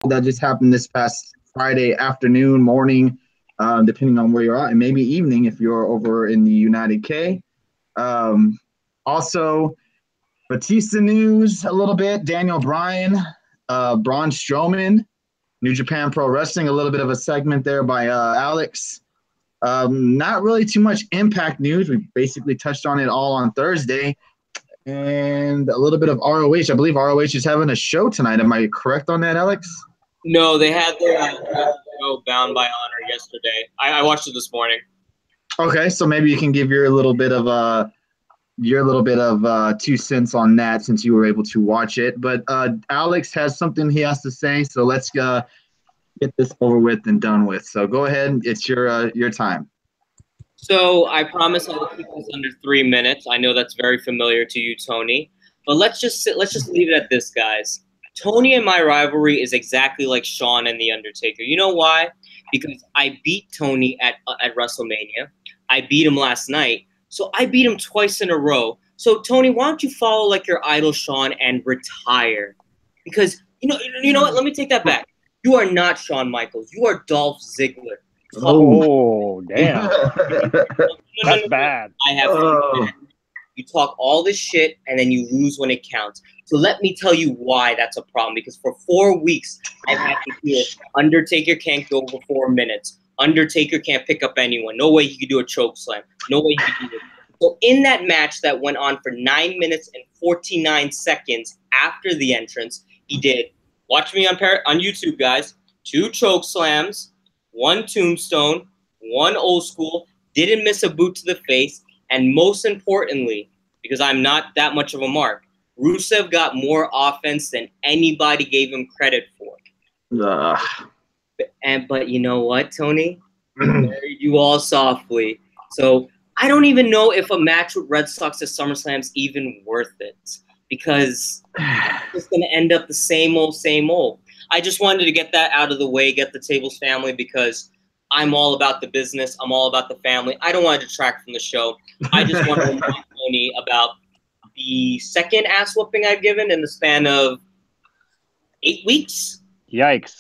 that just happened this past Friday afternoon, morning, depending on where you're at, and maybe evening if you're over in the United K. Um, Also, Batista news a little bit. Daniel Bryan, Braun Strowman, New Japan Pro Wrestling, a little bit of a segment there by Alex. Not really too much Impact news. We basically touched on it all on Thursday. And a little bit of ROH. I believe ROH is having a show tonight. Am I correct on that, Alex? No, they had their show Bound by Honor yesterday. I watched it this morning. Okay, so maybe you can give your little bit of 2 cents on that since you were able to watch it. But Alex has something he has to say, so let's get this over with and done with. So go ahead, it's your time. So I promise I will keep this under 3 minutes. I know that's very familiar to you, Tony. But let's just leave it at this, guys. Tony and my rivalry is exactly like Shawn and The Undertaker. You know why? Because I beat Tony at WrestleMania. I beat him last night. So I beat him twice in a row. So Tony, why don't you follow like your idol Shawn and retire? Because you know what? Let me take that back. You are not Shawn Michaels. You are Dolph Ziggler. Oh, damn. That's bad. I have you talk all this shit and then you lose when it counts. So let me tell you why that's a problem. Because for 4 weeks, I've had to hear Undertaker can't go over 4 minutes. Undertaker can't pick up anyone. No way he could do a choke slam. No way he could do it. So in that match that went on for 9 minutes and 49 seconds after the entrance, he did, watch me on YouTube, guys, 2 choke slams, 1 tombstone, 1 old school, didn't miss a boot to the face, and most importantly, because I'm not that much of a mark, Rusev got more offense than anybody gave him credit for. But you know what, Tony? You all softly. So I don't even know if a match with Red Sox at SummerSlam's even worth it, because it's going to end up the same old, same old. I just wanted to get that out of the way, get the Tables family, because I'm all about the business. I'm all about the family. I don't want to detract from the show. I just want to remind Tony about the second ass whooping I've given in the span of 8 weeks. Yikes.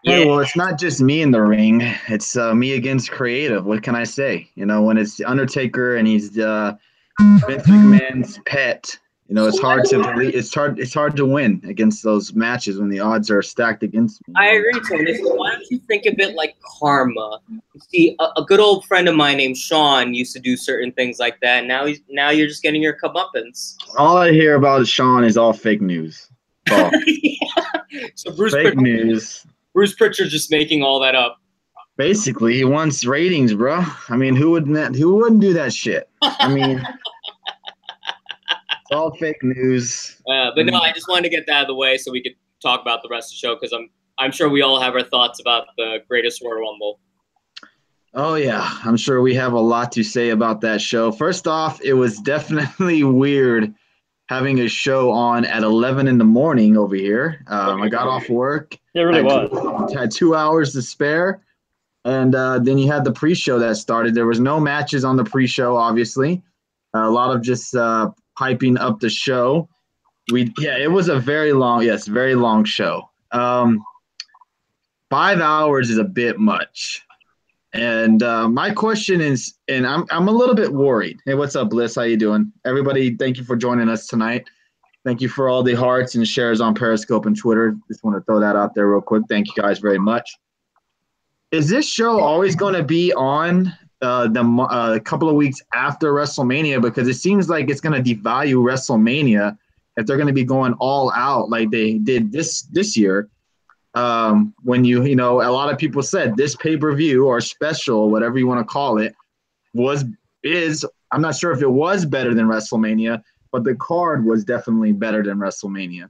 Yeah. Hey, well, it's not just me in the ring. It's me against creative. What can I say? When it's the Undertaker and he's Vince McMahon's pet, it's hard to believe. It's hard to win against those matches when the odds are stacked against me. I agree, Tony. So why don't you think of it like karma? You see, a good old friend of mine named Sean used to do certain things like that. And now you're just getting your comeuppance. All I hear about Sean is all fake news. Oh. Yeah. So fake news. Bruce Pritchard's just making all that up. Basically, he wants ratings, bro. I mean, who wouldn't do that shit? I mean. It's all fake news. But no, I just wanted to get that out of the way so we could talk about the rest of the show, because I'm sure we all have our thoughts about the greatest Royal Rumble. Oh, yeah. I'm sure we have a lot to say about that show. First off, it was definitely weird having a show on at 11 in the morning over here. I got off work. It really was. Had 2 hours to spare. And then you had the pre-show that started. There was no matches on the pre-show, obviously. A lot of just hyping up the show. It was a very long show. 5 hours is a bit much. And my question is, and I'm a little bit worried. Hey, what's up, Bliss? How you doing? Everybody, thank you for joining us tonight. Thank you for all the hearts and shares on Periscope and Twitter. Just want to throw that out there real quick. Thank you guys very much. Is this show always going to be on a couple of weeks after WrestleMania? Because it seems like it's going to devalue WrestleMania if they're going to be going all out like they did this year. When a lot of people said this pay-per-view or special, whatever you want to call it, I'm not sure if it was better than WrestleMania, but the card was definitely better than WrestleMania.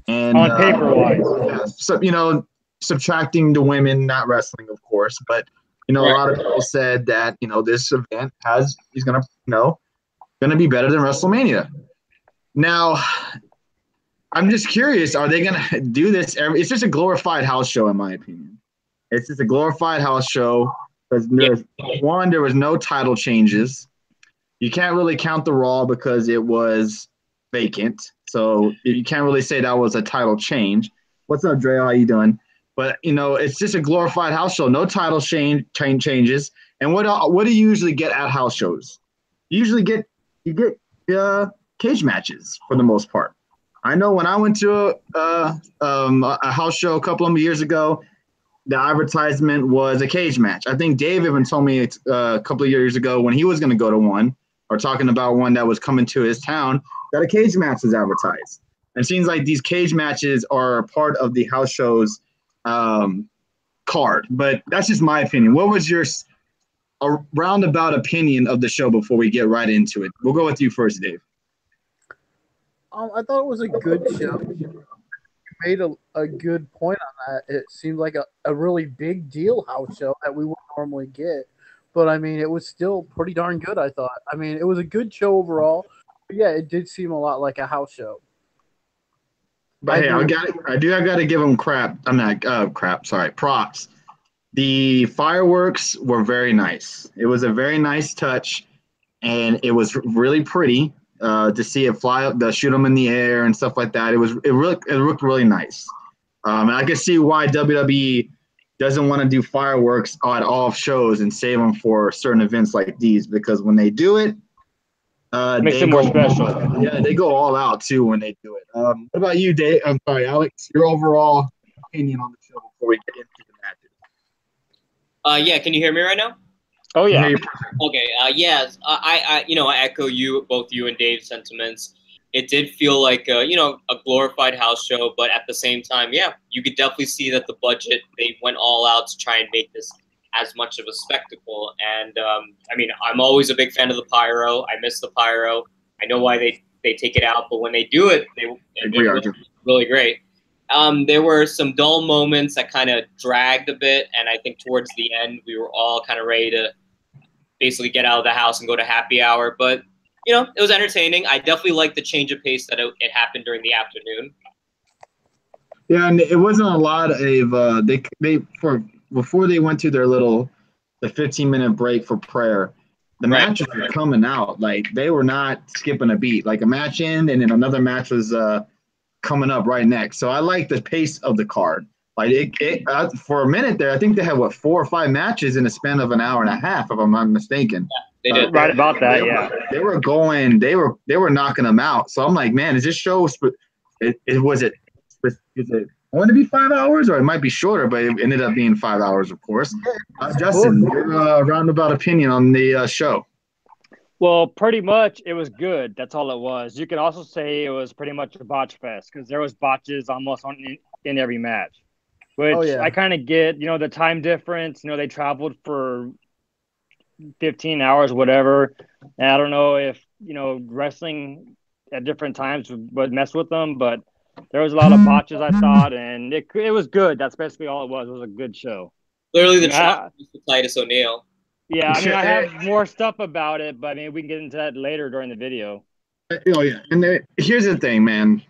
And on paper-wise. So, subtracting the women, not wrestling, of course, but a lot of people said that this event is gonna be better than WrestleMania. Now, I'm just curious, are they gonna do this it's just a glorified house show, in my opinion. It's just a glorified house show because there was no title changes. You can't really count the Raw because it was vacant, so you can't really say that was a title change. What's up, Dre? How you doing? But it's just a glorified house show. No title changes. And what do you usually get at house shows? You get cage matches for the most part. I know when I went to a house show a couple of years ago, the advertisement was a cage match. I think Dave even told me a couple of years ago when he was going to go to one, or talking about one that was coming to his town, that a cage match was advertised. And it seems like these cage matches are a part of the house show's card. But that's just my opinion. What was your roundabout opinion of the show before we get right into it? We'll go with you first, Dave. I thought it was a good show. You made a good point on that. It seemed like a really big deal house show that we wouldn't normally get. But, I mean, it was still pretty darn good, I thought. I mean, it was a good show overall. But yeah, it did seem a lot like a house show. But hey, I got to give them props. The fireworks were very nice. It was a very nice touch, and it was really pretty. To see it fly up, shoot them in the air and stuff like that. It looked really nice. And I can see why WWE doesn't want to do fireworks on all shows and save them for certain events like these, because when they do it, makes it more special. Yeah, they go all out too when they do it. What about you, Dave? I'm sorry, Alex. Your overall opinion on the show before we get into the matches. Yeah, can you hear me right now? Oh yeah. Okay. Yes. I echo both you and Dave's sentiments. It did feel like a glorified house show, but at the same time, yeah, you could definitely see that the budget, they went all out to try and make this as much of a spectacle. And I mean, I'm always a big fan of the pyro. I miss the pyro. I know why they take it out, but when they do it, they're really great. There were some dull moments that kind of dragged a bit, and I think towards the end we were all kind of ready to basically get out of the house and go to happy hour. But it was entertaining. I definitely liked the change of pace that it happened during the afternoon. Yeah, and it wasn't a lot of before they went to the 15-minute break for prayer. The matches were coming out, like they were not skipping a beat. Like a match in, and then another match was coming up right next. So I like the pace of the card. Like for a minute there, I think they had 4 or 5 matches in a span of an hour and a half, if I'm not mistaken. Yeah, they did. Right about that, yeah. They were going. They were knocking them out. So I'm like, man, is this show? Is it going to be 5 hours, or it might be shorter? But it ended up being 5 hours, of course. Justin, your roundabout opinion on the show? Well, pretty much it was good. That's all it was. You could also say it was pretty much a botch fest, because there was botches almost in every match. Which I kind of get, the time difference. They traveled for 15 hours, whatever. And I don't know if, wrestling at different times would mess with them, but there was a lot of botches, I thought, and it was good. That's basically all it was. It was a good show. Clearly the trap was Titus O'Neil. Yeah, I mean, I have more stuff about it, but I mean, we can get into that later during the video. Oh, yeah. And here's the thing, man.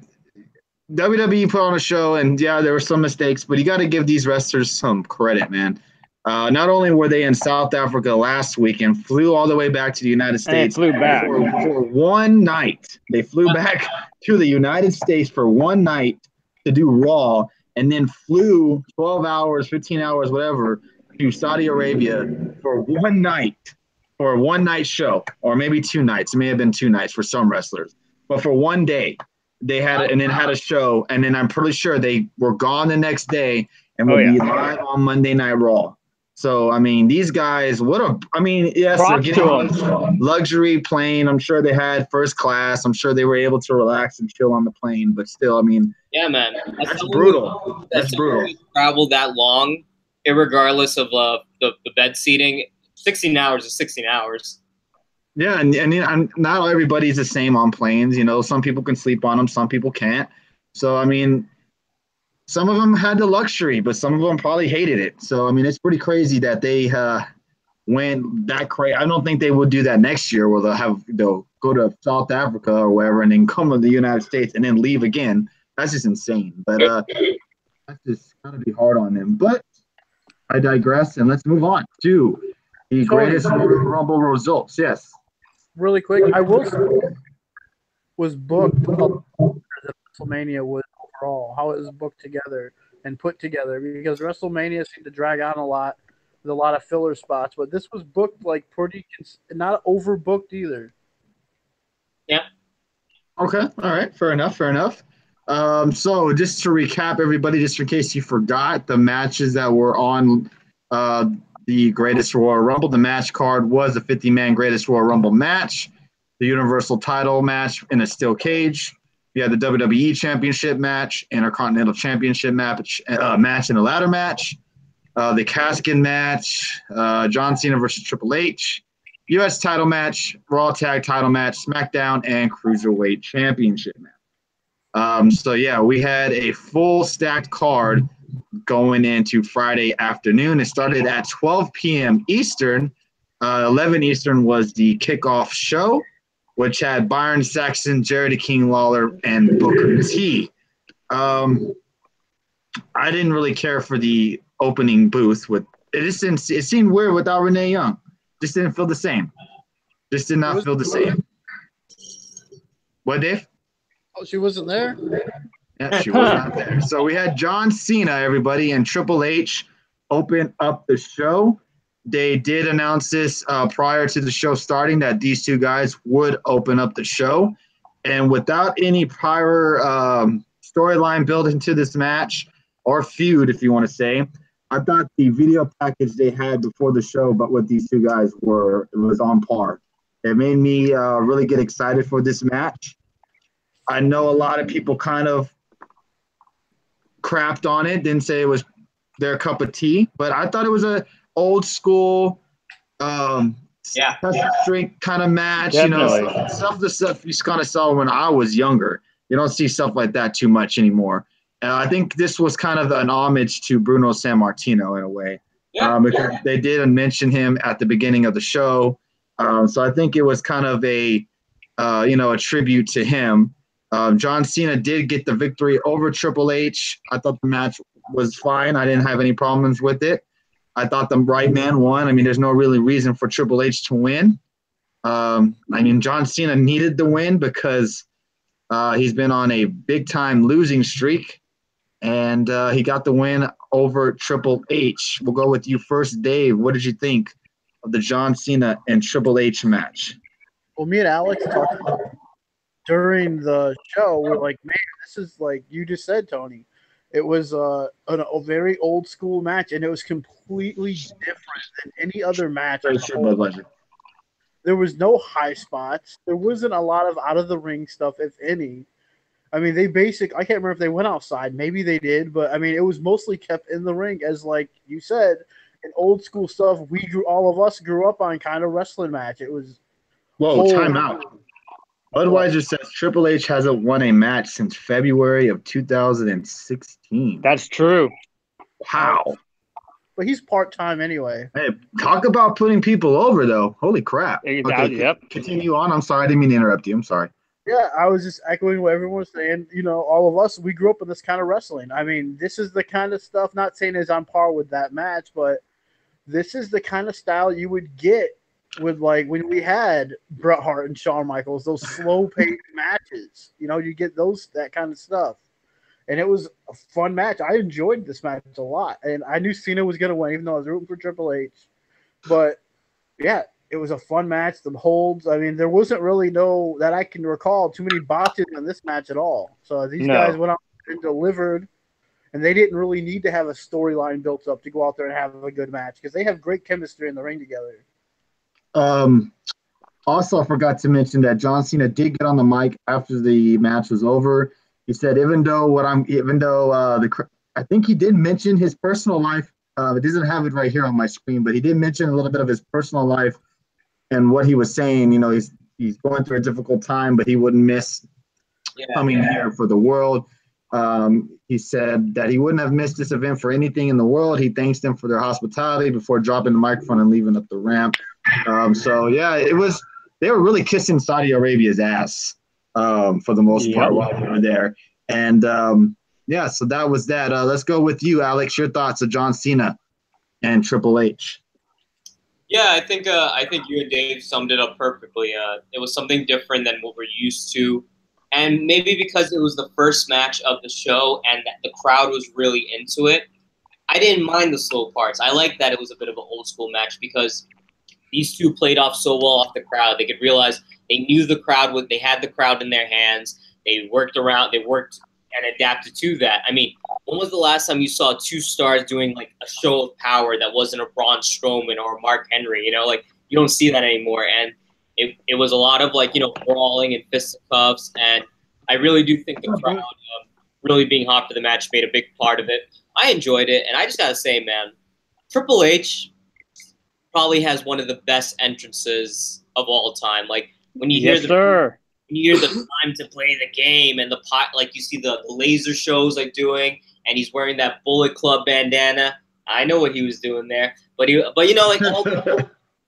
WWE put on a show, and yeah, there were some mistakes, but you got to give these wrestlers some credit, man. Not only were they in South Africa last week and flew all the way back to the United States for one night. They flew back to the United States for one night to do Raw, and then flew 12 hours, 15 hours, whatever, to Saudi Arabia for one night show, or maybe 2 nights. It may have been 2 nights for some wrestlers, but for one day. They had a show, and then I'm pretty sure they were gone the next day and will be live on Monday Night Raw. So, I mean, these guys, yes, they're getting luxury plane. I'm sure they had first class. I'm sure they were able to relax and chill on the plane, but still, I mean. Yeah, man. That's brutal. That's brutal. Travel that long, irregardless of the bed seating, 16 hours is 16 hours. Yeah, and not everybody's the same on planes. Some people can sleep on them, some people can't. So, I mean, some of them had the luxury, but some of them probably hated it. So, I mean, it's pretty crazy that they went that crazy. I don't think they will do that next year, where they'll go to South Africa or wherever and then come to the United States and then leave again. That's just insane. But that's just got to be hard on them. But I digress, and let's move on to the greatest Rumble results. Yes. Really quick, I will say was booked as WrestleMania was overall, how it was booked together. and put together, because WrestleMania seemed to drag on a lot with a lot of filler spots, but this was booked like pretty, not overbooked either. Yeah. Okay. All right. Fair enough. Fair enough. So just to recap, everybody, just in case you forgot, the matches that were on the Greatest Royal Rumble, the match card was a 50-man Greatest Royal Rumble match, the Universal title match in a steel cage. We had the WWE Championship match, Intercontinental Championship match in a ladder match, the casket match, John Cena versus Triple H, U.S. title match, Raw Tag title match, SmackDown, and Cruiserweight Championship match. So, yeah, we had a full stacked card going into Friday afternoon. It started at 12 p.m. Eastern. 11 Eastern was the kickoff show, which had Byron Saxton, Jerry the King Lawler, and Booker T. I didn't really care for the opening booth. It seemed weird without Renee Young. Just didn't feel the same. Just did not feel the same. What, Dave? Oh, she wasn't there? Yeah, she was not there. So we had John Cena, everybody, and Triple H open up the show. They did announce this prior to the show starting, that these two guys would open up the show. And without any prior storyline built into this match, or feud, if you want to say, I thought the video package they had before the show, but what these two guys were, it was on par. It made me really get excited for this match. I know a lot of people kind of crapped on it, didn't say it was their cup of tea, but I thought it was a old school strength kind of match. Definitely. You know, stuff you kind of saw when I was younger. You don't see stuff like that too much anymore. And I think this was kind of an homage to Bruno Sammartino in a way. Because they did mention him at the beginning of the show. So I think it was kind of a tribute to him. John Cena did get the victory over Triple H. I thought the match was fine. I didn't have any problems with it. I thought the right man won. I mean, there's no really reason for Triple H to win. John Cena needed the win because he's been on a big-time losing streak. And he got the win over Triple H. We'll go with you first, Dave. What did you think of the John Cena and Triple H match? Well, me and Alex talked about it during the show. We're like, man, this is like you just said, Tony. It was a very old school match, and it was completely different than any other match. There was no high spots. There wasn't a lot of out of the ring stuff, if any. I mean, I can't remember if they went outside. Maybe they did, but I mean, it was mostly kept in the ring as, like you said, an old school stuff. All of us grew up on kind of wrestling match. It was. Time out. Budweiser says Triple H hasn't won a match since February of 2016. That's true. Wow. But he's part-time anyway. Hey, talk about putting people over, though. Holy crap. Okay, yep. Continue on. I'm sorry. I didn't mean to interrupt you. I'm sorry. Yeah, I was just echoing what everyone was saying. You know, all of us, we grew up with this kind of wrestling. I mean, this is the kind of stuff, not saying it's on par with that match, but this is the kind of style you would get with, like, when we had Bret Hart and Shawn Michaels, those slow-paced matches. You know, you get that kind of stuff. And it was a fun match. I enjoyed this match a lot. And I knew Cena was going to win, even though I was rooting for Triple H. But, yeah, it was a fun match. The holds, I mean, there wasn't really that I can recall, too many botches in this match at all. So these guys went out and delivered. And they didn't really need to have a storyline built up to go out there and have a good match because they have great chemistry in the ring together. Also, I forgot to mention that John Cena did get on the mic after the match was over. He said, I think he did mention his personal life. It doesn't have it right here on my screen, but he did mention a little bit of his personal life and what he was saying. You know, he's going through a difficult time, but he wouldn't miss coming here for the world. He said that he wouldn't have missed this event for anything in the world. He thanks them for their hospitality before dropping the microphone and leaving up the ramp. They were really kissing Saudi Arabia's ass for the most part while they were there. And so that was that. Let's go with you, Alex. Your thoughts of John Cena and Triple H. Yeah, I think you and Dave summed it up perfectly. It was something different than what we're used to And maybe because it was the first match of the show and that the crowd was really into it, I didn't mind the slow parts. I liked that it was a bit of an old school match because these two played off so well off the crowd. They could realize they knew the crowd, they had the crowd in their hands. They worked and adapted to that. I mean, when was the last time you saw two stars doing like a show of power that wasn't a Braun Strowman or a Mark Henry? You know, like you don't see that anymore. And it was a lot of like, brawling and fisticuffs. And I really do think the crowd really being hot for the match made a big part of it. I enjoyed it. And I just got to say, man, Triple H probably has one of the best entrances of all time. Like when you hear when you hear the time to play the game and the pot, like you see the laser shows like doing, and he's wearing that Bullet Club bandana. I know what he was doing there, but like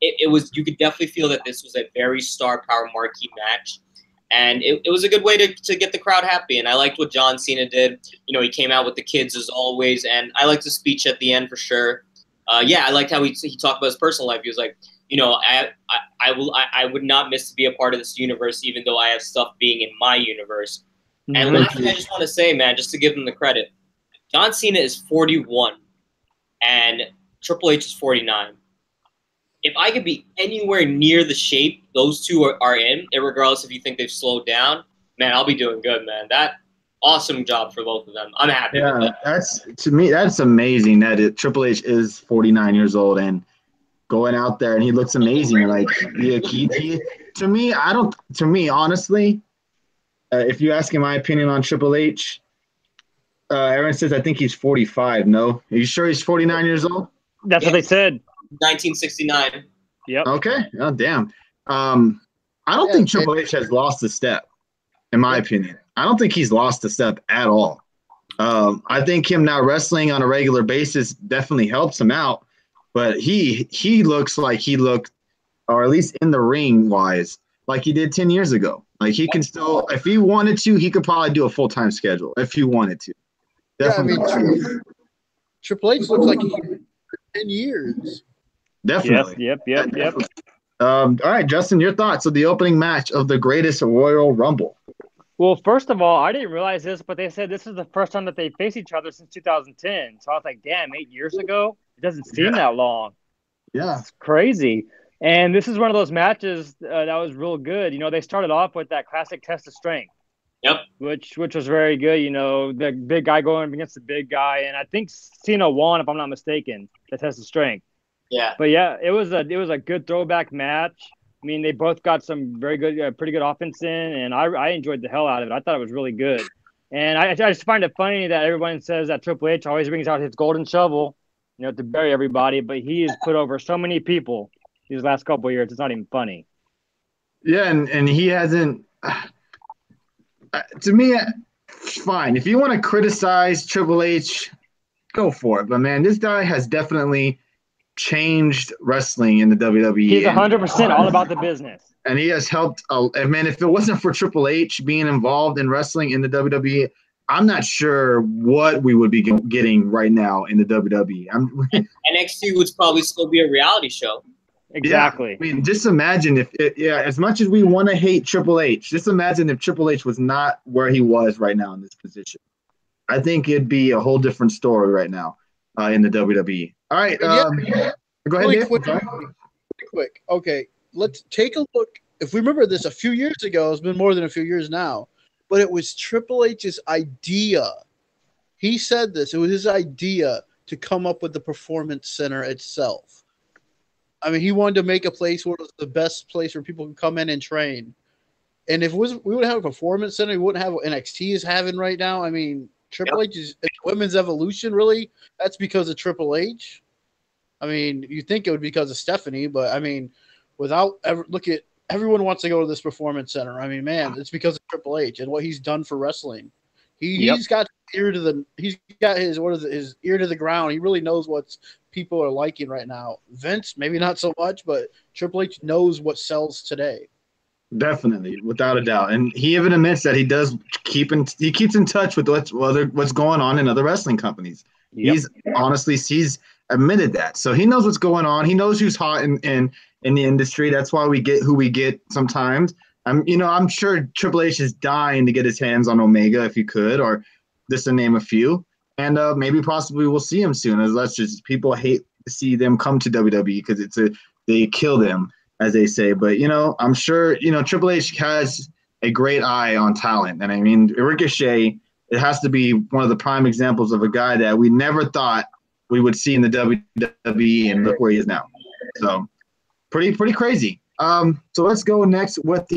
it was. You could definitely feel that this was a very star power marquee match, and it was a good way to get the crowd happy. And I liked what John Cena did. He came out with the kids as always, and I liked the speech at the end for sure. I liked how he talked about his personal life. He was like, I would not miss to be a part of this universe, even though I have stuff being in my universe. Mm-hmm. And lastly, I just want to say, man, just to give him the credit, John Cena is 41 and Triple H is 49. If I could be anywhere near the shape those two are in, regardless if you think they've slowed down, man, I'll be doing good, man. Awesome job for both of them. I'm happy with that. To me, that's amazing that Triple H is 49 years old and going out there and he looks amazing. Like to me, honestly, if you ask me my opinion on Triple H, Aaron says I think he's 45. No, are you sure he's 49 years old? That's what they said. 1969. Yep. Okay. Oh damn. I don't think Triple H has lost a step, in my opinion. I don't think he's lost a step at all. I think him now wrestling on a regular basis definitely helps him out. But he looks like he looked, or at least in the ring wise, like he did 10 years ago. Like he can still, if he wanted to, he could probably do a full-time schedule if he wanted to. Definitely. Yeah, I mean, Triple H looks like he's been 10 years. Definitely. Yep. All right, Justin, your thoughts of the opening match of the greatest Royal Rumble. Well, first of all, I didn't realize this, but they said this is the first time that they faced each other since 2010. So I was like, damn, 8 years ago? It doesn't seem that long. Yeah. It's crazy. And this is one of those matches that was real good. They started off with that classic test of strength. Yep. Which was very good. The big guy going against the big guy. And I think Cena won, if I'm not mistaken, the test of strength. Yeah. But yeah, it was a good throwback match. I mean, they both got some very good, pretty good offense in, and I enjoyed the hell out of it. I thought it was really good. And I just find it funny that everyone says that Triple H always brings out his golden shovel, to bury everybody, but he has put over so many people these last couple of years. It's not even funny. Yeah, and he hasn't. To me, fine. If you want to criticize Triple H, go for it. But man, this guy has definitely changed wrestling in the WWE. He's 100% all about the business. And he has helped. Man, if it wasn't for Triple H being involved in wrestling in the WWE, I'm not sure what we would be getting right now in the WWE. NXT would probably still be a reality show. Exactly. Yeah, I mean, just imagine as much as we want to hate Triple H, just imagine if Triple H was not where he was right now in this position. I think it'd be a whole different story right now in the WWE. All right. Go ahead, really Dave. Quick. Okay, let's take a look. If we remember this a few years ago, it's been more than a few years now, but it was Triple H's idea. He said this. It was his idea to come up with the Performance Center itself. I mean, he wanted to make a place where it was the best place where people could come in and train. And if we would have a Performance Center, we wouldn't have what NXT is having right now. I mean, Triple H is women's evolution, really. That's because of Triple H. I mean, you think it would be because of Stephanie, but I mean, everyone wants to go to this Performance Center. I mean, man, it's because of Triple H and what he's done for wrestling. He's got his ear to the ground. He really knows what people are liking right now. Vince, maybe not so much, but Triple H knows what sells today. Definitely, without a doubt, and he even admits that he keeps in touch with what's going on in other wrestling companies. Yep. He's admitted that, so he knows what's going on. He knows who's hot in the industry. That's why we get who we get sometimes. I'm sure Triple H is dying to get his hands on Omega if he could, or just to name a few. And maybe possibly we'll see him soon. As that's just people hate to see them come to WWE because they kill them, as they say. But I'm sure Triple H has a great eye on talent, and I mean Ricochet. It has to be one of the prime examples of a guy that we never thought we would see in the WWE, and look where he is now. So pretty crazy. So let's go next with the.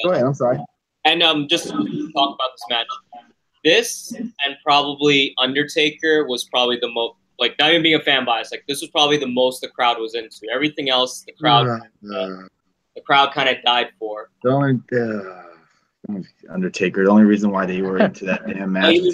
Go ahead. I'm sorry. And just to talk about this match. This and probably Undertaker was probably the most, like, not even being a fan bias, like, this was probably the most the crowd was into. Everything else, the crowd kind of died for. The only Undertaker. The only reason why they were into that damn match. You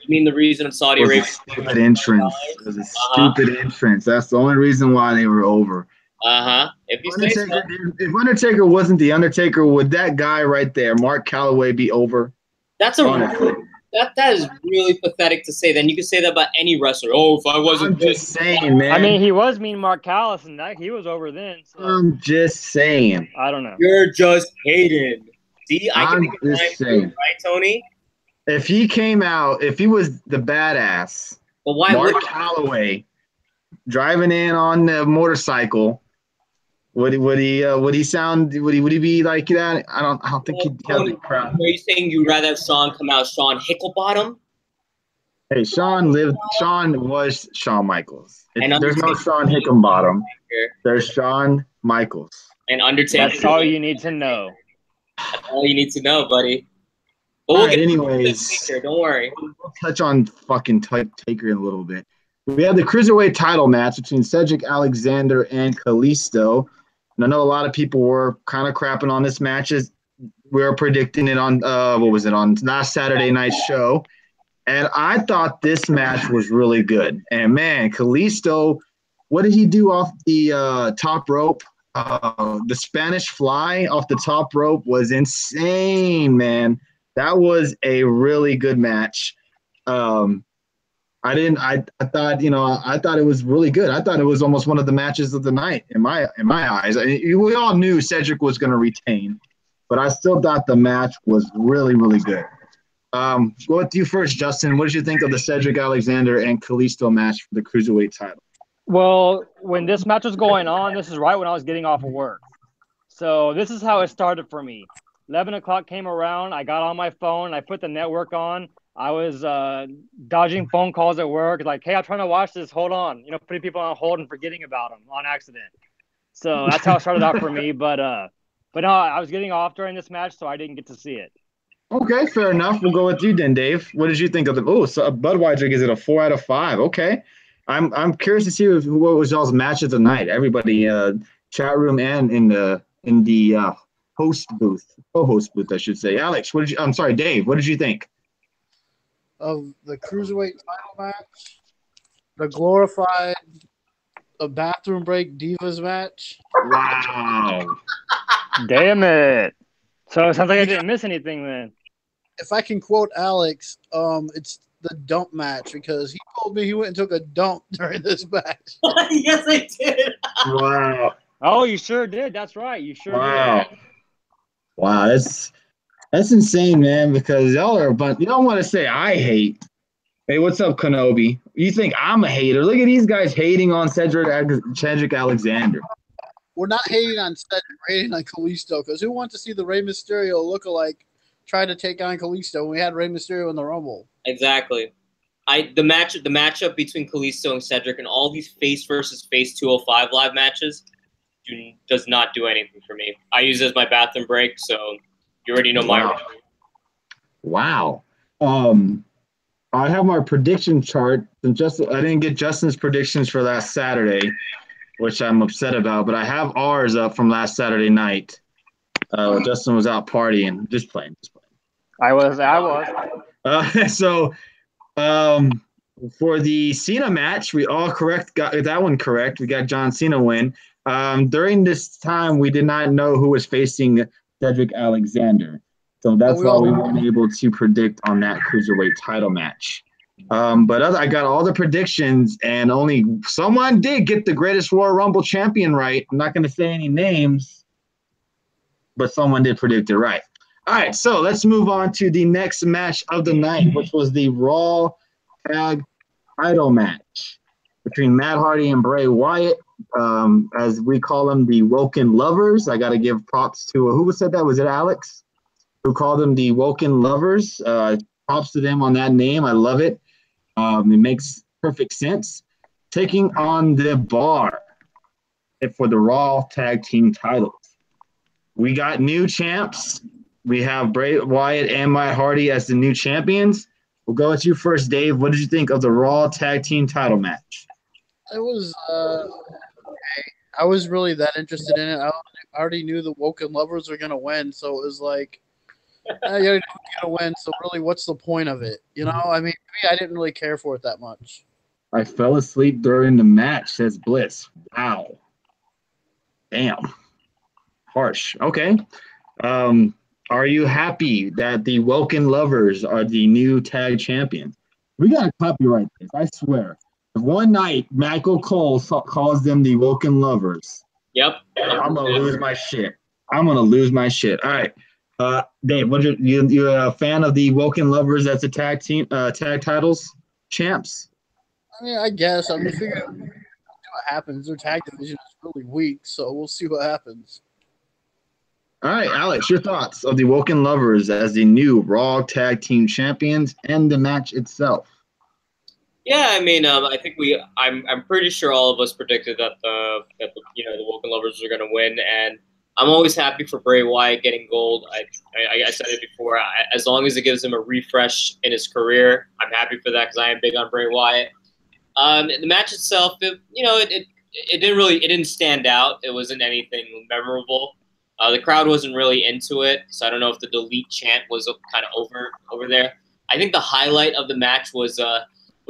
mean the reason in Saudi Arabia? Stupid entrance. It was a stupid entrance. That's the only reason why they were over. If Undertaker wasn't the Undertaker, would that guy right there, Mark Calloway, be over? That is really pathetic to say. Then you could say that about any wrestler. Oh, if I wasn't. I'm just saying, man. I mean, he was Mean Mark Callis, and that he was over then. So. I'm just saying. I don't know. You're just hating. See, I can I'm just saying. Right, Tony? If he came out, if he was the badass, but why Mark Calloway driving in on the motorcycle. Would he be like that? I don't think he'd have the crowd. Are you saying you'd rather have Shawn come out Shawn Hicklebottom? Hey, Shawn was Shawn Michaels. There's no Shawn Hickenbottom. There's Shawn Michaels. And Undertaker. That's all you need to know. That's all you need to know, buddy. But we'll get anyways. Taker, don't worry. We'll touch on fucking Taker in a little bit. We have the Cruiserweight title match between Cedric Alexander and Kalisto. And I know a lot of people were kind of crapping on this match. We were predicting it on on last Saturday night's show. And I thought this match was really good. And man, Kalisto, what did he do off the top rope? The Spanish fly off the top rope was insane, man. That was a really good match. I thought it was really good. I thought it was almost one of the matches of the night in my eyes. We all knew Cedric was going to retain, but I still thought the match was really, really good. Go with you first, Justin. What did you think of the Cedric Alexander and Kalisto match for the Cruiserweight title? Well, when this match was going on, this is right when I was getting off of work. So this is how it started for me. 11 o'clock came around. I got on my phone. I put the network on. I was dodging phone calls at work, like, hey, I'm trying to watch this. Hold on. Putting people on hold and forgetting about them on accident. So that's how it started out for me. But no, I was getting off during this match, so I didn't get to see it. Okay, fair enough. We'll go with you then, Dave. What did you think of the? Oh, so Budweiser gives it a 4 out of 5. Okay, I'm curious to see what was y'all's match of the night. Everybody, chat room and in the host booth, co-host booth, I should say. Alex, I'm sorry, Dave. What did you think of the Cruiserweight title match? The glorified bathroom break Divas match. Wow. Damn it. So it sounds like I didn't miss anything then. If I can quote Alex, it's the dump match because he told me he went and took a dump during this match. Yes, I did. Wow. Oh, you sure did. That's right. You sure did. Wow, that's insane, man, because y'all are a bunch. You don't want to say I hate. Hey, what's up, Kenobi? You think I'm a hater? Look at these guys hating on Cedric Alexander. We're not hating on Cedric, we're hating on Kalisto, because who wants to see the Rey Mysterio lookalike try to take on Kalisto when we had Rey Mysterio in the Rumble? Exactly. The matchup between Kalisto and Cedric and all these face versus face 205 live matches does not do anything for me. I use it as my bathroom break, so you already know my review. Wow. I have my prediction chart. And I didn't get Justin's predictions for last Saturday, which I'm upset about, but I have ours up from last Saturday night. Justin was out partying. Just playing. I was. So for the Cena match, we all got that one correct. We got John Cena win. During this time, we did not know who was facing Cedric Alexander. So that's why we weren't able to predict on that Cruiserweight title match. But I got all the predictions, and only someone did get the Greatest Royal Rumble champion right. I'm not going to say any names, but someone did predict it right. All right, so let's move on to the next match of the night, which was the Raw Tag Title match between Matt Hardy and Bray Wyatt. As we call them, the Woken Lovers. I got to give props to who said that? Was it Alex who called them the Woken Lovers? Props to them on that name. I love it. It makes perfect sense. Taking on the Bar for the Raw Tag Team titles. We got new champs. We have Bray Wyatt and Matt Hardy as the new champions. We'll go with you first, Dave. What did you think of the Raw Tag Team title match? It was okay. I was really that interested in it. I already knew the Woken Lovers were going to win, so it was like, you're going to win, so really what's the point of it? You know, I mean, I didn't really care for it that much. I fell asleep during the match, says Bliss. Wow. Damn. Harsh. Okay. Are you happy that the Woken Lovers are the new tag champions? We got to copyright this, I swear. If one night Michael Cole calls them the Woken Lovers, yep, I'm going to lose my shit. I'm going to lose my shit. All right. Dave, you're a fan of the Woken Lovers as the tag titles champs? I mean, I guess. I mean, figure out what happens. Their tag division is really weak, so we'll see what happens. All right, Alex, your thoughts of the Woken Lovers as the new Raw Tag Team Champions and the match itself? Yeah, I mean, I think I'm pretty sure all of us predicted that the Woken Lovers are going to win, and I'm always happy for Bray Wyatt getting gold. I said it before. As long as it gives him a refresh in his career, I'm happy for that because I am big on Bray Wyatt. The match itself, it didn't stand out. It wasn't anything memorable. The crowd wasn't really into it, so I don't know if the delete chant was kind of over there. I think the highlight of the match was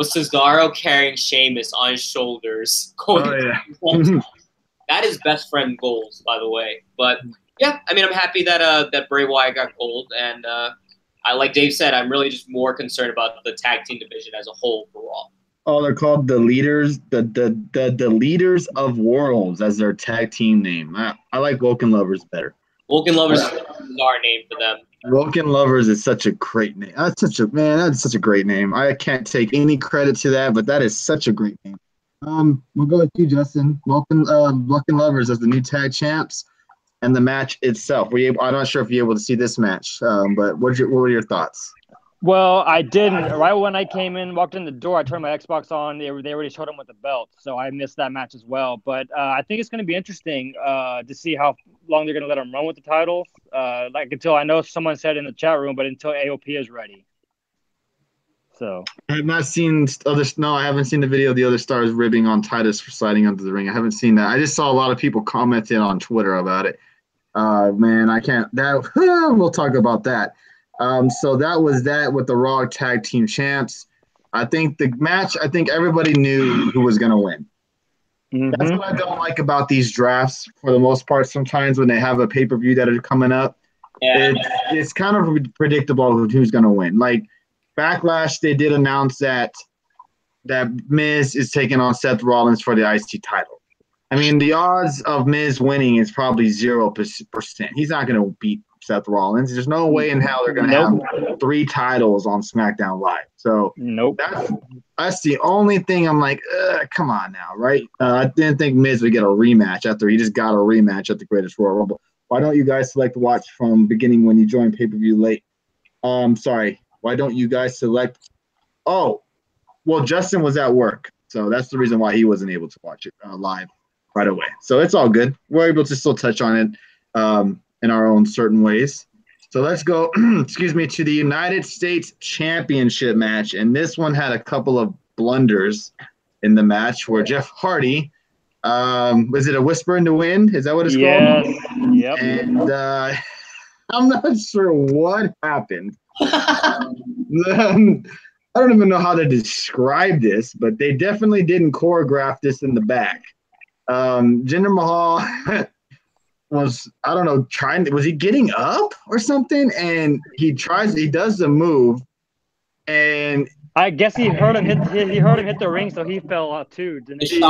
Cesaro carrying Sheamus on his shoulders. That is best friend goals, by the way. But yeah, I mean, I'm happy that Bray Wyatt got gold, and like Dave said, I'm really just more concerned about the tag team division as a whole for Raw. Oh, they're called the leaders, the leaders of worlds as their tag team name. I like Woken Lovers better. Woken Lovers is our name for them. Woken Lovers is such a great name. That's such a great name. I can't take any credit to that, but that is such a great name. We'll go with you, Justin. Woken Lovers as the new tag champs and the match itself. I'm not sure if you're able to see this match, but what were your thoughts? Well, I didn't. Right when I walked in the door, I turned my Xbox on. They already showed him with the belt, so I missed that match as well. But I think it's going to be interesting to see how long they're going to let him run with the titles. Until I know someone said in the chat room, but until AOP is ready. So I have not seen I haven't seen the video of the other stars ribbing on Titus for sliding onto the ring. I haven't seen that. I just saw a lot of people commenting on Twitter about it. Man, I can't. We'll talk about that. So that was that with the Raw Tag Team Champs. I think the match, everybody knew who was going to win. Mm-hmm. That's what I don't like about these drafts for the most part. Sometimes when they have a pay-per-view that are coming up, it's kind of predictable who's going to win. Like Backlash, they did announce that Miz is taking on Seth Rollins for the IC title. I mean, the odds of Miz winning is probably 0%. He's not going to beat Seth Rollins. There's no way in hell they're going to have 3 titles on SmackDown Live. So that's the only thing I'm like, come on now, right? I didn't think Miz would get a rematch after he just got a rematch at the Greatest Royal Rumble. Why don't you guys select to watch from beginning when you join pay-per-view late? Sorry. Why don't you guys select? Oh, well, Justin was at work. So that's the reason why he wasn't able to watch it live right away. So it's all good. We're able to still touch on it in our own certain ways. So let's go, to the United States Championship match. And this one had a couple of blunders in the match where Jeff Hardy, was it a Whisper in the Wind? Is that what it's called? Yep. And I'm not sure what happened. I don't even know how to describe this, but they definitely didn't choreograph this in the back. Jinder Mahal was, I don't know, was he getting up or something? And he does the move, and I guess he heard him hit the ring, so he fell out too. Didn't he?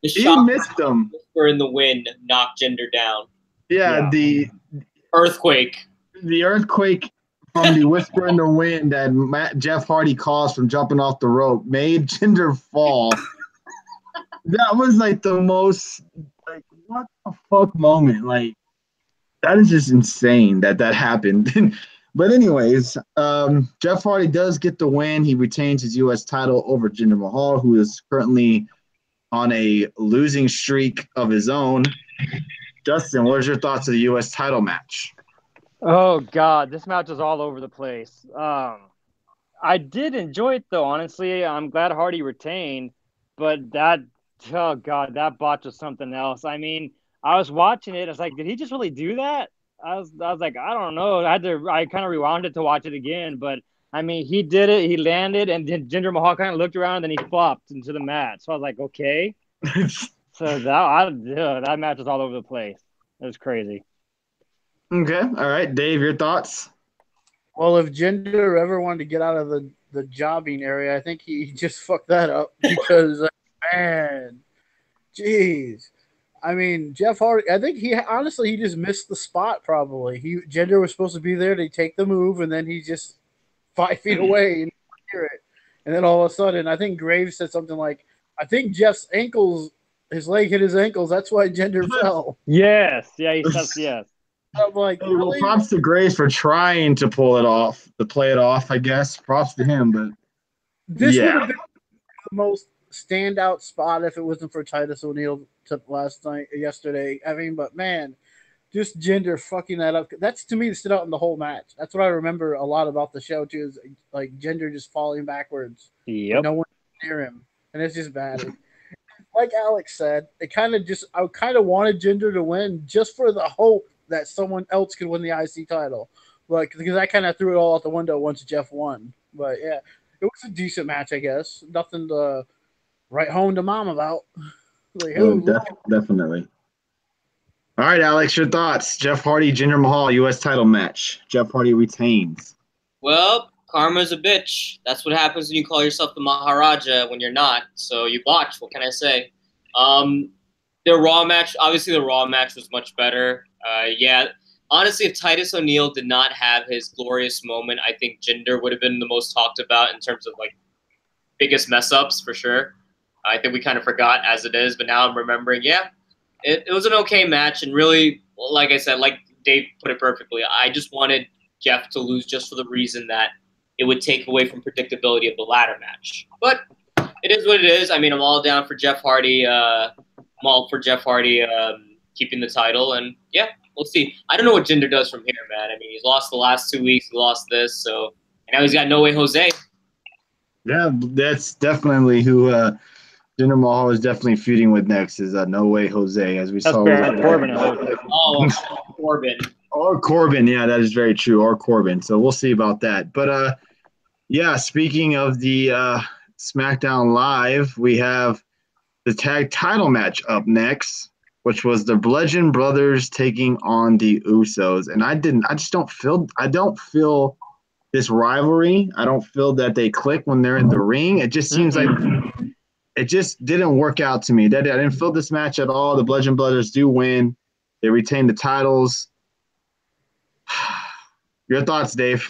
He missed him. Whisper in the Wind knocked Jinder down. Yeah, the earthquake. The earthquake from the whisper in the wind that Jeff Hardy caused from jumping off the rope made Jinder fall. That was like the most like what the fuck moment. Like that is just insane that happened. But anyways, Jeff Hardy does get the win. He retains his U.S. title over Jinder Mahal, who is currently on a losing streak of his own. Justin, what are your thoughts of the U.S. title match? Oh God, this match is all over the place. I did enjoy it though, honestly. I'm glad Hardy retained, but oh God, that botch was something else. I mean, I was watching it. I was like, did he just really do that? I was like, I don't know. I kind of rewound it to watch it again, but I mean, he did it. He landed, and then Jinder Mahal kind of looked around, and then he flopped into the mat. So I was like, okay. So that match was all over the place. It was crazy. Okay. All right. Dave, your thoughts? Well, if Jinder ever wanted to get out of the jobbing area, I think he just fucked that up because, man, jeez. I mean, Jeff Hardy, I think he just missed the spot probably. Jinder was supposed to be there to take the move, and then he's just 5 feet away and hear it. And then all of a sudden, I think Graves said something like, I think Jeff's ankles, his leg hit his ankles. That's why Jinder fell. Yes. Yeah, he says yes. I'm like, really? Well, props to Graves for trying to pull it off, to play it off, I guess. Props to him, but this would have been the most standout spot if it wasn't for Titus O'Neil yesterday. I mean, but man, just Jinder fucking that up. That's to me stood out in the whole match. That's what I remember a lot about the show too. Is like Jinder just falling backwards. Yep. No one near him, and it's just bad. Like Alex said, I kind of wanted Jinder to win just for the hope that someone else could win the IC title. Like, because I kind of threw it all out the window once Jeff won. But yeah, it was a decent match, I guess. Nothing to write home to mom about. Like, definitely. All right, Alex, your thoughts. Jeff Hardy, Jinder Mahal, U.S. title match. Jeff Hardy retains. Well, karma's a bitch. That's what happens when you call yourself the Maharaja when you're not. So you botch. What can I say? The Raw match was much better. Yeah, honestly, if Titus O'Neil did not have his glorious moment, I think Jinder would have been the most talked about in terms of like biggest mess ups for sure. I think we kind of forgot as it is, but now I'm remembering. Yeah, it was an okay match, and really, like I said, like Dave put it perfectly, I just wanted Jeff to lose just for the reason that it would take away from predictability of the ladder match. But it is what it is. I mean, I'm all down for Jeff Hardy. Keeping the title, and yeah, we'll see. I don't know what Jinder does from here, man. I mean, he's lost the last 2 weeks, he lost this, so and now he's got No Way Jose. Yeah, that's definitely who Jinder Mahal is definitely feuding with next is No Way Jose, as we saw. Corbin. Corbin. Or Corbin, yeah, that is very true. Or Corbin. So we'll see about that. But yeah, speaking of the SmackDown Live, we have the tag title match up next, which was the Bludgeon Brothers taking on the Usos. And I don't feel this rivalry. I don't feel that they click when they're in the ring. It just seems like it just didn't work out to me. I didn't feel this match at all. The Bludgeon Brothers do win. They retain the titles. Your thoughts, Dave?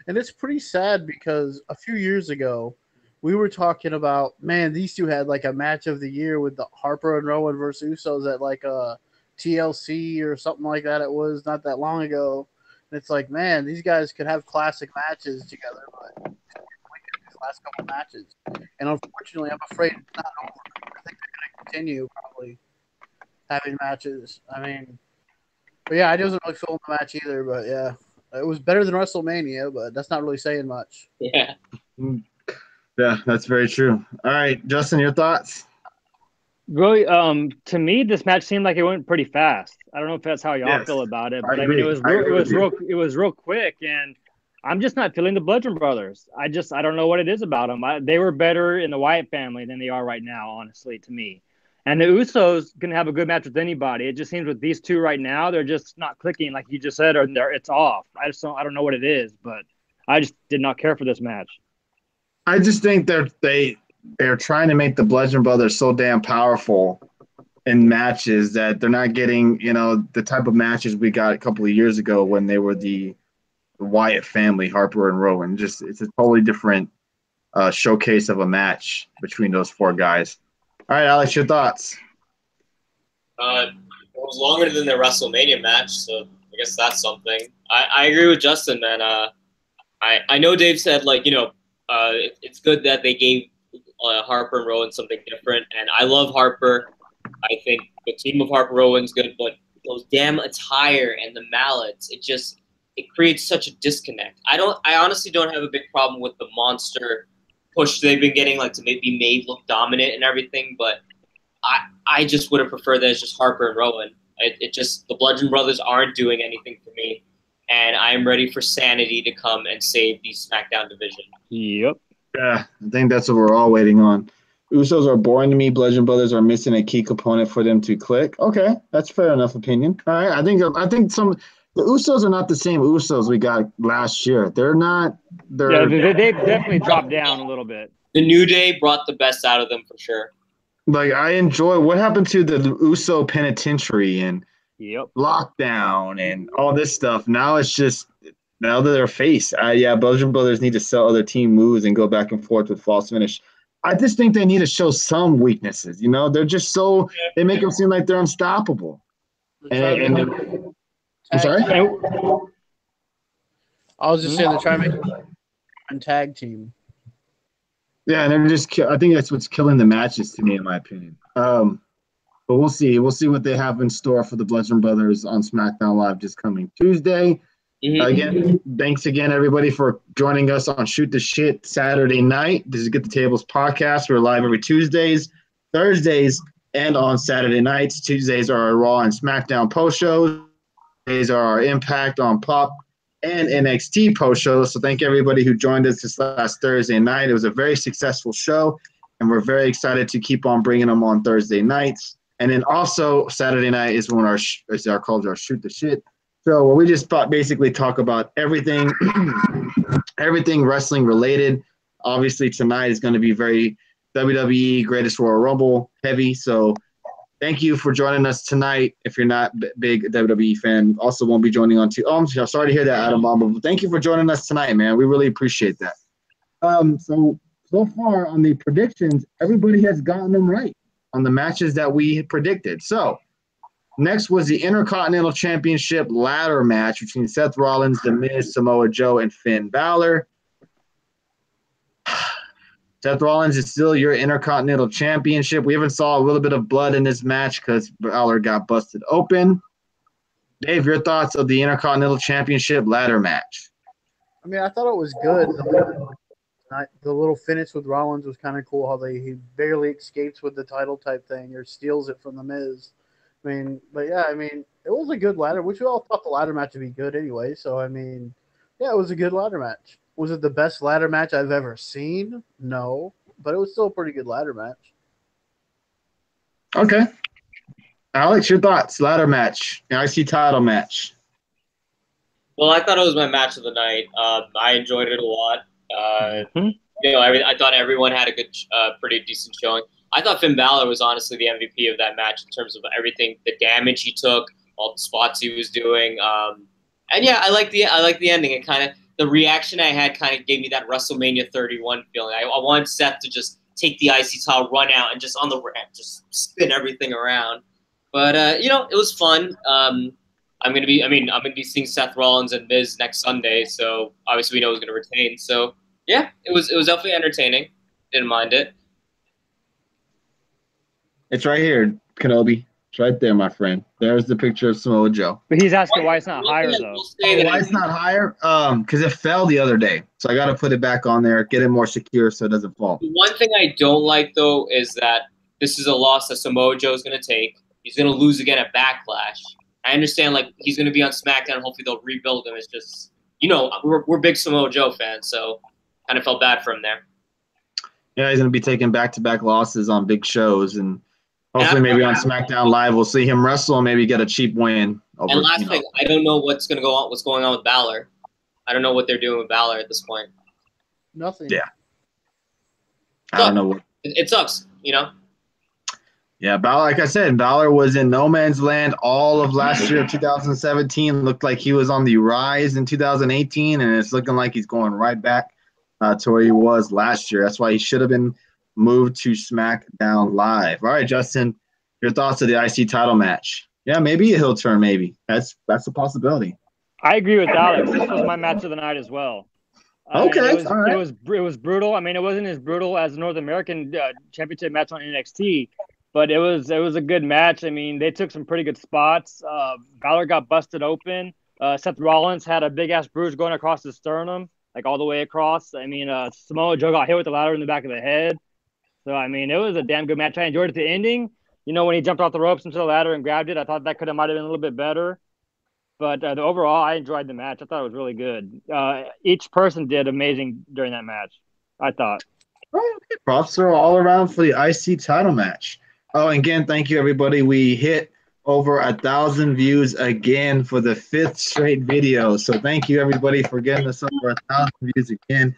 And it's pretty sad because a few years ago, we were talking about, man, these two had like a match of the year with the Harper and Rowan versus Usos at like a TLC or something like that. It was not that long ago. And it's like, man, these guys could have classic matches together, but these last couple matches. And unfortunately, I'm afraid it's not over. I think they're going to continue probably having matches. I mean, but yeah, I wasn't really feeling the match either, but yeah. It was better than WrestleMania, but that's not really saying much. Yeah. Yeah, that's very true. All right, Justin, your thoughts? Really, to me, this match seemed like it went pretty fast. I don't know if that's how y'all feel about it, but I mean, it was real quick, and I'm just not feeling the Bludgeon Brothers. I don't know what it is about them. They were better in the Wyatt family than they are right now, honestly, to me. And the Usos can have a good match with anybody. It just seems with these two right now, they're just not clicking, like you just said, or it's off. I don't know what it is, but I just did not care for this match. I just think they're trying to make the Bludgeon Brothers so damn powerful in matches that they're not getting, the type of matches we got a couple of years ago when they were the Wyatt family, Harper and Rowan. Just it's a totally different showcase of a match between those four guys. All right, Alex, your thoughts? It was longer than the WrestleMania match, so I guess that's something. I agree with Justin, man. I know Dave said, like, it's good that they gave Harper and Rowan something different, and I love Harper. I think the team of Harper Rowan's good, but those damn attire and the mallets, it creates such a disconnect. I honestly don't have a big problem with the monster push they've been getting, like, to be made look dominant and everything, but I just would have preferred that it's just Harper and Rowan. The Bludgeon Brothers aren't doing anything for me, and I'm ready for sanity to come and save the SmackDown division. Yep. Yeah, I think that's what we're all waiting on. Usos are boring to me. Bludgeon Brothers are missing a key component for them to click. Okay, that's fair enough opinion. All right, I think the Usos are not the same Usos we got last year. They're not. They've definitely dropped down a little bit. The New Day brought the best out of them for sure. Like, I enjoy what happened to the Uso Penitentiary and Lockdown and all this stuff. Now it's just now that they're face. Bludgeon Brothers need to sell other team moves and go back and forth with false finish. I just think they need to show some weaknesses. They're just they make them seem like they're unstoppable. I'm sorry? I was just saying they're trying to make a tag team. Yeah, and I think that's what's killing the matches to me, in my opinion. But we'll see. We'll see what they have in store for the Bludgeon Brothers on SmackDown Live this coming Tuesday. Mm-hmm. Again, thanks again, everybody, for joining us on Shoot the Shit Saturday night. This is Get the Tables podcast. We're live every Tuesdays, Thursdays, and on Saturday nights. Tuesdays are our Raw and SmackDown post shows. Thursdays are our Impact on Pop and NXT post shows. So thank everybody who joined us this last Thursday night. It was a very successful show, and we're very excited to keep on bringing them on Thursday nights. And then also Saturday night is when our Shoot the Shit. So where we just basically talk about everything, everything wrestling related. Obviously tonight is going to be very WWE Greatest Royal Rumble heavy. So thank you for joining us tonight. If you're not a big WWE fan, also won't be joining on I'm sorry to hear that, Adam Bomber. But thank you for joining us tonight, man. We really appreciate that. So far on the predictions, everybody has gotten them right on the matches that we predicted. So next was the Intercontinental Championship ladder match between Seth Rollins, The Miz, Samoa Joe, and Finn Balor. Seth Rollins is still your Intercontinental Championship. We even saw a little bit of blood in this match because Balor got busted open. Dave, your thoughts of the Intercontinental Championship ladder match? I mean, I thought it was good. The little finish with Rollins was kind of cool, how he barely escapes with the title type thing or steals it from The Miz. It was a good ladder, which we all thought the ladder match would be good anyway. So, it was a good ladder match. Was it the best ladder match I've ever seen? No, but it was still a pretty good ladder match. Okay. Alex, your thoughts? Ladder match, IC title match. Well, I thought it was my match of the night. I enjoyed it a lot. I thought everyone had a good, pretty decent showing. I thought Finn Balor was honestly the MVP of that match in terms of everything, the damage he took, all the spots he was doing. I like the ending. It kind of, the reaction I had kind of gave me that WrestleMania 31 feeling. I wanted Seth to just take the IC title, run out, and just on the ramp, just spin everything around. But it was fun. I'm gonna be seeing Seth Rollins and Miz next Sunday, so obviously we know who's gonna retain. So yeah, it was definitely entertaining. Didn't mind it. It's right here, Kenobi. It's right there, my friend. There's the picture of Samoa Joe. But he's asking why it's not higher, though. Why it's not higher? Because it fell the other day. So I got to put it back on there, get it more secure so it doesn't fall. The one thing I don't like, though, is that this is a loss that Samoa Joe is going to take. He's going to lose again at Backlash. I understand, he's going to be on SmackDown. Hopefully they'll rebuild him. It's just, we're big Samoa Joe fans, so kind of felt bad for him there. Yeah, he's going to be taking back-to-back losses on big shows, and hopefully maybe on SmackDown Live we'll see him wrestle and maybe get a cheap win. And last thing, I don't know what's going on with Balor. I don't know what they're doing with Balor at this point. Nothing. Yeah. I don't know what. It sucks, Yeah, Balor, like I said, Balor was in no man's land all of last year, 2017. Looked like he was on the rise in 2018, and it's looking like he's going right back to where he was last year. That's why he should have been moved to SmackDown Live. All right, Justin, your thoughts of the IC title match? Yeah, maybe a heel turn, maybe. That's a possibility. I agree with Alex. This was my match of the night as well. Okay, it was brutal. I mean, it wasn't as brutal as the North American Championship match on NXT, but it was a good match. I mean, they took some pretty good spots. Balor got busted open. Seth Rollins had a big ass bruise going across his sternum, like all the way across. I mean, Samoa Joe got hit with the ladder in the back of the head. So I mean, it was a damn good match. I enjoyed it. The ending, you know, when he jumped off the ropes into the ladder and grabbed it, I thought that might have been a little bit better. But overall, I enjoyed the match. I thought it was really good. Each person did amazing during that match, I thought. Oh, okay. Props are all around for the IC title match. Oh, and again, thank you, everybody. We hit over 1,000 views again for the 5th straight video. So thank you, everybody, for getting us over 1,000 views again.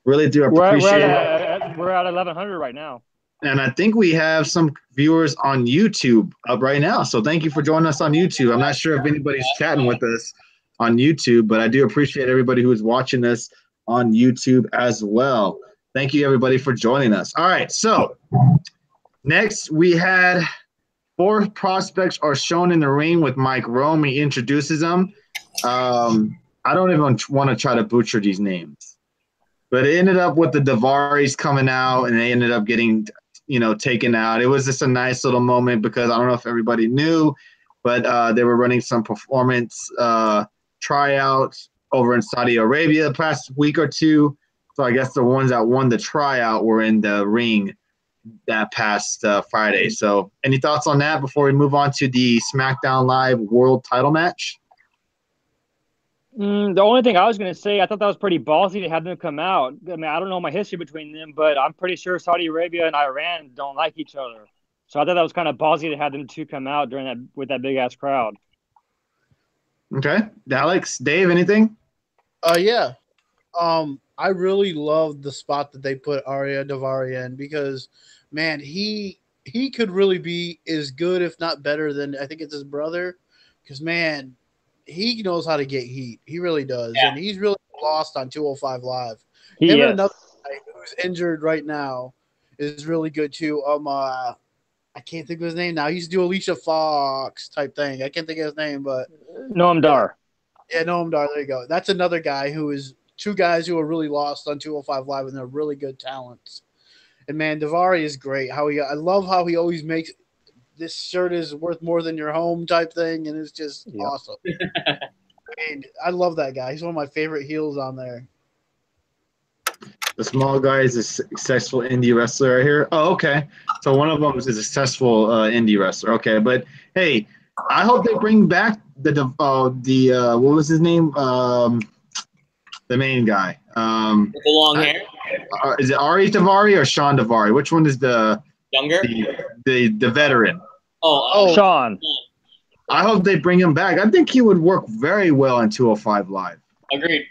Really do appreciate it. We're at 1,100 right now. And I think we have some viewers on YouTube up right now. So thank you for joining us on YouTube. I'm not sure if anybody's chatting with us on YouTube, but I do appreciate everybody who is watching us on YouTube as well. Thank you, everybody, for joining us. All right, so next we had 4 prospects are shown in the ring with Mike Rome. He introduces them. I don't even want to try to butcher these names. But it ended up with the Daivaris coming out, and they ended up getting – taken out. It was just a nice little moment because I don't know if everybody knew, but they were running some performance tryouts over in Saudi Arabia the past week or two. So I guess the ones that won the tryout were in the ring that past Friday. So any thoughts on that before we move on to the SmackDown Live World Title match? The only thing I was going to say, I thought that was pretty ballsy to have them come out. I mean, I don't know my history between them, but I'm pretty sure Saudi Arabia and Iran don't like each other. So I thought that was kind of ballsy to have them two come out during that with that big ass crowd. Okay, Alex, Dave, anything? Yeah. I really loved the spot that they put Arya Daivari in because, man, he could really be as good, if not better, than I think it's his brother. Because, man, he knows how to get heat. He really does. Yeah. And he's really lost on 205 Live. Him and another guy who's injured right now is really good too. I can't think of his name now. He used to do Alicia Fox type thing. I can't think of his name, but Noam Dar. Yeah, Noam Dar. There you go. That's another guy who is 2 guys who are really lost on 205 Live, and they're really good talents. And man, Daivari is great. I love how he always makes this shirt is worth more than your home type thing, and it's just awesome. I mean, I love that guy. He's one of my favorite heels on there. The small guy is a successful indie wrestler right here. Oh, okay. So one of them is a successful indie wrestler. Okay, but hey, I hope they bring back the what was his name? The main guy. With the long hair. Is it Ari Daivari or Sean Daivari? Which one is the younger? The veteran. Oh, Sean. I hope they bring him back. I think he would work very well in 205 Live. Agreed.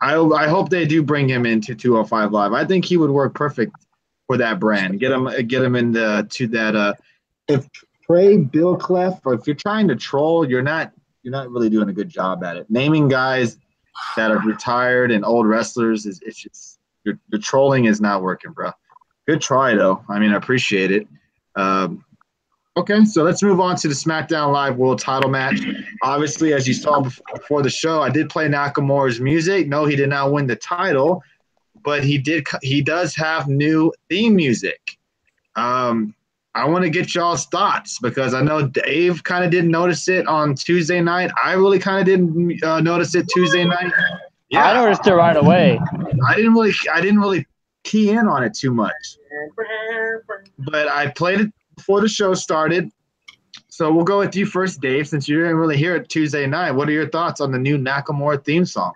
I hope they do bring him into 205 Live. I think he would work perfect for that brand. Get him into to that. If Trey Bill Clef, or if you're trying to troll, you're not really doing a good job at it. Naming guys that are retired and old wrestlers it's just the trolling is not working, bro. Good try though. I mean, I appreciate it. Okay, so let's move on to the SmackDown Live World Title match. Obviously, as you saw before the show, I did play Nakamura's music. No, he did not win the title, but he does have new theme music. I want to get y'all's thoughts because I know Dave kind of didn't notice it on Tuesday night. I really kind of didn't notice it Tuesday night. Yeah, I noticed it right away. I didn't really key in on it too much, but I played it before the show started. So we'll go with you first, Dave, since you didn't really hear it Tuesday night. What are your thoughts on the new Nakamura theme song?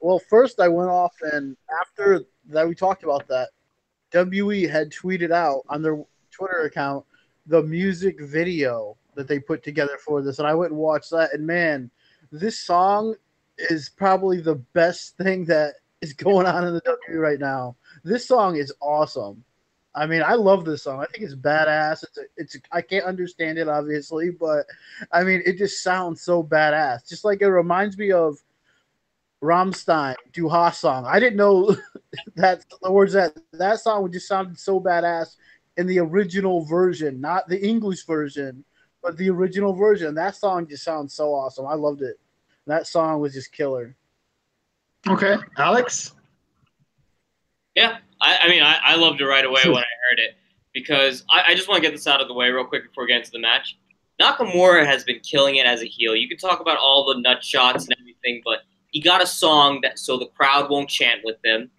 Well, first I went off, and after that we talked about that, WE had tweeted out on their Twitter account the music video that they put together for this, and I went and watched that, and man, this song is probably the best thing that is going on in the WE right now. This song is awesome. I mean, I love this song. I think it's badass. I can't understand it obviously, but I mean, it just sounds so badass. Just like it reminds me of Rammstein, Du Hast song. I didn't know that the words that song would just sounded so badass in the original version, not the English version, but the original version. That song just sounds so awesome. I loved it. That song was just killer. Okay, Alex. Yeah, I loved it right away when I heard it because I just want to get this out of the way real quick before we get into the match. Nakamura has been killing it as a heel. You can talk about all the nut shots and everything, but he got a song that so the crowd won't chant with him.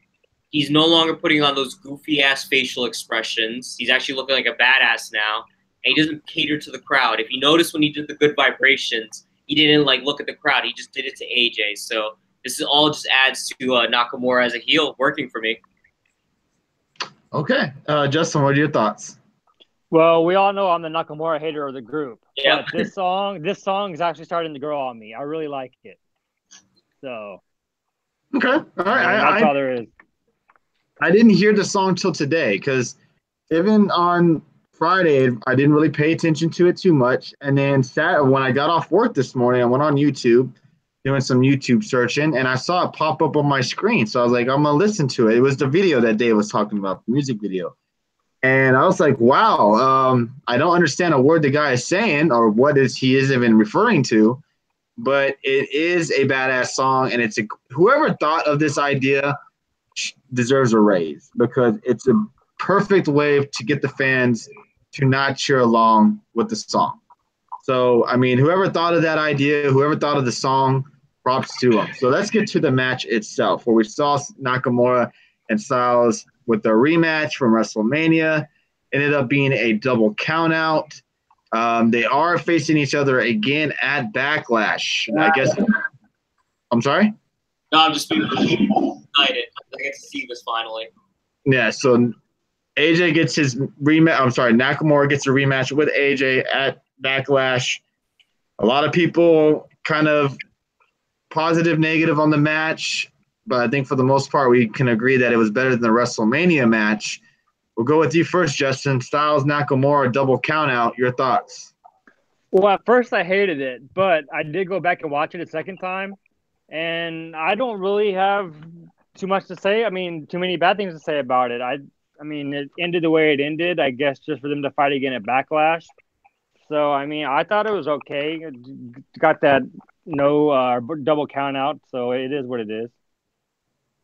He's no longer putting on those goofy ass facial expressions. He's actually looking like a badass now, and he doesn't cater to the crowd. If you notice when he did the good vibrations, he didn't like look at the crowd. He just did it to AJ. So this is all just adds to Nakamura as a heel working for me. Okay, Justin, what are your thoughts? Well, we all know I'm the Nakamura hater of the group. Yeah. But this song is actually starting to grow on me. I really like it. So. Okay, all right. That's all there is. I didn't hear the song till today because even on Friday, I didn't really pay attention to it too much. And then when I got off work this morning, I went on YouTube, doing some YouTube searching, and I saw it pop up on my screen. So I was like, I'm going to listen to it. It was the video that Dave was talking about, the music video. And I was like, wow, I don't understand a word the guy is saying or he is even referring to, but it is a badass song. And whoever thought of this idea deserves a raise because it's a perfect way to get the fans to not cheer along with the song. So, I mean, whoever thought of that idea, whoever thought of the song, props to them. So let's get to the match itself, where we saw Nakamura and Styles with their rematch from WrestleMania. Ended up being a double countout. They are facing each other again at Backlash. I guess. I'm sorry? No, I'm just being excited. I get to see this finally. Yeah, so AJ gets his rematch. I'm sorry, Nakamura gets a rematch with AJ at Backlash. A lot of people kind of positive, negative on the match, but I think for the most part we can agree that it was better than the WrestleMania match. We'll go with you first, Justin. Styles, Nakamura, double count out. Your thoughts? Well, at first I hated it, but I did go back and watch it a second time, and I don't really have too much to say. I mean, too many bad things to say about it. I mean, it ended the way it ended, I guess, just for them to fight again at Backlash. So, I mean, I thought it was okay. Got that no double count out, so it is what it is.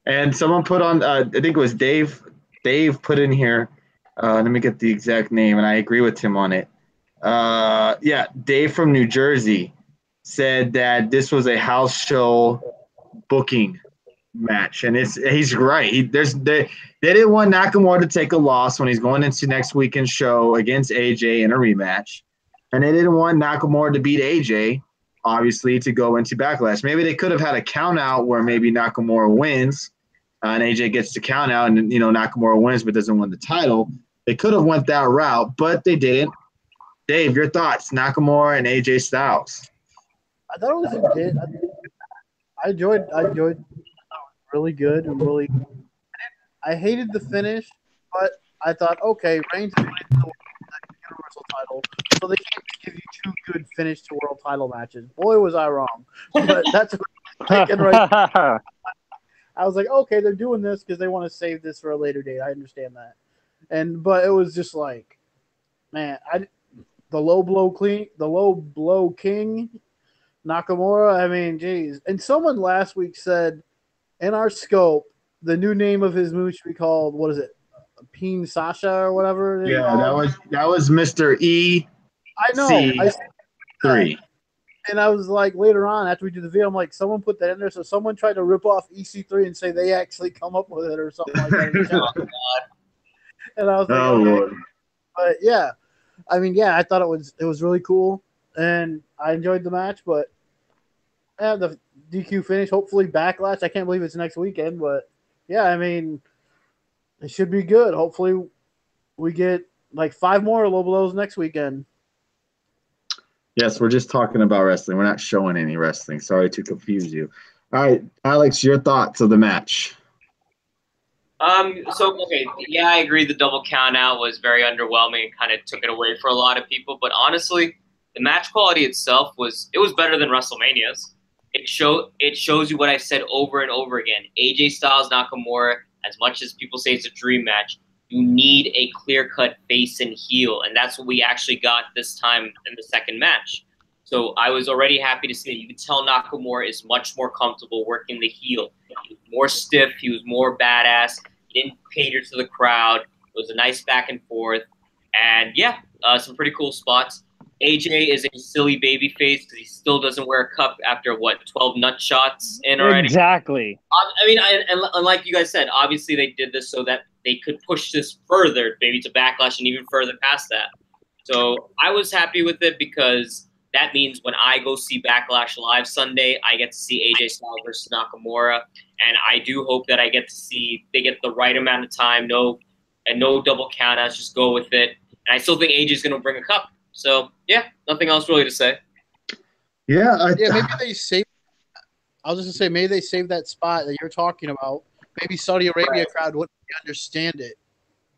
And someone put on, I think it was Dave. Dave put in here, let me get the exact name, and I agree with him on it. Yeah, Dave from New Jersey said that this was a house show booking match, and he's right. They didn't want Nakamura to take a loss when he's going into next weekend's show against AJ in a rematch, and they didn't want Nakamura to beat AJ, obviously, to go into Backlash. Maybe they could have had a count out where maybe Nakamura wins and AJ gets to count out, and Nakamura wins but doesn't win the title. They could have went that route, but they didn't. Dave, your thoughts? Nakamura and AJ Styles. I thought it was a good. I enjoyed really good and really. I hated the finish, but I thought, okay, Reigns is winning the Universal title, so they can't give you two good finish to world title matches. Boy, was I wrong. But that's what I'm thinking right. I was like, okay, they're doing this because they want to save this for a later date. I understand that, but it was just like, man, the low blow king, Nakamura. I mean, geez. And someone last week said, in our scope, the new name of his move should be called, what is it, Peen Sasha or whatever? Yeah, that was Mr. E. I know. C3. And I was like, later on, after we did the video, I'm like, someone put that in there. So someone tried to rip off EC3 and say they actually come up with it or something like that. And I was like, oh, Lord. But yeah, I mean, yeah, I thought it was really cool, and I enjoyed the match. But yeah, the DQ finish, hopefully Backlash. I can't believe it's next weekend, but yeah, I mean, it should be good. Hopefully, we get like 5 more low blows next weekend. Yes, we're just talking about wrestling. We're not showing any wrestling. Sorry to confuse you. All right, Alex, your thoughts of the match. Okay, yeah, I agree. The double count out was very underwhelming and kind of took it away for a lot of people. But honestly, the match quality itself was better than WrestleMania's. It shows you what I said over and over again. AJ Styles Nakamura, as much as people say it's a dream match, you need a clear cut face and heel, and that's what we actually got this time in the second match. So I was already happy to see that. You can tell Nakamura is much more comfortable working the heel. He was more stiff. He was more badass. He didn't cater to the crowd. It was a nice back and forth. And yeah, some pretty cool spots. AJ is a silly baby face because he still doesn't wear a cup after, 12 nut shots in already? Exactly. I mean, and like you guys said, obviously they did this so that they could push this further, maybe to Backlash and even further past that. So I was happy with it because that means when I go see Backlash Live Sunday, I get to see AJ Styles versus Nakamura, and I do hope that I get to see they get the right amount of time, no double countouts, just go with it. And I still think AJ is going to bring a cup. So yeah, nothing else really to say. Yeah, maybe they save. I was just gonna say maybe they save that spot that you're talking about. Maybe Saudi Arabia crowd wouldn't understand it.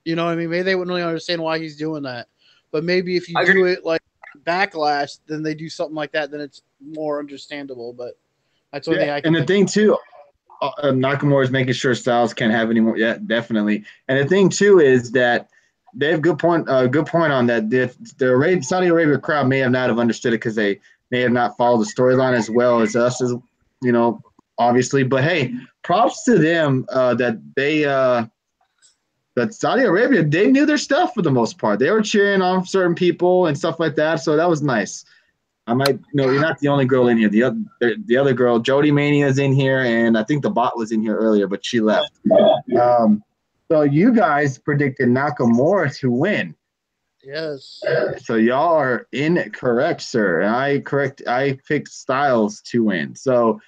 You know what I mean? Maybe they wouldn't really understand why he's doing that. But maybe if you do it like Backlash, then they do something like that, then it's more understandable. But that's one thing I can. And the thing too, Nakamura is making sure Styles can't have any more. Yeah, definitely. And the thing too is that they have good point on that. The Saudi Arabia crowd may have not have understood it because they may have not followed the storyline as well as us, as obviously. But hey, props to them that they that Saudi Arabia, they knew their stuff for the most part. They were cheering on certain people and stuff like that, so that was nice. You're not the only girl in here. The other girl, Jody Mania, is in here, and I think the bot was in here earlier, but she left. So you guys predicted Nakamura to win. Yes. So y'all are incorrect, sir. And I picked Styles to win. So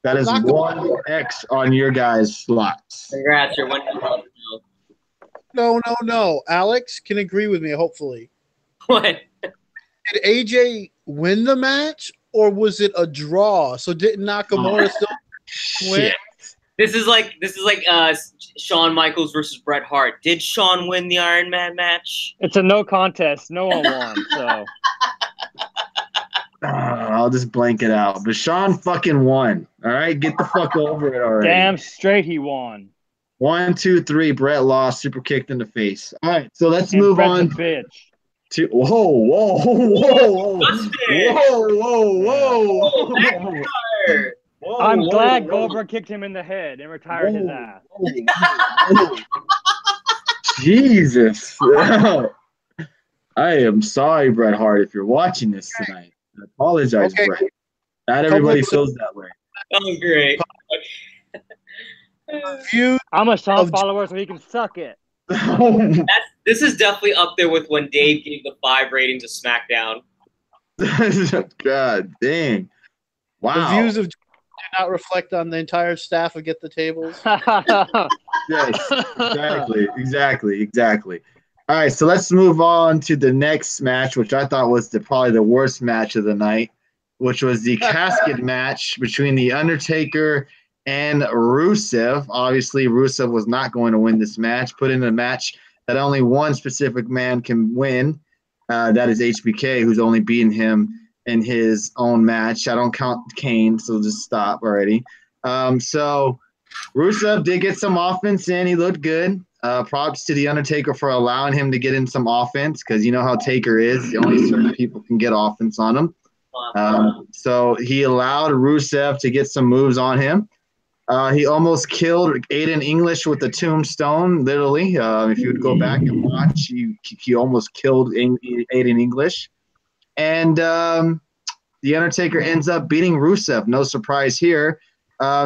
that is one X on your guys' slots. Congrats, you're winning. No. Alex can agree with me, hopefully. What? Did AJ win the match, or was it a draw? So didn't Nakamura still win? This is like Shawn Michaels versus Bret Hart. Did Shawn win the Iron Man match? It's a no contest. No one won. So I'll just blank it out. But Shawn fucking won. All right, get the fuck over it already. Damn straight he won. 1, 2, 3. Brett lost. Super kicked in the face. All right, so let's move Brett's on. A bitch. To whoa. I'm glad Goldberg kicked him in the head and retired his ass. Jesus. I am sorry, Bret Hart, if you're watching this tonight. I apologize, Bret. Not everybody feels that way. Oh, great. I'm a Shawn follower, so he can suck it. This is definitely up there with when Dave gave the 5 rating to SmackDown. God dang. Wow. The views of do not reflect on the entire staff of Get the Tables. Yes, exactly. All right, so let's move on to the next match, which I thought was probably the worst match of the night, which was the casket match between The Undertaker and Rusev. Obviously, Rusev was not going to win this match, put in a match that only one specific man can win. That is HBK, who's only beaten him in his own match. I don't count Kane, so just stop already. So Rusev did get some offense in. He looked good. Props to The Undertaker for allowing him to get in some offense because you know how Taker is. Only certain people can get offense on him. So he allowed Rusev to get some moves on him. He almost killed Aiden English with the tombstone, literally. If you would go back and watch, he almost killed Aiden English. And The Undertaker ends up beating Rusev. No surprise here.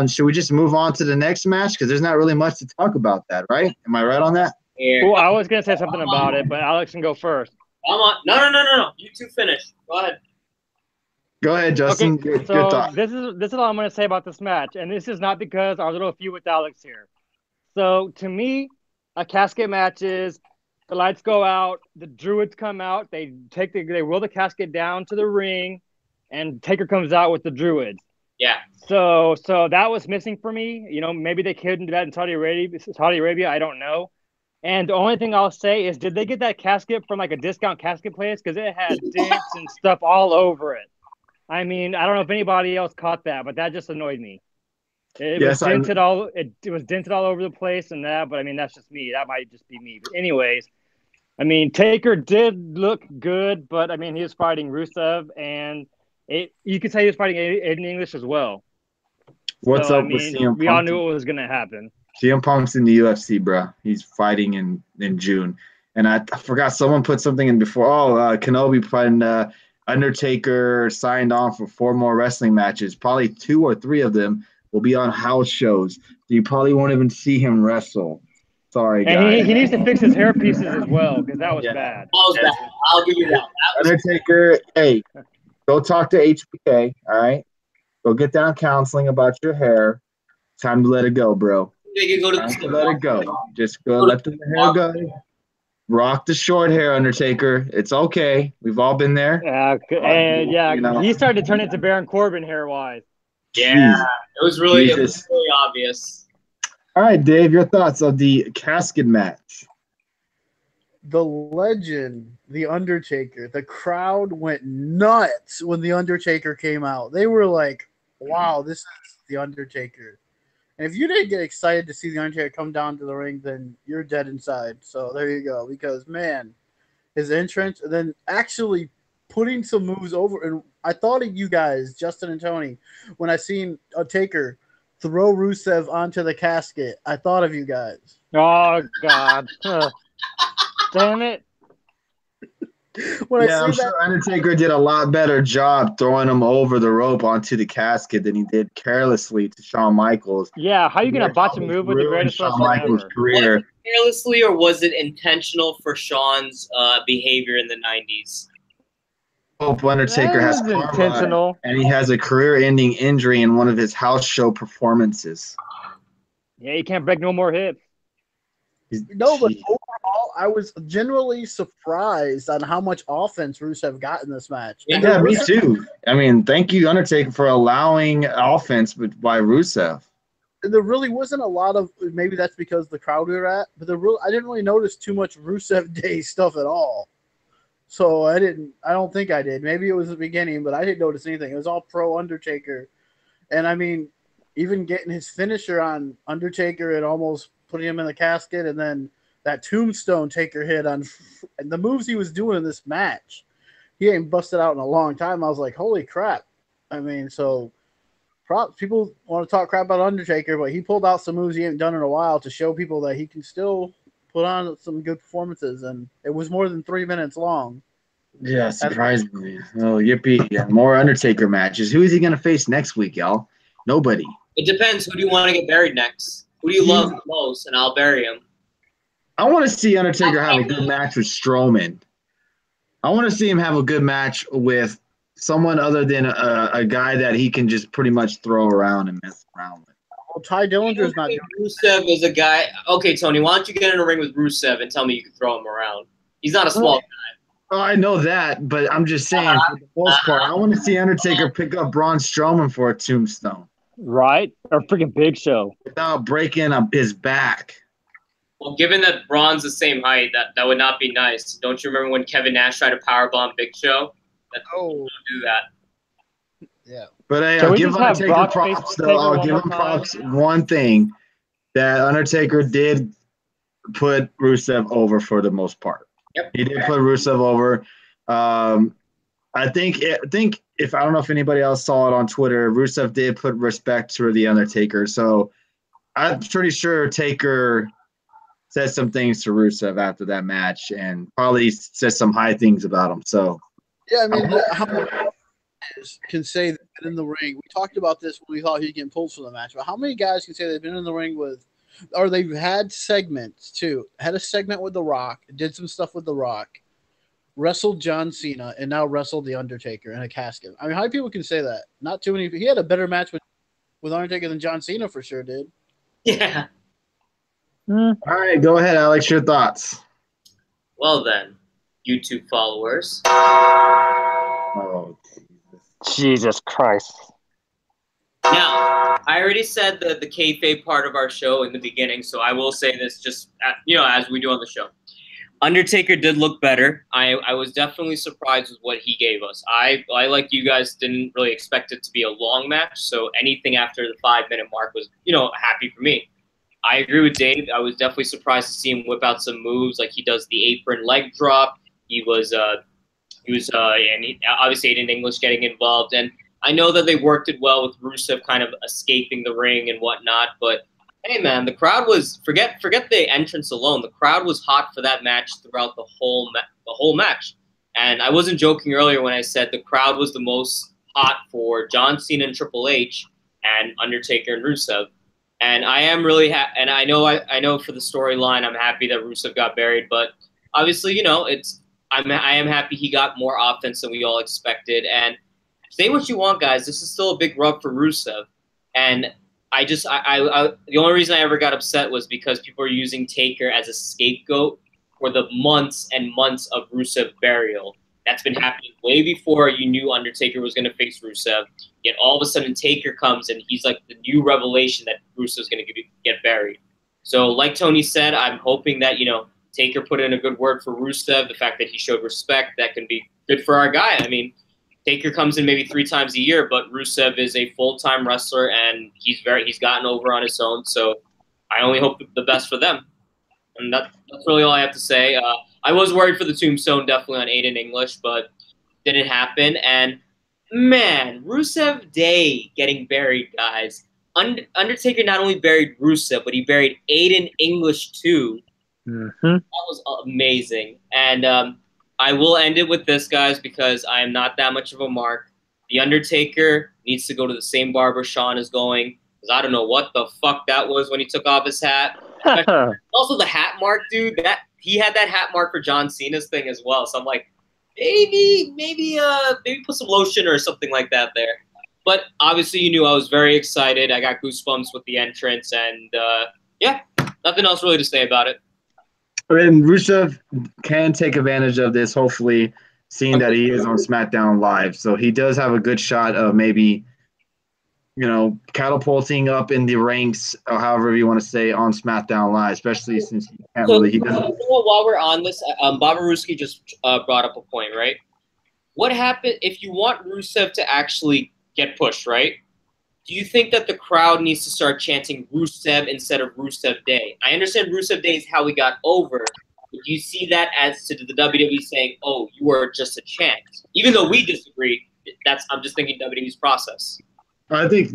Should we just move on to the next match? Because there's not really much to talk about that, right? Am I right on that? Well, I was going to say something about it, but Alex can go first. No. You two finish. Go ahead. Go ahead, Justin. Okay, good thought. This is all I'm going to say about this match, and this is not because I was a little feud with Alex here. So to me, a casket match is the lights go out, the Druids come out, they roll the casket down to the ring, and Taker comes out with the Druids. Yeah. So that was missing for me. You know, maybe they couldn't do that in Saudi Arabia. I don't know. And the only thing I'll say is, did they get that casket from like a discount casket place? Because it had dents and stuff all over it. I mean, I don't know if anybody else caught that, but that just annoyed me. It was dented all. It was dented all over the place and that. But I mean, that's just me. That might just be me. But anyways, I mean, Taker did look good, but I mean, he was fighting Rusev, and you could say he was fighting Aiden English as well. What's so, up with CM Punk? We all knew what was going to happen. CM Punk's in the UFC, bro. He's fighting in June. And I forgot someone put something in before. Kenobi putting Undertaker signed on for 4 more wrestling matches. Probably 2 or 3 of them will be on house shows. So you probably won't even see him wrestle. Sorry, guys. And he needs to fix his hair pieces as well, because that was bad. That was bad. I'll give you that. Undertaker, hey, go talk to HBK, all right? Go get down counseling about your hair. Time to let it go, bro. Let it go. Just go let the hair go. Rock the short hair, Undertaker. It's okay. We've all been there. He started to turn into Baron Corbin hair-wise. Yeah, it was really obvious. All right, Dave, your thoughts on the casket match? The legend, The Undertaker. The crowd went nuts when The Undertaker came out. They were like, wow, this is The Undertaker. And if you didn't get excited to see The Undertaker come down to the ring, then you're dead inside. So there you go. Because, man, his entrance and then actually putting some moves over. And I thought of you guys, Justin and Tony, when I seen a Taker throw Rusev onto the casket. I thought of you guys. Oh, God. Damn it. I'm sure Undertaker did a lot better job throwing him over the rope onto the casket than he did carelessly to Shawn Michaels. Yeah, how are you going to botch a move with the greatest wrestler ever? Career. Was it carelessly, or was it intentional for Shawn's behavior in the 90s? Hope Undertaker has intentional, and he has a career-ending injury in one of his house show performances. Yeah, he can't break no more hips. No, but overall, I was generally surprised on how much offense Rusev got in this match. Yeah, me too. I mean, thank you, Undertaker, for allowing offense by Rusev. There really wasn't a lot of, maybe that's because the crowd we were at, but I didn't really notice too much Rusev Day stuff at all. So I don't think I did. Maybe it was the beginning, but I didn't notice anything. It was all pro Undertaker. And I mean, even getting his finisher on Undertaker and almost putting him in the casket, and then that tombstone Taker hit on and the moves he was doing in this match, he ain't busted out in a long time. I was like, holy crap. I mean, so people want to talk crap about Undertaker, but he pulled out some moves he ain't done in a while to show people that he can still put on some good performances, and it was more than 3 minutes long. Yeah, surprisingly. Oh, yippee. Yeah, more Undertaker matches. Who is he going to face next week, y'all? Nobody. It depends. Who do you want to get buried next? Who do you love most? And I'll bury him. I want to see Undertaker have a good match with Strowman. I want to see him have a good match with someone other than a guy that he can just pretty much throw around and mess around with. Well, Ty Dillinger's not doing Rusev is a guy. Okay, Tony, why don't you get in a ring with Rusev and tell me you can throw him around? He's not a small guy. Oh, I know that, but I'm just saying, for the most part, I want to see Undertaker pick up Braun Strowman for a tombstone. Right? Or freaking Big Show. Without breaking up his back. Well, given that Braun's the same height, that would not be nice. Don't you remember when Kevin Nash tried to powerbomb Big Show? Don't do that. Yeah. But hey, I'll give Undertaker props, though. I'll give him props. One thing, that Undertaker did put Rusev over for the most part. Yep. He did put Rusev over. I think if I don't know if anybody else saw it on Twitter, Rusev did put respect to the Undertaker. So I'm pretty sure Taker said some things to Rusev after that match and probably said some high things about him. So yeah, I mean, how many guys can say they've been in the ring? We talked about this when we thought he'd get pulled from the match, but how many guys can say they've been in the ring with, or they've had segments too? Had a segment with The Rock, did some stuff with The Rock, wrestled John Cena, and now wrestled The Undertaker in a casket. I mean, how many people can say that? Not too many. He had a better match with Undertaker than John Cena for sure did. Yeah. All right, go ahead, Alex. Your thoughts. Well then, YouTube followers. Oh, Jesus Christ. Now, I already said the kayfabe part of our show in the beginning, so I will say this just as we do on the show. Undertaker did look better. I was definitely surprised with what he gave us. I like you guys didn't really expect it to be a long match, so anything after the 5-minute mark was happy for me. I agree with Dave. I was definitely surprised to see him whip out some moves like he does the apron leg drop. He was obviously Aiden English getting involved, and I know that they worked it well with Rusev kind of escaping the ring and whatnot, but hey man, the crowd was forget the entrance alone. The crowd was hot for that match throughout the whole match, and I wasn't joking earlier when I said the crowd was the most hot for John Cena and Triple H and Undertaker and Rusev. And I am really and I know for the storyline, I'm happy that Rusev got buried, but obviously, I am happy he got more offense than we all expected. And say what you want, guys, this is still a big rub for Rusev. And the only reason I ever got upset was because people are using Taker as a scapegoat for the months and months of Rusev burial. That's been happening way before you knew Undertaker was going to face Rusev. Yet all of a sudden Taker comes and he's like the new revelation that Rusev's going to get buried. So like Tony said, I'm hoping that, Taker put in a good word for Rusev. The fact that he showed respect, that can be good for our guy. I mean, Taker comes in maybe 3 times a year, but Rusev is a full-time wrestler and he's gotten over on his own. So I only hope the best for them. And that's really all I have to say. I was worried for the tombstone, definitely on Aiden English, but didn't happen. And man, Rusev Day getting buried, guys. Undertaker not only buried Rusev, but he buried Aiden English too. Mm-hmm. That was amazing. And I will end it with this, guys, because I am not that much of a mark. The Undertaker needs to go to the same barber Sean is going, because I don't know what the fuck that was when he took off his hat. Also, the hat mark, dude. That he had that hat mark for John Cena's thing as well. So I'm like, maybe put some lotion or something like that there. But obviously, you knew I was very excited. I got goosebumps with the entrance, and nothing else really to say about it. And Rusev can take advantage of this, hopefully, seeing that he is on SmackDown Live. So he does have a good shot of maybe, catapulting up in the ranks, or however you want to say, on SmackDown Live, especially since he can't really. He doesn't. While we're on this, Babaruski just brought up a point, right? What happened if you want Rusev to actually get pushed, right? Do you think that the crowd needs to start chanting Rusev instead of Rusev Day? I understand Rusev Day is how we got over, but do you see that as to the WWE saying, "Oh, you are just a chant," even though we disagree? I'm just thinking WWE's process. I think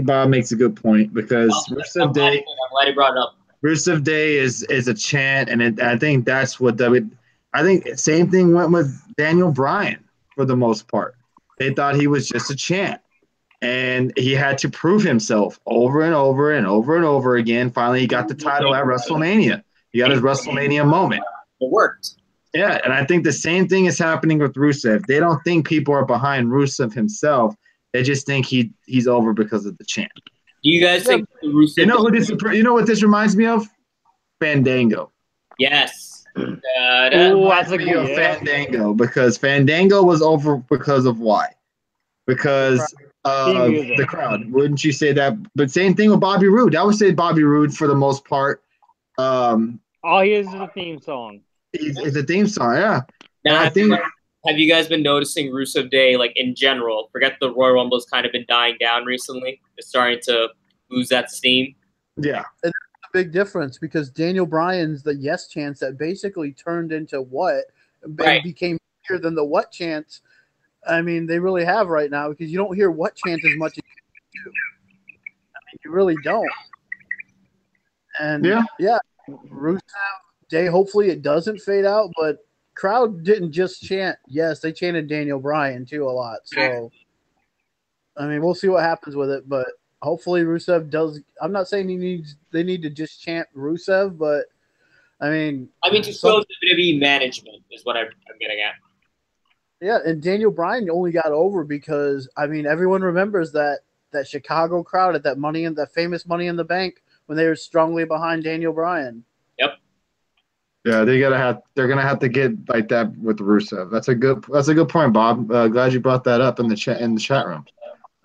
Bob makes a good point because Rusev Day. I'm glad he brought it up. Rusev Day is a chant, and I think that's what I think same thing went with Daniel Bryan for the most part. They thought he was just a chant, and he had to prove himself over and over and over and over again. Finally, he got the title at WrestleMania. He got his WrestleMania moment. It worked. Yeah, and I think the same thing is happening with Rusev. They don't think people are behind Rusev himself. They just think he's over because of the chant. Do you guys think Rusev? You know what this reminds me of? Fandango. Yes. That's a good Fandango, because Fandango was over because of why? Because of the crowd. Wouldn't you say that? But same thing with Bobby Roode. I would say Bobby Roode for the most part. All he is a theme song. It's a theme song, yeah. Now, have you guys been noticing Rusev Day, like in general? Forget the Royal Rumble has kind of been dying down recently. It's starting to lose that steam. Yeah. It's a big difference because Daniel Bryan's the yes chants that basically turned into what and became bigger than the what chants. I mean, they really have right now because you don't hear what chant as much as you do. I mean, you really don't. And yeah, Rusev Day, hopefully it doesn't fade out, but crowd didn't just chant. Yes, they chanted Daniel Bryan too a lot. So, I mean, we'll see what happens with it, but hopefully Rusev does. I'm not saying they need to just chant Rusev, but I mean to show WWE management is what I'm getting at. Yeah, and Daniel Bryan only got over because I mean everyone remembers that Chicago crowd at that famous Money in the Bank when they were strongly behind Daniel Bryan. Yep. Yeah, they're gonna have to get like that with Rusev. That's a good point, Bob. Glad you brought that up in the chat room.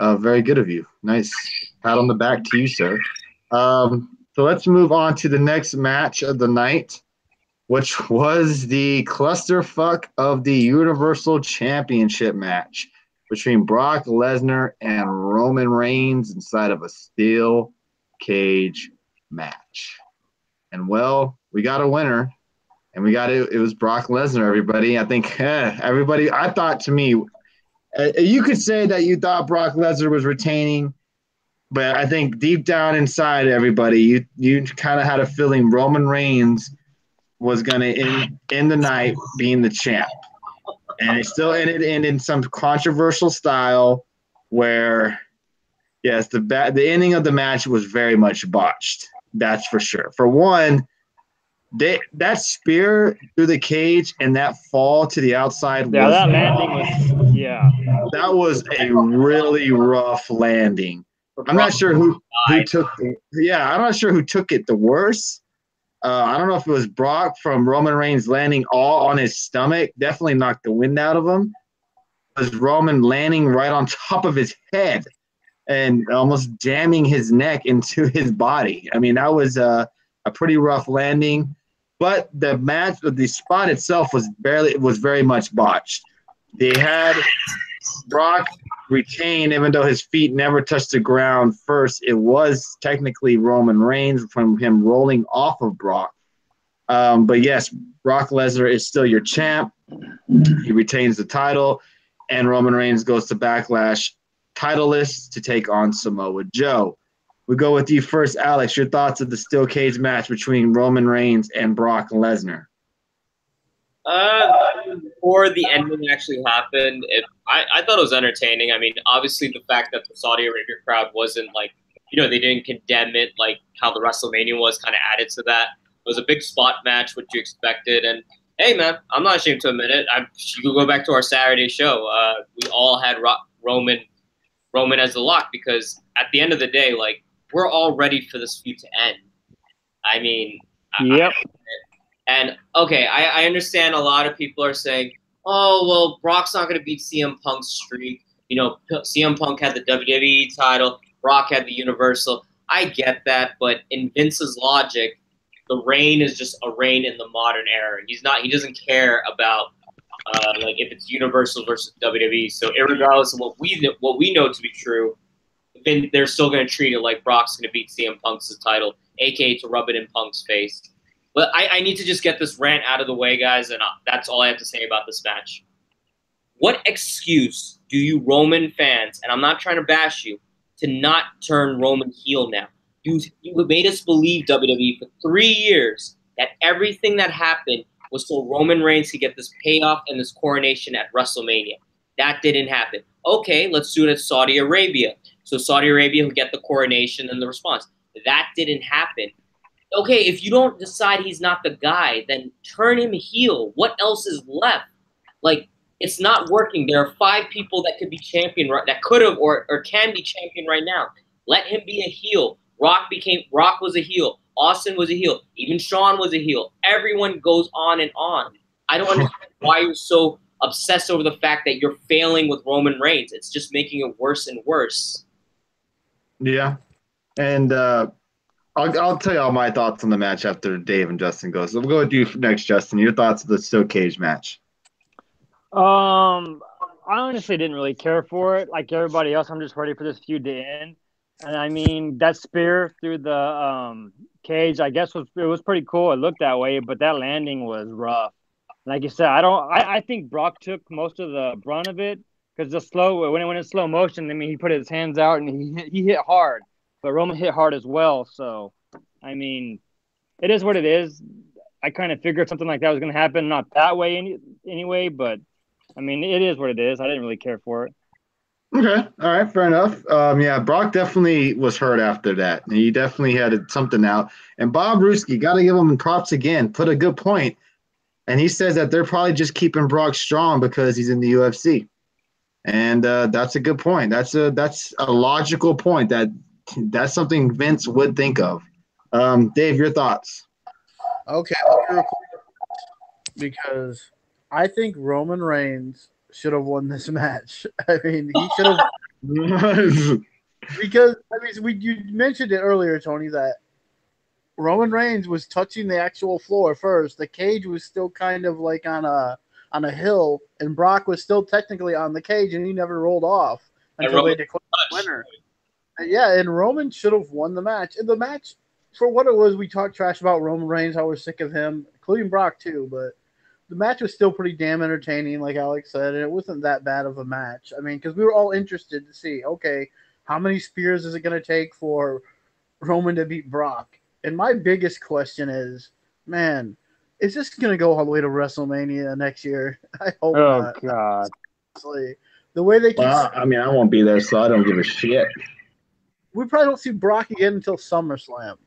Very good of you. Nice. Pat on the back to you, sir. So let's move on to the next match of the night, which was the clusterfuck of the Universal Championship match between Brock Lesnar and Roman Reigns inside of a steel cage match. And, well, we got a winner, and we got it. It was Brock Lesnar, everybody. I think everybody – I thought to me – you could say that you thought Brock Lesnar was retaining, but I think deep down inside everybody, you kind of had a feeling Roman Reigns was going to end the night being the champ. And it still ended in some controversial style where, yes, the ending of the match was very much botched. That's for sure. For one, that spear through the cage and that fall to the outside that landing was that was a really rough landing. I'm not sure who took I'm not sure who took it the worst. I don't know if it was Brock from Roman Reigns landing all on his stomach. Definitely knocked the wind out of him. It was Roman landing right on top of his head and almost jamming his neck into his body. I mean, that was a pretty rough landing. But the match, the spot itself was very much botched. They had Brock retain, even though his feet never touched the ground first. It was technically Roman Reigns from him rolling off of Brock. But yes, Brock Lesnar is still your champ. He retains the title, and Roman Reigns goes to Backlash titleless to take on Samoa Joe. We go with you first, Alex. Your thoughts of the steel cage match between Roman Reigns and Brock Lesnar? Before the ending actually happened, I thought it was entertaining. I mean, obviously the fact that the Saudi Arabia crowd wasn't like, they didn't condemn it like how the WrestleMania was kind of added to that. It was a big spot match, what you expected. And hey, man, I'm not ashamed to admit it. You can go back to our Saturday show. We all had Roman as the lock because at the end of the day, like, we're all ready for this feud to end. I mean, yep. And okay, I understand a lot of people are saying, oh, well, Brock's not going to beat CM Punk's streak. CM Punk had the WWE title. Brock had the Universal. I get that, but in Vince's logic, the reign is just a reign in the modern era. He doesn't care about like if it's Universal versus WWE. So irregardless of what we know to be true, then they're still going to treat it like Brock's going to beat CM Punk's title, aka to rub it in Punk's face. But I need to just get this rant out of the way, guys, and that's all I have to say about this match. What excuse do you Roman fans, and I'm not trying to bash you, to not turn Roman heel now? You made us believe, WWE, for 3 years that everything that happened was so Roman Reigns could get this payoff and this coronation at WrestleMania. That didn't happen. Okay, let's do it at Saudi Arabia. So Saudi Arabia will get the coronation and the response. That didn't happen. Okay, if you don't decide he's not the guy, then turn him heel. What else is left? Like, it's not working. There are 5 people that could be champion, that could have or can be champion right now. Let him be a heel. Rock was a heel. Austin was a heel. Even Shawn was a heel. Everyone goes on and on. I don't understand why you're so obsessed over the fact that you're failing with Roman Reigns. It's just making it worse and worse. Yeah, and I'll tell you all my thoughts on the match after Dave and Justin go. So we'll go with you next, Justin. Your thoughts of the steel cage match? I honestly didn't really care for it. Like everybody else, I'm just ready for this feud to end. And I mean, that spear through the cage, I guess it was pretty cool. It looked that way, but that landing was rough. Like you said, I think Brock took most of the brunt of it because when it went in slow motion, I mean, he put his hands out and he hit hard. But Roman hit hard as well, so, I mean, it is what it is. I kind of figured something like that was going to happen, not that way anyway, but, I mean, it is what it is. I didn't really care for it. Okay, all right, fair enough. Yeah, Brock definitely was hurt after that. He definitely had something out. And Bob Ruski, got to give him props again, put a good point. And he says that they're probably just keeping Brock strong because he's in the UFC. And that's a good point. That's a logical point that's something Vince would think of. Dave, your thoughts? Okay, because I think Roman Reigns should have won this match. I mean, Because you mentioned it earlier, Tony, that Roman Reigns was touching the actual floor first. The cage was still kind of like on a hill, and Brock was still technically on the cage, and he never rolled off until they declared the winner. Yeah, and Roman should have won the match. And the match, for what it was, we talked trash about Roman Reigns, how we're sick of him, including Brock too, but the match was still pretty damn entertaining, like Alex said, and it wasn't that bad of a match. I mean, because we were all interested to see, okay, how many spears is it going to take for Roman to beat Brock? And my biggest question is, man, is this going to go all the way to WrestleMania next year? I hope not. Oh, God. Honestly, the way they keep... Well, I mean, I won't be there, so I don't give a shit. We probably don't see Brock again until SummerSlam.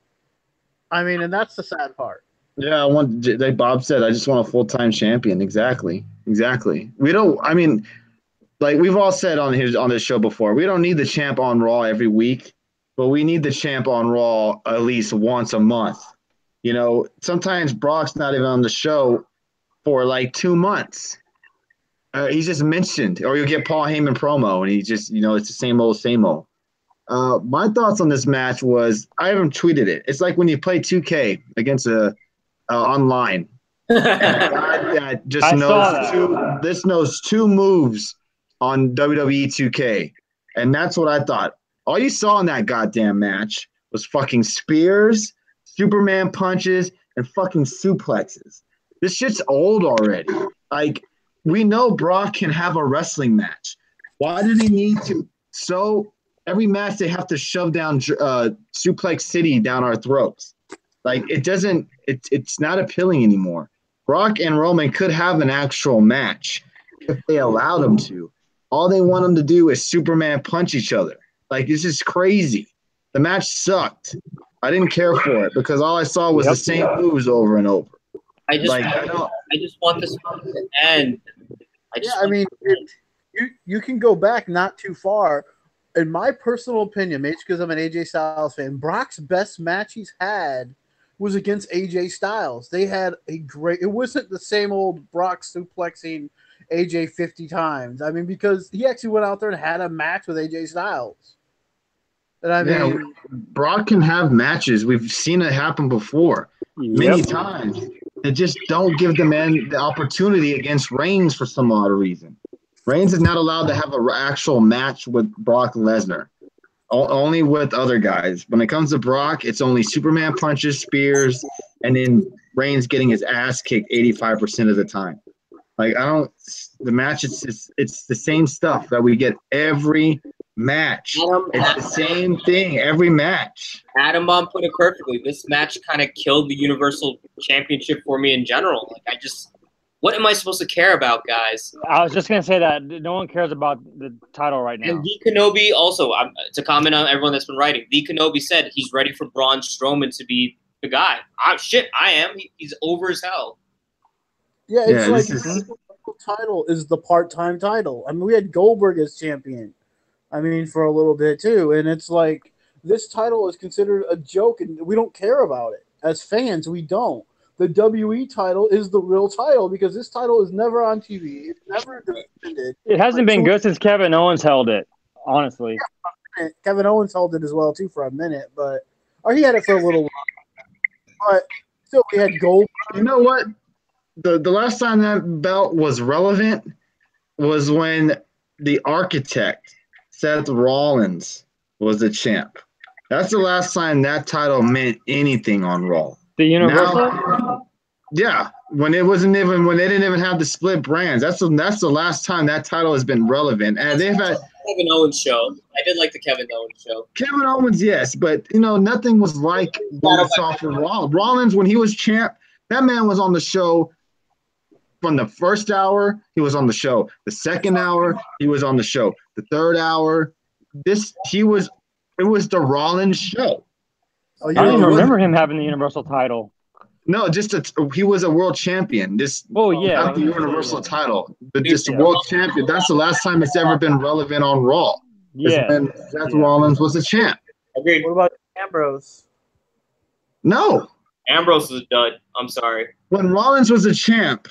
I mean, and that's the sad part. Yeah, like Bob said, I just want a full-time champion. Exactly. We don't. I mean, like we've all said on this show before, we don't need the champ on Raw every week, but we need the champ on Raw at least once a month. You know, sometimes Brock's not even on the show for like 2 months. He's just mentioned, or you'll get Paul Heyman promo, and he just, it's the same old, same old. My thoughts on this match was, I haven't tweeted it. It's like when you play 2K against online. And a guy that just knows two moves on WWE 2K. And that's what I thought. All you saw in that goddamn match was fucking spears, Superman punches, and fucking suplexes. This shit's old already. Like, we know Brock can have a wrestling match. Why did he need to? So every match they have to shove down Suplex City down our throats. Like, it's not appealing anymore. Brock and Roman could have an actual match if they allowed them to. All they want them to do is Superman punch each other. Like, this is crazy. The match sucked. I didn't care for it because all I saw was the same moves over and over. I just want this to end. You can go back not too far. In my personal opinion, maybe because I'm an AJ Styles fan, Brock's best match he's had was against AJ Styles. They had it wasn't the same old Brock suplexing AJ 50 times. I mean, because he actually went out there and had a match with AJ Styles. And I mean, Brock can have matches. We've seen it happen before many times. They just don't give the man the opportunity against Reigns for some odd reason. Reigns is not allowed to have an actual match with Brock Lesnar. Only with other guys. When it comes to Brock, it's only Superman punches, spears, and then Reigns getting his ass kicked 85% of the time. Like, the match, it's the same stuff that we get every match. It's the same thing every match. Adam Bomb put it perfectly. This match kind of killed the Universal Championship for me in general. Like, what am I supposed to care about, guys? I was just going to say that no one cares about the title right now. And D. Kenobi also, to comment on everyone that's been writing, D. Kenobi said he's ready for Braun Strowman to be the guy. I am. He's over as hell. Yeah, the title is the part-time title. I mean, we had Goldberg as champion. I mean, for a little bit too. And it's like, this title is considered a joke, and we don't care about it. As fans, we don't. The WE title is the real title because this title is never on TV. It's never defended. It hasn't been good since Kevin Owens held it, honestly. Yeah, Kevin Owens held it as well, too, for a minute. Or he had it for a little while. But still, we had Gold. You know what? The last time that belt was relevant was when the Architect, Seth Rollins, was the champ. That's the last time that title meant anything on Raw. The Universal? Yeah, when they didn't even have the split brands. That's the last time that title has been relevant. And they've had Kevin Owens show. I did like the Kevin Owens show. Kevin Owens, yes, but nothing was like what we saw for Rollins. Rollins, when he was champ, that man was on the show from the first hour. He was on the show. The second hour, he was on the show. The third hour, it was the Rollins show. I don't even remember him having the Universal title. No, he was a world champion. Not the Universal title, but just a world champion. That's the last time it's ever been relevant on Raw. Yeah. When Seth Rollins was a champ. Agreed. What about Ambrose? No. Ambrose is a dud. I'm sorry. When Rollins was a champ,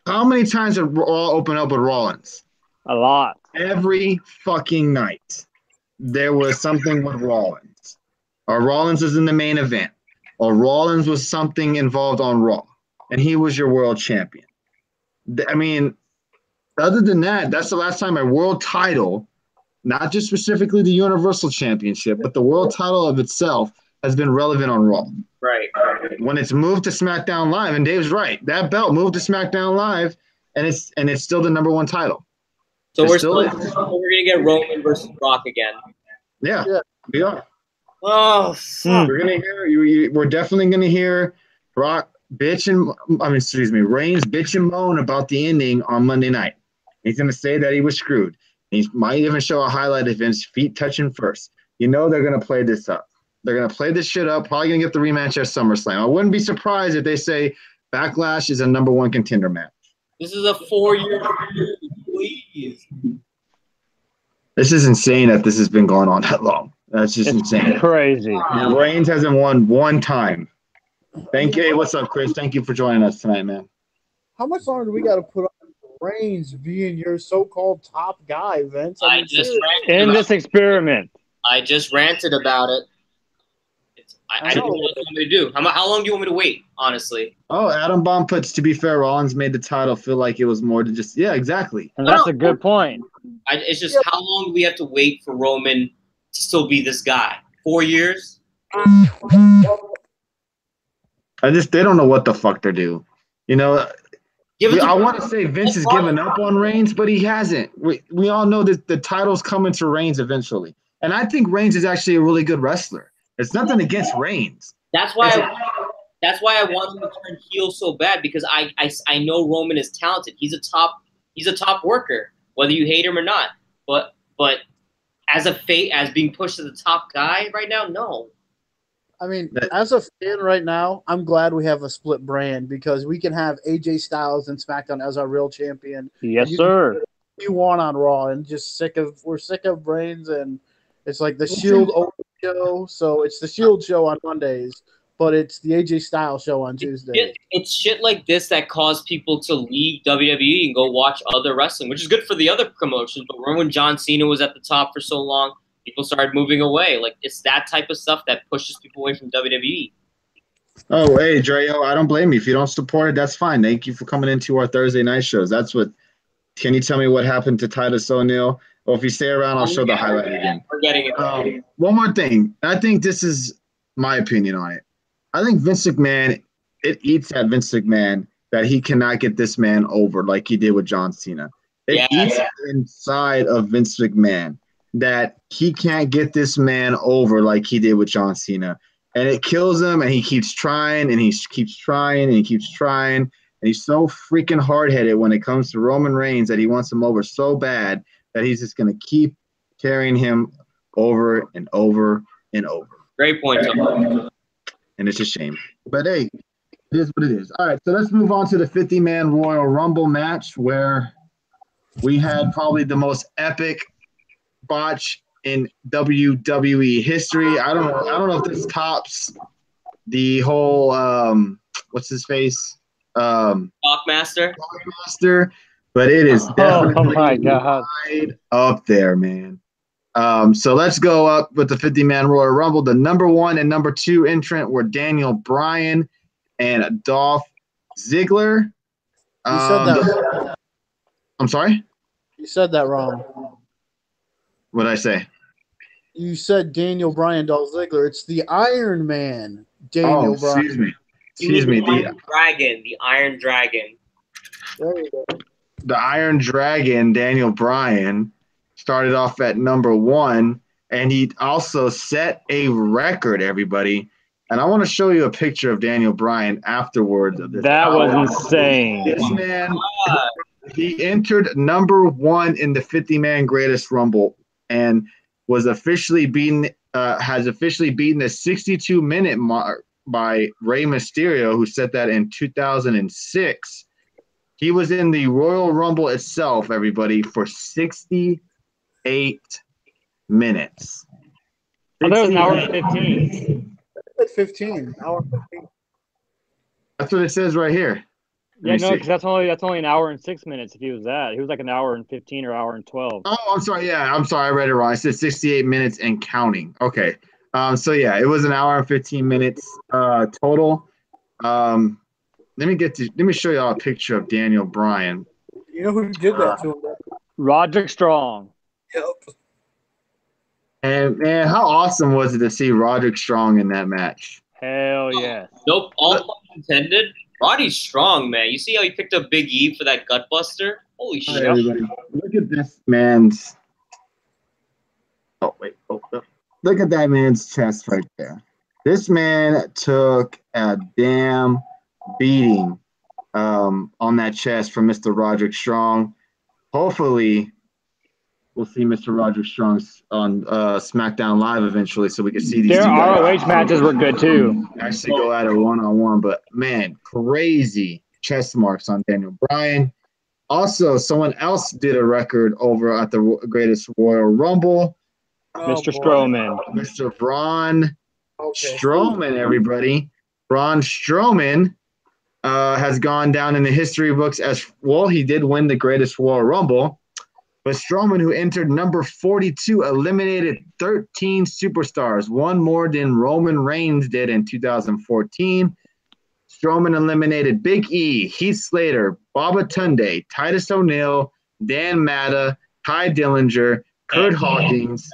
how many times did Raw open up with Rollins? A lot. every fucking night there was something with Rollins, or Rollins was in the main event, or Rollins was something involved on Raw, and he was your world champion. I mean, other than that, that's the last time a world title, not just specifically the Universal Championship, but the world title of itself has been relevant on Raw. Right. When it's moved to SmackDown Live, and Dave's right, that belt moved to SmackDown Live, and it's still the number one title. So we're gonna get Roman versus Brock again. Yeah, we are. Oh, fuck. We're gonna hear. We're definitely gonna hear Brock Reigns bitch and moan about the ending on Monday night. He's gonna say that he was screwed. He might even show a highlight of Vince's feet touching first. You know they're gonna play this up. They're gonna play this shit up. Probably gonna get the rematch at SummerSlam. I wouldn't be surprised if they say Backlash is a number one contender match. This is a 4-year. Please. This is insane that this has been going on that long. That's just insane. Crazy. And Reigns hasn't won one time. Thank you. Hey, what's up, Chris? Thank you for joining us tonight, man. How much longer do we got to put on Reigns being your so-called top guy, Vince? I just in this experiment. I just ranted about it. I don't know what you want me to do. How long do you want me to wait, honestly? Oh, Adam Bomb puts, to be fair, Rollins made the title feel like it was more to just, yeah, exactly. And that's a good point. It's just how long do we have to wait for Roman to still be this guy? 4 years? They don't know what the fuck they're doing. You know, I want to say Vince has given up on Reigns, but he hasn't. We all know that the title's coming to Reigns eventually. And I think Reigns is actually a really good wrestler. It's nothing against Reigns. That's why I want him to turn heel so bad, because I know Roman is talented. He's a top worker, whether you hate him or not. But as being pushed to the top guy right now, no. I mean, as a fan right now, I'm glad we have a split brand, because we can have AJ Styles and SmackDown as our real champion. Yes, sir. You want on Raw, and we're sick of Reigns, and it's like the Shield show. So it's the Shield show on Mondays, but it's the AJ Styles show on Tuesdays. It's shit like this that caused people to leave WWE and go watch other wrestling, which is good for the other promotions. But remember when John Cena was at the top for so long, people started moving away. Like, it's that type of stuff that pushes people away from WWE. Oh, hey, Dreo, I don't blame you. If you don't support it, that's fine. Thank you for coming into our Thursday night shows. Can you tell me what happened to Titus O'Neil? Well, if you stay around, I'll show the highlight again. We're getting it. One more thing. I think this is my opinion on it. I think Vince McMahon, it eats at Vince McMahon that he cannot get this man over like he did with John Cena. It eats inside of Vince McMahon that he can't get this man over like he did with John Cena. And it kills him, and he keeps trying, and he keeps trying, and he keeps trying. And he's so freaking hard-headed when it comes to Roman Reigns that he wants him over so bad that he's just going to keep carrying him over and over and over. Great point, Tom. And it's a shame. But, hey, it is what it is. All right, so let's move on to the 50-man Royal Rumble match, where we had probably the most epic botch in WWE history. I don't know if this tops the whole what's his face? Talkmaster. But it is definitely right up there, man. So let's go up with the 50-man Royal Rumble. The number 1 and number 2 entrant were Daniel Bryan and Dolph Ziggler. You said that. I'm sorry? You said that wrong. What did I say? You said Daniel Bryan, Dolph Ziggler. It's the Iron Man, Daniel Bryan. Excuse me. The Iron Dragon. There you go. The Iron Dragon, Daniel Bryan, started off at number 1, and he also set a record, everybody. And I want to show you a picture of Daniel Bryan afterwards of this. That was insane. This man, he entered number 1 in the 50-man Greatest Rumble and was officially has officially beaten the 62-minute mark by Rey Mysterio, who set that in 2006. He was in the Royal Rumble itself, everybody, for 68 minutes. Oh, that was an hour and 15. 15. Hour 15. That's what it says right here. Yeah, no, because that's only an hour and 6 minutes. If he was that, he was like an hour and 15 or hour and 12. Oh, I'm sorry. Yeah, I'm sorry. I read it wrong. I said 68 minutes and counting. Okay. So yeah, it was an hour and 15 minutes total. Let me show y'all a picture of Daniel Bryan. You know who did that to him? Roderick Strong. Yep. And man, how awesome was it to see Roderick Strong in that match? Hell yes. Nope. All pun intended. Roddy's strong, man. You see how he picked up Big E for that gut buster? Holy shit. Everybody, look at this man's. Oh, wait. Oh, look at that man's chest right there. This man took a damn beating on that chest from Mr. Roderick Strong. Hopefully, we'll see Mr. Roderick Strong on SmackDown Live eventually, so we can see these Their two guys. ROH matches were good too. Actually, go at it one-on-one, but man, crazy chest marks on Daniel Bryan. Also, someone else did a record over at the Greatest Royal Rumble. Mr. Strowman. Mr. Braun Strowman, everybody. Braun Strowman has gone down in the history books as well. He did win the Greatest Royal Rumble, but Strowman, who entered number 42, eliminated 13 superstars, one more than Roman Reigns did in 2014. Strowman eliminated Big E, Heath Slater, Baba Tunde, Titus O'Neil, Dan Matta, Ty Dillinger, Kurt Hawkins,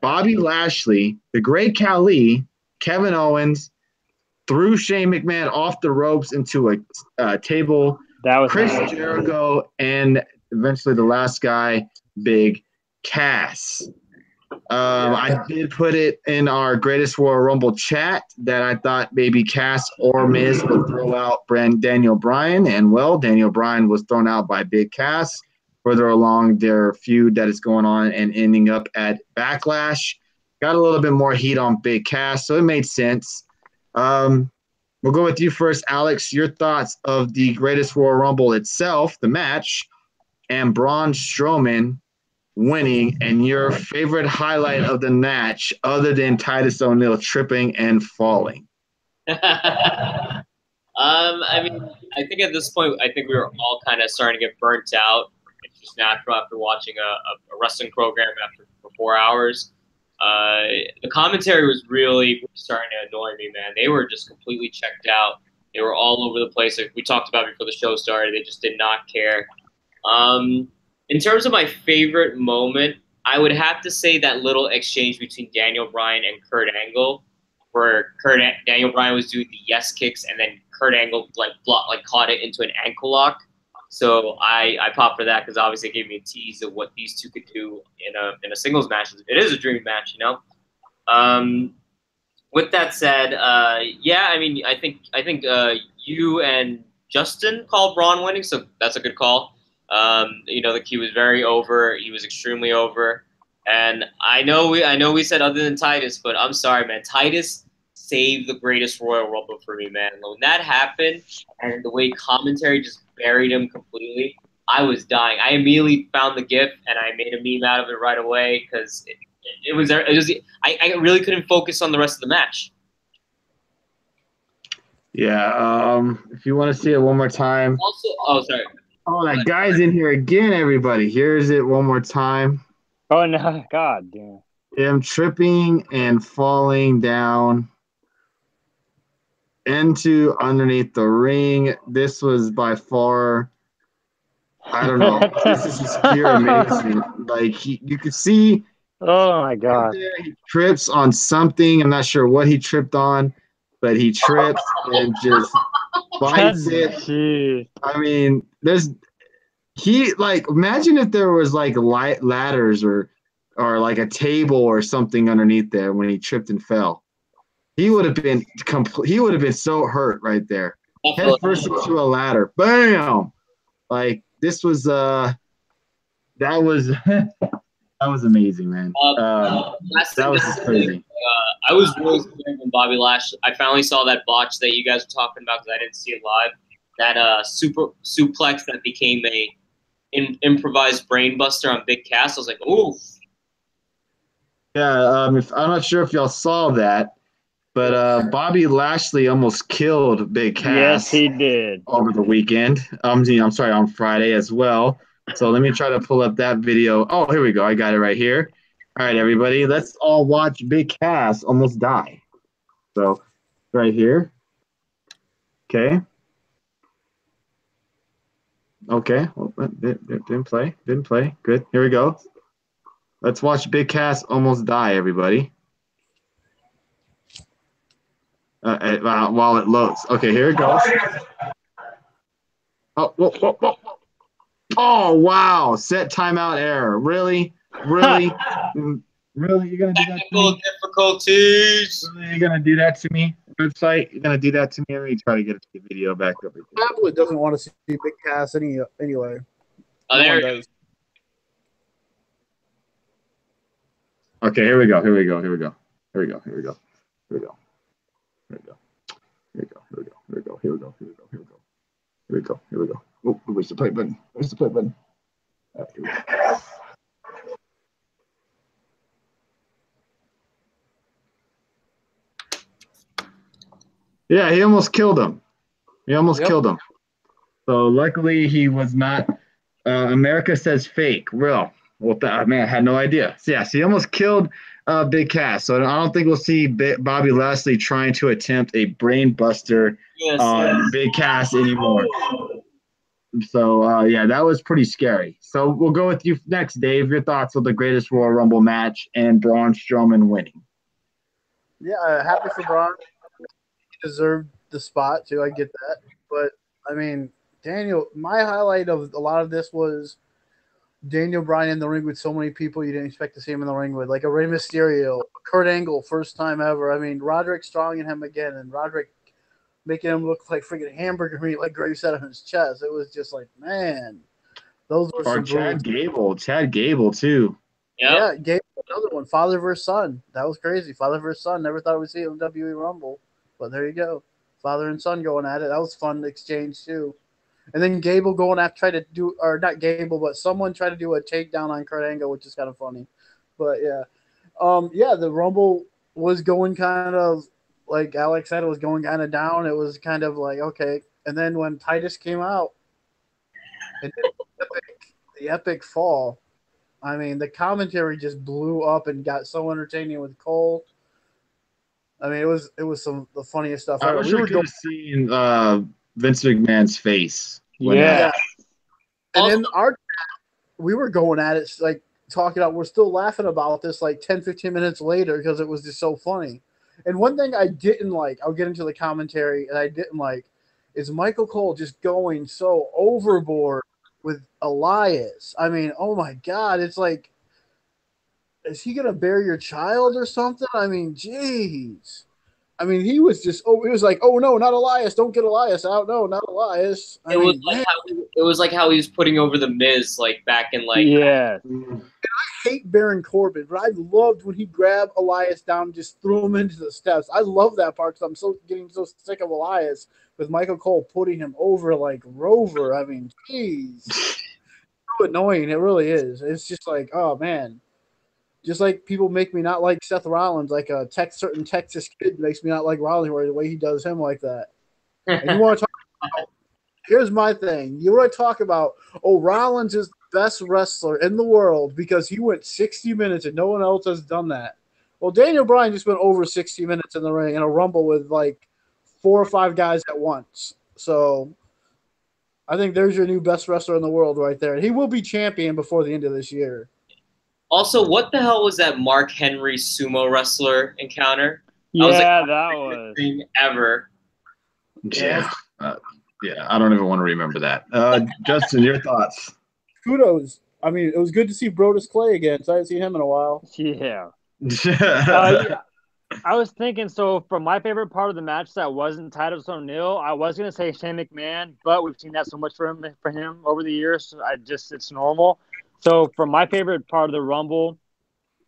Bobby Lashley, The Great Khali, Kevin Owens, threw Shane McMahon off the ropes into a table. That was Chris Jericho, and eventually the last guy, Big Cass. I did put it in our Greatest Royal Rumble chat that I thought maybe Cass or Miz would throw out Daniel Bryan, and well, Daniel Bryan was thrown out by Big Cass further along their feud that is going on and ending up at Backlash. Got a little bit more heat on Big Cass, so it made sense. We'll go with you first, Alex. Your thoughts of the Greatest Royal Rumble itself, the match, and Braun Strowman winning, and your favorite highlight of the match other than Titus O'Neil tripping and falling. I mean, I think at this point, I think we were all kind of starting to get burnt out. It's just natural after watching a wrestling program for 4 hours. The commentary was really starting to annoy me, man. They were just completely checked out. They were all over the place. Like we talked about before the show started. They just did not care. In terms of my favorite moment, I would have to say that little exchange between Daniel Bryan and Kurt Angle, where Daniel Bryan was doing the yes kicks, and then Kurt Angle caught it into an ankle lock. So I popped for that because obviously it gave me a tease of what these two could do in a singles match. It is a dream match, you know. With that said, yeah, I mean, I think you and Justin called Braun winning, so that's a good call. You know, he was very over. He was extremely over. And I know we said other than Titus, but I'm sorry, man. Titus saved the Greatest Royal Rumble for me, man. When that happened, and the way commentary just buried him completely, I was dying. I immediately found the GIF and I made a meme out of it right away because I really couldn't focus on the rest of the match. Yeah. If you want to see it one more time. Also, oh sorry. Oh, that guy's in here again, everybody. Here's it one more time. Oh, no. God damn. Him tripping and falling down into underneath the ring. This was by far, I don't know. This is just pure amazement. Like, you could see. Oh, my God. Right there, he trips on something. I'm not sure what he tripped on, but he trips and just bites it. Geez. I mean, imagine if there was like ladders or like a table or something underneath there when he tripped and fell. He would have been so hurt right there. Head first into a ladder. Bam! Like this was that was that was amazing, man. That was just crazy. I was really scared when Bobby Lashley. I finally saw that botch that you guys were talking about because I didn't see it live. That super suplex that became a improvised brain buster on Big Cass. I was like, ooh. Yeah, I'm not sure if y'all saw that, But Bobby Lashley almost killed Big Cass. Yes, he did. Over the weekend. I'm sorry, on Friday as well. So let me try to pull up that video. Oh, here we go. I got it right here. All right, everybody, let's all watch Big Cass almost die. So right here. Okay. Okay. Oh, didn't play. Didn't play. Good. Here we go. Let's watch Big Cass almost die, everybody. While it loads. Okay, here it goes. Oh, whoa, whoa, whoa. Oh, wow. Set timeout error. Really? Really? Really? You're going to do that to me? Difficulties. Really? You're going to do that to me? Website? You're going to do that to me? Let me try to get the video back up. Tablet doesn't want to see Big Cass anyway. Oh, there it is. Okay, here we go. Here we go. Here we go. Here we go. Here we go. Here we go. Here we go. Here we go. Here we go. Here we go. Here we go. Here we go. Here we go. Here we go. Here we go. Oh, where's the play button? Where's the play button? Here we go. Yeah, he almost killed him. He almost killed him. So luckily he was not. America says fake. Real. Well, man, I had no idea. So, yeah, so he almost killed Big Cass. So I don't think we'll see Bobby Lashley trying to attempt a brain buster on Big Cass anymore. So, yeah, that was pretty scary. So we'll go with you next, Dave. Your thoughts on the greatest Royal Rumble match and Braun Strowman winning. Yeah, happy for Braun. He deserved the spot, too. I get that. But, I mean, Daniel, my highlight of a lot of this was Daniel Bryan in the ring with so many people you didn't expect to see him in the ring with, like a Rey Mysterio, Kurt Angle, first time ever. I mean, Roderick Strong and him again, and Roderick making him look like freaking hamburger meat, like Grave said on his chest. It was just like, man, those were some Chad Gable too. Yeah, Gable, another one. Father versus son. That was crazy. Father versus son. Never thought we'd see it in WWE Rumble, but there you go. Father and son going at it. That was fun exchange too. And then Gable going after try to do, or not Gable, but someone tried to do a takedown on Kurt Angle, which is kind of funny. But yeah, the Rumble was going kind of like Alex said, it was going kind of down. It was kind of like okay, and then when Titus came out, and the epic fall. I mean, the commentary just blew up and got so entertaining with Cole. I mean, it was some the funniest stuff. I wish we could have seen Vince McMahon's face. Yeah. And in our we were going at it like talking about we're still laughing about this like 10, 15 minutes later because it was just so funny. And one thing I didn't like, I'll get into the commentary, and I didn't like is Michael Cole just going so overboard with Elias. I mean, oh my God, it's like, is he gonna bury your child or something? I mean, jeez. I mean, he was just it was like, oh no, not Elias! Don't get Elias out! No, not Elias! It was like how he was putting over the Miz, like back in like And I hate Baron Corbin, but I loved when he grabbed Elias down and just threw him into the steps. I love that part because I'm getting so sick of Elias with Michael Cole putting him over like Rover. I mean, jeez, so annoying. It really is. It's just like, oh man. Just like people make me not like Seth Rollins, like a certain Texas kid makes me not like Rollins, where the way he does him like that. And you want to talk about, here's my thing. You want to talk about, Rollins is the best wrestler in the world because he went 60 minutes and no one else has done that. Well, Daniel Bryan just went over 60 minutes in the ring in a Rumble with like 4 or 5 guys at once. So I think there's your new best wrestler in the world right there. And he will be champion before the end of this year. Also, what the hell was that Mark Henry sumo wrestler encounter? Yeah, that was thing ever. Yeah, I don't even want to remember that. Justin, your thoughts? Kudos. I mean, it was good to see Brodus Clay again. So I haven't seen him in a while. Yeah. I was thinking, so for my favorite part of the match that wasn't Titus O'Neil, I was going to say Shane McMahon, but we've seen that so much for him over the years. So it's normal. So for my favorite part of the Rumble,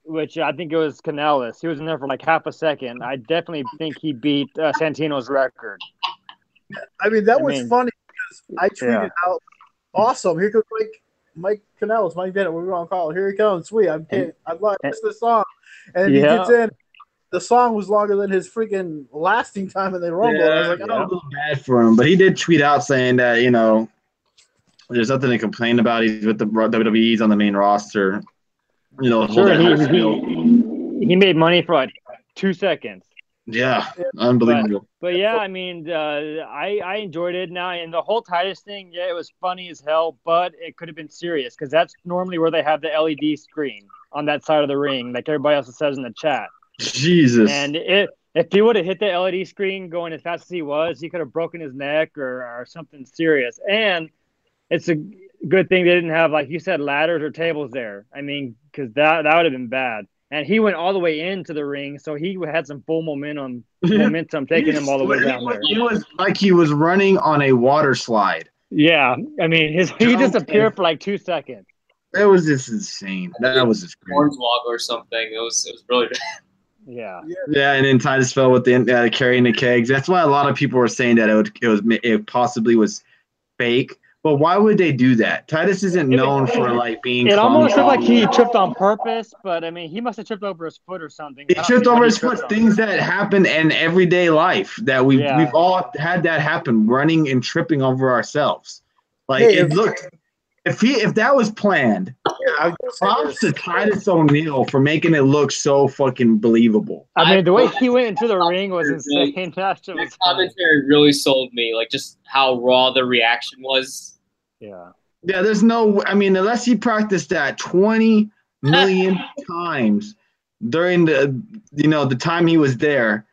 which I think it was Kanellis, he was in there for like half a second. I definitely think he beat Santino's record. I mean, that was funny because I tweeted out, awesome. Here comes Mike Kanellis, Mike Bennett, what we want to call it. Here he comes. Sweet. I love this song. And he gets in. the song was longer than his freaking lasting time in the Rumble. Yeah, I was like, I felt a little bad for him, but he did tweet out saying that there's nothing to complain about. He's with the WWE's on the main roster. Sure, he made money for like 2 seconds. Yeah, unbelievable. But yeah, I mean, I enjoyed it. Now, and the whole Titus thing, yeah, it was funny as hell, but it could have been serious because that's normally where they have the LED screen on that side of the ring, like everybody else says in the chat. Jesus. And if he would have hit the LED screen going as fast as he was, he could have broken his neck or something serious. And it's a good thing they didn't have, like you said, ladders or tables there. I mean, because that would have been bad. And he went all the way into the ring, so he had some full momentum taking him all the way down there. It was like he was running on a water slide. Yeah, I mean, he disappeared for like 2 seconds. That was just insane. That was just crazy. Hornswoggle or something. It was really bad. Yeah. Yeah, and then Titus fell with the carrying the kegs. That's why a lot of people were saying that it possibly was fake. But why would they do that? Titus isn't known for like being. It almost looked like he tripped on purpose, but I mean, he must have tripped over his foot or something. He tripped over his foot. Things that happen in everyday life that we've all had that happen, running and tripping over ourselves. Like it looked. If that was planned, props to Titus O'Neil for making it look so fucking believable. I mean, the way he went into the ring was insane. The commentary really sold me, like just how raw the reaction was. Yeah. Yeah, there's no. I mean, unless he practiced that 20 million times during the time he was there.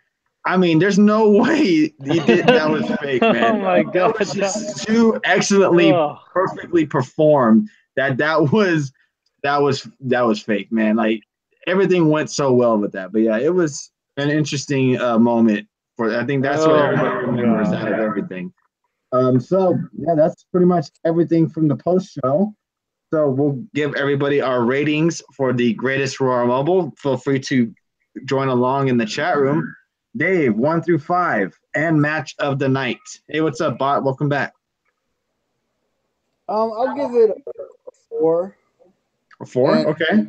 I mean, there's no way he did that was fake, man. Oh my god, that was just too excellently, perfectly performed. That was fake, man. Like everything went so well with that. But yeah, it was an interesting moment. I think that's what everybody remembers out of everything. So yeah, that's pretty much everything from the post show. So we'll give everybody our ratings for the greatest Royal Rumble. Feel free to join along in the chat room. Dave, 1 through 5, and match of the night. Hey, what's up, Bot? Welcome back. I'll give it a 4. A 4? Okay.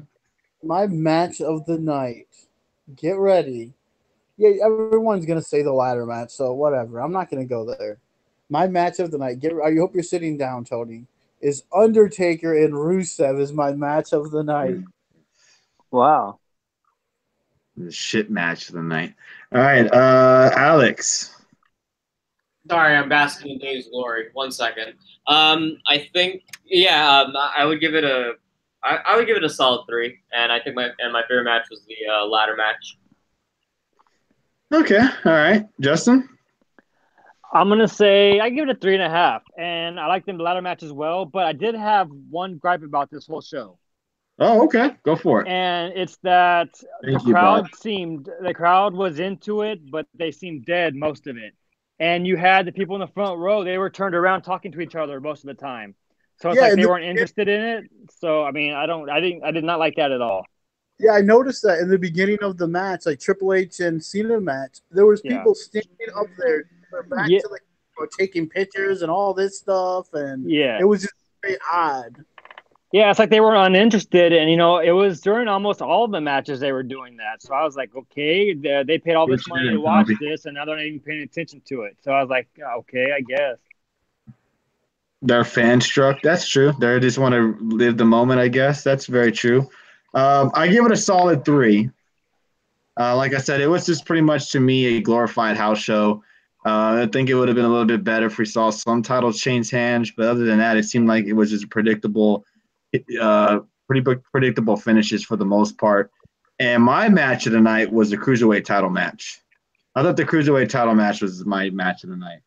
My match of the night. Get ready. Yeah, everyone's gonna say the ladder match, so whatever. I'm not gonna go there. My match of the night. I hope you're sitting down, Tony. Is Undertaker and Rusev is my match of the night. Wow. The shit match of the night. All right, Alex. Sorry, I'm basking in Dave's glory. 1 second. I think, I would give it a solid 3, and I think my favorite match was the ladder match. Okay, all right, Justin. I'm gonna say I give it a 3.5, and I like the ladder match as well. But I did have one gripe about this whole show. Oh, okay. Go for it. And it's that the crowd was into it, but they seemed dead most of it. And you had the people in the front row, they were turned around talking to each other most of the time. So it's like they weren't interested in it. So I mean, I did not like that at all. Yeah, I noticed that in the beginning of the match, like Triple H and Cena match, there was people standing up there, back to taking pictures and all this stuff, and it was just very odd. Yeah, it's like they were uninterested, and it was during almost all of the matches they were doing that. So I was like, okay, they paid all this money to watch this, and now they're not even paying attention to it. So I was like, okay, I guess. They're fan struck. That's true. They just want to live the moment, I guess. That's very true. I give it a solid 3. Like I said, it was just pretty much to me a glorified house show. I think it would have been a little bit better if we saw some titles change hands, but other than that, it seemed like it was just predictable. Pretty predictable finishes for the most part. And my match of the night was the Cruiserweight title match. I thought the Cruiserweight title match was my match of the night.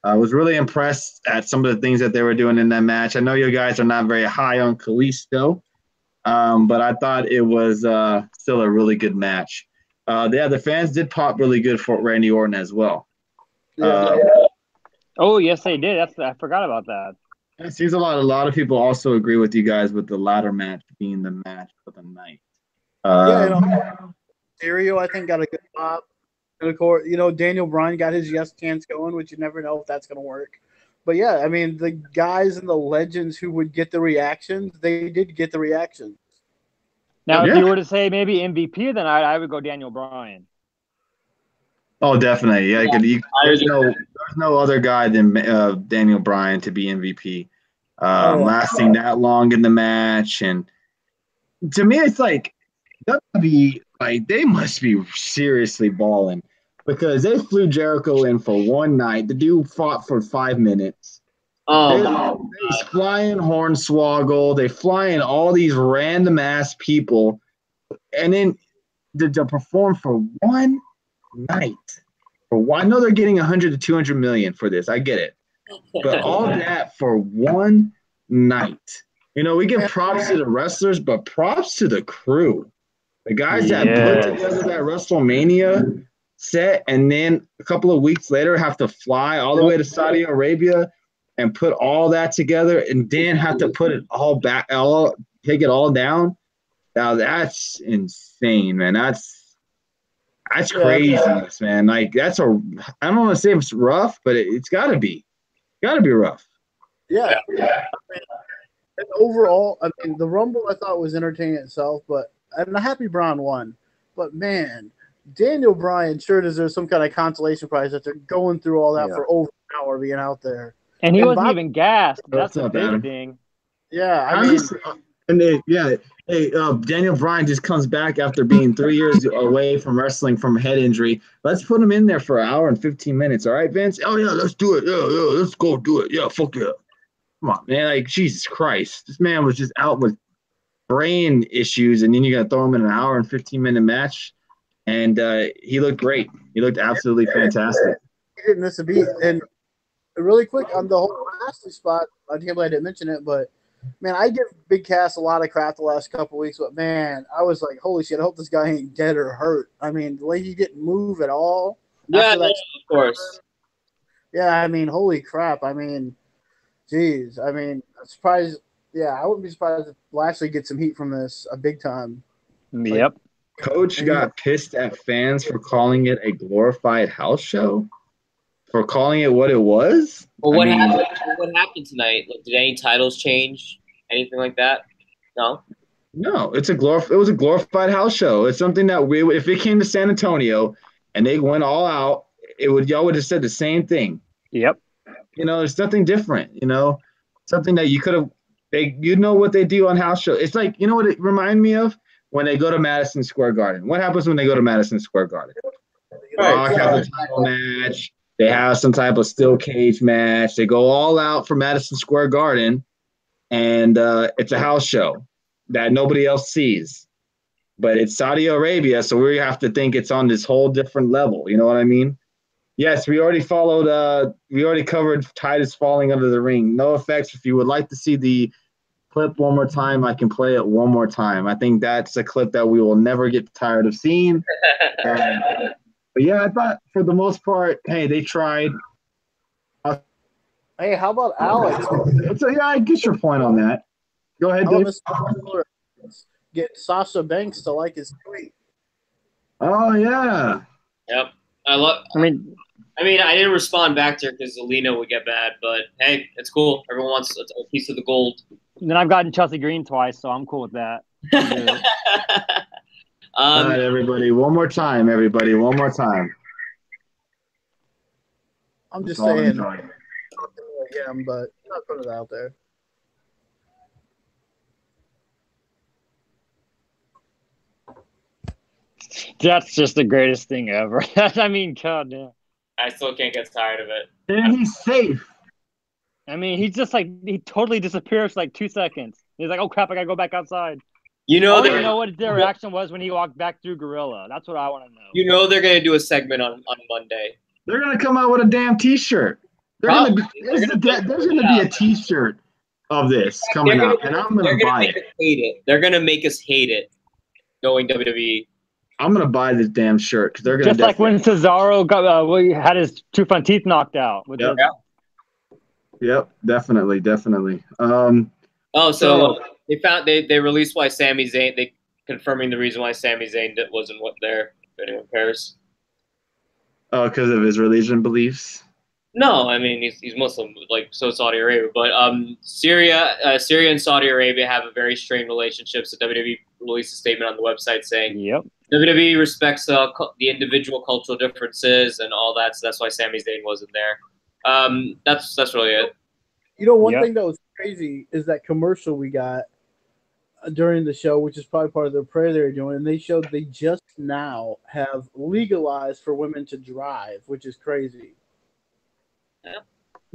I was really impressed at some of the things that they were doing in that match. I know you guys are not very high on Kalisto, but I thought it was still a really good match. The fans did pop really good for Randy Orton as well. Oh, yes, they did. I forgot about that. It seems a lot of people also agree with you guys with the ladder match being the match of the night. Stereo, I think, got a good pop. And of course, Daniel Bryan got his yes chance going, which you never know if that's going to work. But yeah, I mean, the guys and the legends who would get the reactions, they did get the reactions. Now, if you were to say maybe MVP of the night, I would go Daniel Bryan. Oh, definitely. Yeah, there's no other guy than Daniel Bryan to be MVP. Lasting that long in the match, and to me, it's like WWE, like they must be seriously balling because they flew Jericho in for one night. The dude fought for 5 minutes. They fly in Hornswoggle. They fly in all these random ass people, and then to perform for one night. I know they're getting 100 to 200 million for this. I get it, but all that for one night. You know, we give props to the wrestlers, but props to the crew. The guys that put together that WrestleMania set and then a couple of weeks later have to fly all the way to Saudi Arabia and put all that together and then have to put it all back, take it all down. Now that's insane, man. That's craziness, man. Like I don't want to say it's rough, but it's gotta be rough. Yeah. And overall, I mean, the Rumble I thought was entertaining itself, and Happy Brown won. But man, Daniel Bryan sure deserves some kind of consolation prize after going through all that for over an hour being out there. And he wasn't even gassed. That's the big thing. Yeah, Daniel Bryan just comes back after being 3 years away from wrestling from a head injury. Let's put him in there for an hour and 15 minutes. All right, Vince? Oh, yeah, let's do it. Yeah, let's go do it. Yeah, fuck yeah. Come on, man. Like, Jesus Christ. This man was just out with brain issues, and then you got to throw him in an hour and 15-minute match. And he looked great. He looked absolutely fantastic. He didn't miss a beat. And really quick on the whole Lashley spot, I can't believe I didn't mention it, but man, I give Big Cass a lot of crap the last couple of weeks, but man, I was like, holy shit, I hope this guy ain't dead or hurt. I mean, the way he didn't move at all. Yeah, of course. Yeah, I mean, holy crap. I mean, geez. I mean, I'm surprised. Yeah, I wouldn't be surprised if Lashley gets some heat from this big time. Yep. Coach got pissed at fans for calling it a glorified house show? For calling it what it was? Well, what happened tonight? Like, did any titles change? Anything like that? No. No, it was a glorified house show. It's something that if it came to San Antonio and they went all out, y'all would have said the same thing. Yep. You know, there's nothing different. You know, something that you could have. You know what they do on house show. It's like, you know what it reminded me of when they go to Madison Square Garden. What happens when they go to Madison Square Garden? Rock has a title match. They have some type of steel cage match. They go all out for Madison Square Garden, and it's a house show that nobody else sees. But it's Saudi Arabia, so we have to think it's on this whole different level. You know what I mean? Yes, we already covered Titus falling under the ring. No effects. If you would like to see the clip one more time, I can play it one more time. I think that's a clip that we will never get tired of seeing. But yeah, I thought for the most part, hey, they tried. Hey, how about Alex? So yeah, I get your point on that. Go ahead, Dave. Get Sasha Banks to like his tweet. Oh yeah. Yep. I mean, I didn't respond back to her because Alina would get mad, but hey, it's cool. Everyone wants a piece of the gold. And then I've gotten Chelsea Green twice, so I'm cool with that. All right, everybody. One more time, everybody. One more time. I'm just saying. But not put it out there. That's just the greatest thing ever. I mean, God damn. I still can't get tired of it. And he's safe. I mean, he's just like, he totally disappears for like 2 seconds. He's like, oh crap, I gotta go back outside. You know, you know what their reaction was when he walked back through Gorilla. That's what I want to know. You know they're gonna do a segment on Monday. They're gonna come out with a damn T-shirt. There's gonna be a T-shirt of this coming out, and I'm gonna buy it. Hate it. They're gonna make us hate it. Knowing WWE. I'm gonna buy this damn shirt because they're gonna just like when Cesaro had his 2 front teeth knocked out. Yep, definitely. So they released why Sami Zayn. They confirming the reason why Sami Zayn wasn't there. If anyone cares. Oh, because of his religion beliefs. No, I mean he's Muslim, like so Saudi Arabia, but Syria and Saudi Arabia have a very strained relationship. So WWE released a statement on the website saying, Yep. WWE respects the individual cultural differences and all that. So that's why Sami Zayn wasn't there. That's really it. You know, one thing that was crazy is that commercial we got during the show, which is probably part of the prayer they're doing, and they showed they just now have legalized for women to drive, which is crazy.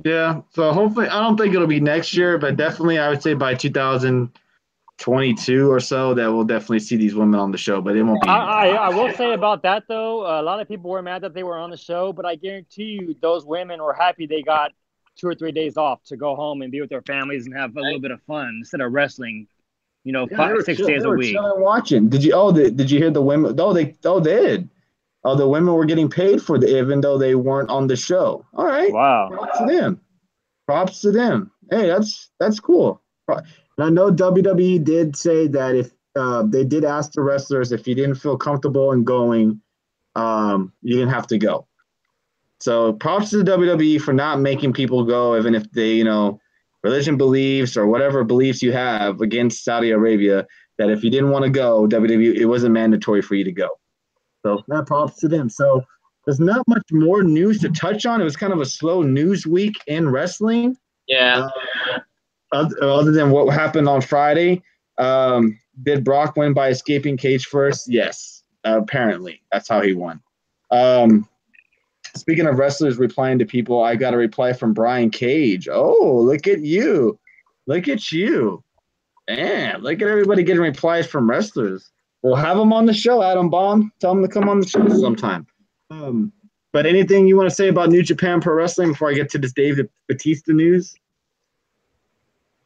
Yeah. So hopefully, I don't think it'll be next year, but definitely I would say by 2022 or so that we'll definitely see these women on the show, but it won't be. I will say about that though, a lot of people were mad that they were on the show, but I guarantee you those women were happy they got 2 or 3 days off to go home and be with their families and have a little bit of fun instead of wrestling, 5, 6 days a week. Watching. Did you hear the women? They did. Oh, the women were getting paid for even though they weren't on the show. All right. Wow. Props to them. Hey, that's cool. And I know WWE did say that if they did ask the wrestlers if you didn't feel comfortable in going, you didn't have to go. So props to the WWE for not making people go, even if they, religion beliefs or whatever beliefs you have against Saudi Arabia, that if you didn't want to go, WWE, it wasn't mandatory for you to go. So that props to them. So there's not much more news to touch on. It was kind of a slow news week in wrestling. Yeah. Other than what happened on Friday, did Brock win by escaping cage first? Yes, apparently. That's how he won. Speaking of wrestlers replying to people, I got a reply from Brian Cage. Oh, look at you. Look at you. Man, look at everybody getting replies from wrestlers. We'll have them on the show, Adam Baum. Tell them to come on the show sometime. But anything you want to say about New Japan Pro Wrestling before I get to this Dave Batista news?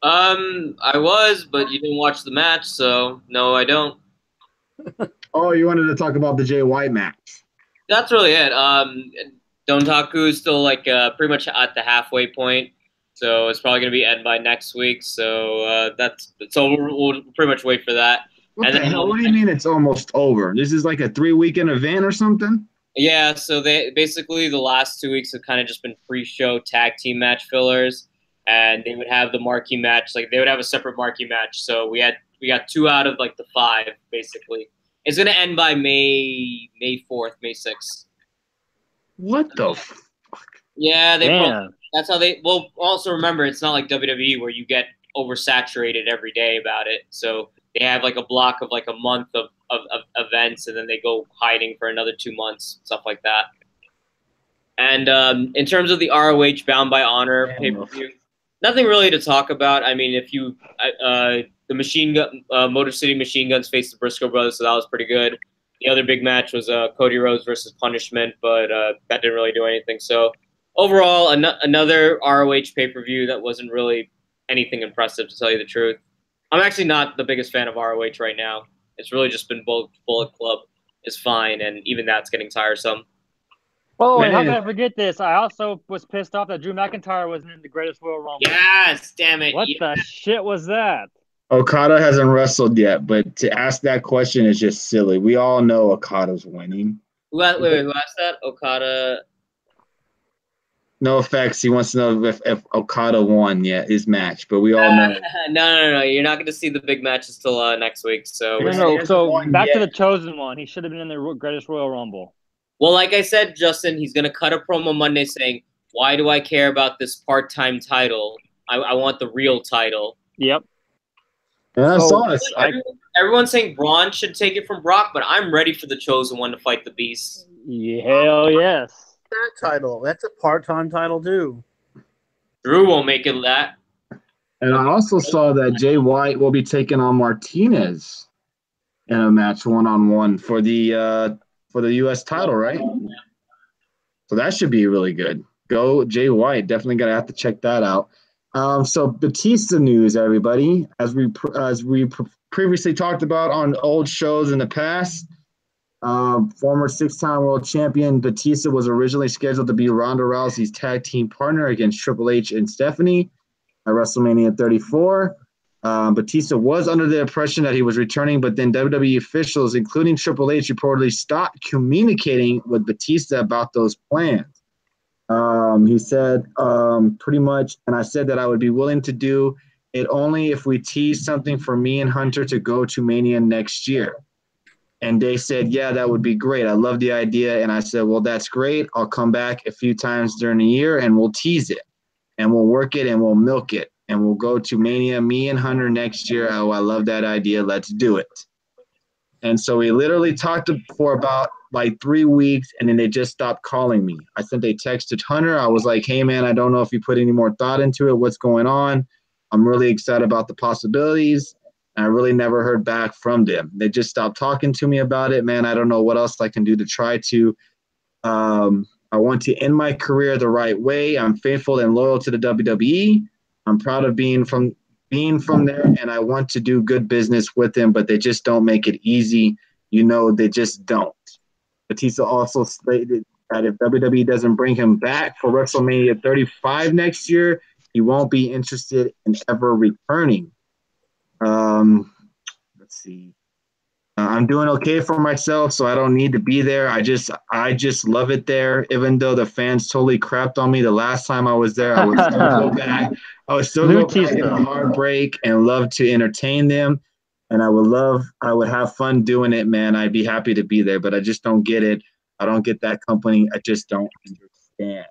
I was, but you didn't watch the match, so no, I don't. Oh, you wanted to talk about the Jay White match. That's really it. Dontaku is still pretty much at the halfway point, so it's probably going to be end by next week. So we'll pretty much wait for that. What do you mean it's almost over? This is like a 3-weekend event or something? Yeah, so they basically the last 2 weeks have kind of just been pre-show tag team match fillers, and they would have the marquee match. Like they would have a separate marquee match. So we got 2 out of the 5 basically. It's gonna end by May 4th, May 6th. What the fuck? Yeah, that's how they. Well, also remember it's not like WWE where you get oversaturated every day about it. So they have a block of a month of events, and then they go hiding for another 2 months, stuff like that. And in terms of the ROH Bound by Honor pay-per-view, nothing really to talk about. I mean, if you the Motor City Machine Guns faced the Briscoe Brothers, so that was pretty good. The other big match was Cody Rhodes versus Punishment, but that didn't really do anything. So overall, another ROH pay-per-view that wasn't really anything impressive, to tell you the truth. I'm actually not the biggest fan of ROH right now. It's really just been Bullet Club is fine, and even that's getting tiresome. Oh, and how can I forget this? I also was pissed off that Drew McIntyre wasn't in the Greatest Royal Rumble. Yes, damn it. What the shit was that? Okada hasn't wrestled yet, but to ask that question is just silly. We all know Okada's winning. Who asked that? Okada. No effects. He wants to know if Okada won yet his match, but we all know. No. You're not going to see the big matches till next week. So So back to the Chosen One. He should have been in the Greatest Royal Rumble. Well, like I said, Justin, he's going to cut a promo Monday saying, "Why do I care about this part-time title? I want the real title." Yep. And I saw this. Everyone's saying Braun should take it from Brock, but I'm ready for the Chosen One to fight the Beast. Hell yes. That title. That's a part-time title too. Drew won't make it that. And I also saw that Jay White will be taking on Martinez in a match 1-on-1 for the U.S. title, right? So that should be really good. Go Jay White. Definitely gonna have to check that out. So Batista news, everybody. As we previously talked about on old shows in the past, former 6-time world champion Batista was originally scheduled to be Ronda Rousey's tag team partner against Triple H and Stephanie at WrestleMania 34. Batista was under the impression that he was returning, but then WWE officials, including Triple H, reportedly stopped communicating with Batista about those plans. He said pretty much, and I said that I would be willing to do it only if we tease something for me and Hunter to go to Mania next year. And they said, yeah, that would be great. I love the idea. And I said, well, that's great. I'll come back a few times during the year and we'll tease it and we'll work it and we'll milk it. And we'll go to Mania, me and Hunter next year. Oh, I love that idea. Let's do it. And so we literally talked for about like 3 weeks, and then they just stopped calling me. I sent a text to Hunter. I was like, hey, man, I don't know if you put any more thought into it. What's going on? I'm really excited about the possibilities. And I really never heard back from them. They just stopped talking to me about it. Man, I don't know what else I can do to try to I want to end my career the right way. I'm faithful and loyal to the WWE. I'm proud of being from there, and I want to do good business with them, but they just don't make it easy. They just don't. Batista also stated that if WWE doesn't bring him back for WrestleMania 35 next year, he won't be interested in ever returning. Let's see. I'm doing okay for myself, so I don't need to be there. I just love it there. Even though the fans totally crapped on me the last time I was there, I would still go back. I would still go back in a heartbreak and love to entertain them. And I would have fun doing it, man. I'd be happy to be there, but I just don't get it. I don't get that company. I just don't understand.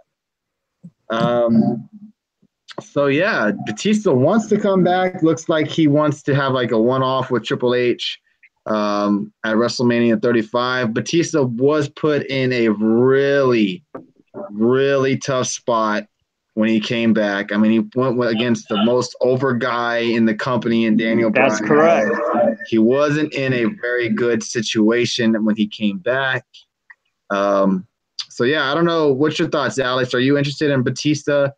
So yeah, Batista wants to come back. Looks like he wants to have like a one-off with Triple H at WrestleMania 35. Batista was put in a really, really tough spot when he came back. I mean, he went against the most over guy in the company in Daniel Bryan. That's correct. He wasn't in a very good situation when he came back. So yeah, I don't know. What's your thoughts, Alex? Are you interested in Batista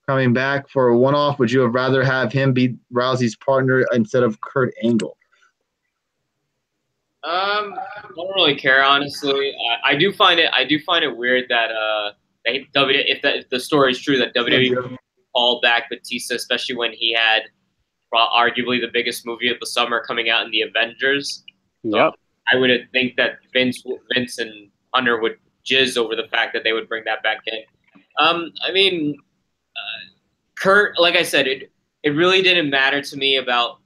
coming back for a one-off? Would you have rather have him be Rousey's partner instead of Kurt Angle? I don't really care, honestly. I do find it weird that if the story is true that WWE called back Batista, especially when he had arguably the biggest movie of the summer coming out in the Avengers. Yep. I would think that Vince and Hunter would jizz over the fact that they would bring that back in. I mean, Kurt, like I said, it really didn't matter to me about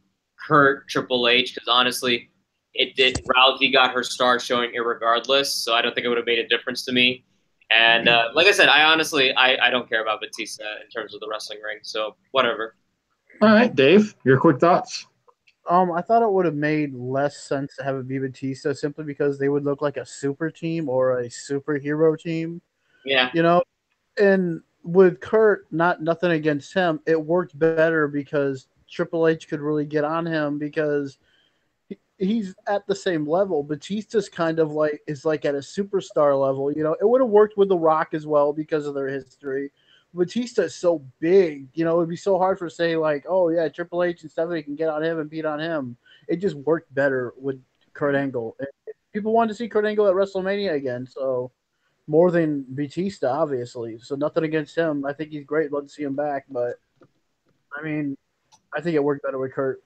Kurt Triple H because honestly, Rousey got her star showing irregardless, so I don't think it would have made a difference to me. And like I said, I don't care about Batista in terms of the wrestling ring, so whatever. All right, Dave, your quick thoughts? I thought it would have made less sense to have it be Batista simply because they would look like a super team or a superhero team. Yeah. And with Kurt, nothing against him, it worked better because Triple H could really get on him because he's at the same level. Batista's kind of is at a superstar level. It would have worked with The Rock as well because of their history. Batista is so big, it would be so hard for say oh yeah, Triple H and Stephanie can get on him and beat on him. It just worked better with Kurt Angle. People wanted to see Kurt Angle at WrestleMania again, so more than Batista, obviously. So nothing against him. I think he's great. Love to see him back, but I mean, I think it worked better with Kurt.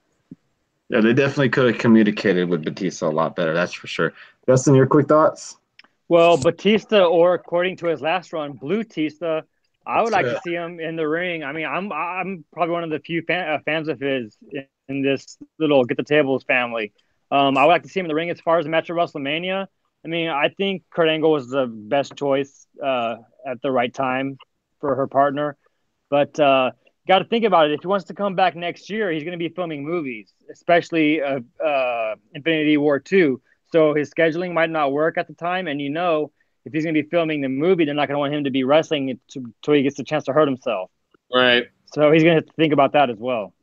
Yeah, they definitely could have communicated with Batista a lot better. That's for sure. Justin, your quick thoughts? Well, Batista, or according to his last run, Blue Tista, I would like to see him in the ring. I mean, I'm probably one of the few fans of his in this little Get the Tables family. I would like to see him in the ring as far as the match at WrestleMania. I mean, I think Kurt Angle was the best choice at the right time for her partner. But got to think about it. If he wants to come back next year, he's going to be filming movies, especially Infinity War 2. So his scheduling might not work at the time. And if he's going to be filming the movie, they're not going to want him to be wrestling until he gets a chance to hurt himself. Right. So he's going to have to think about that as well.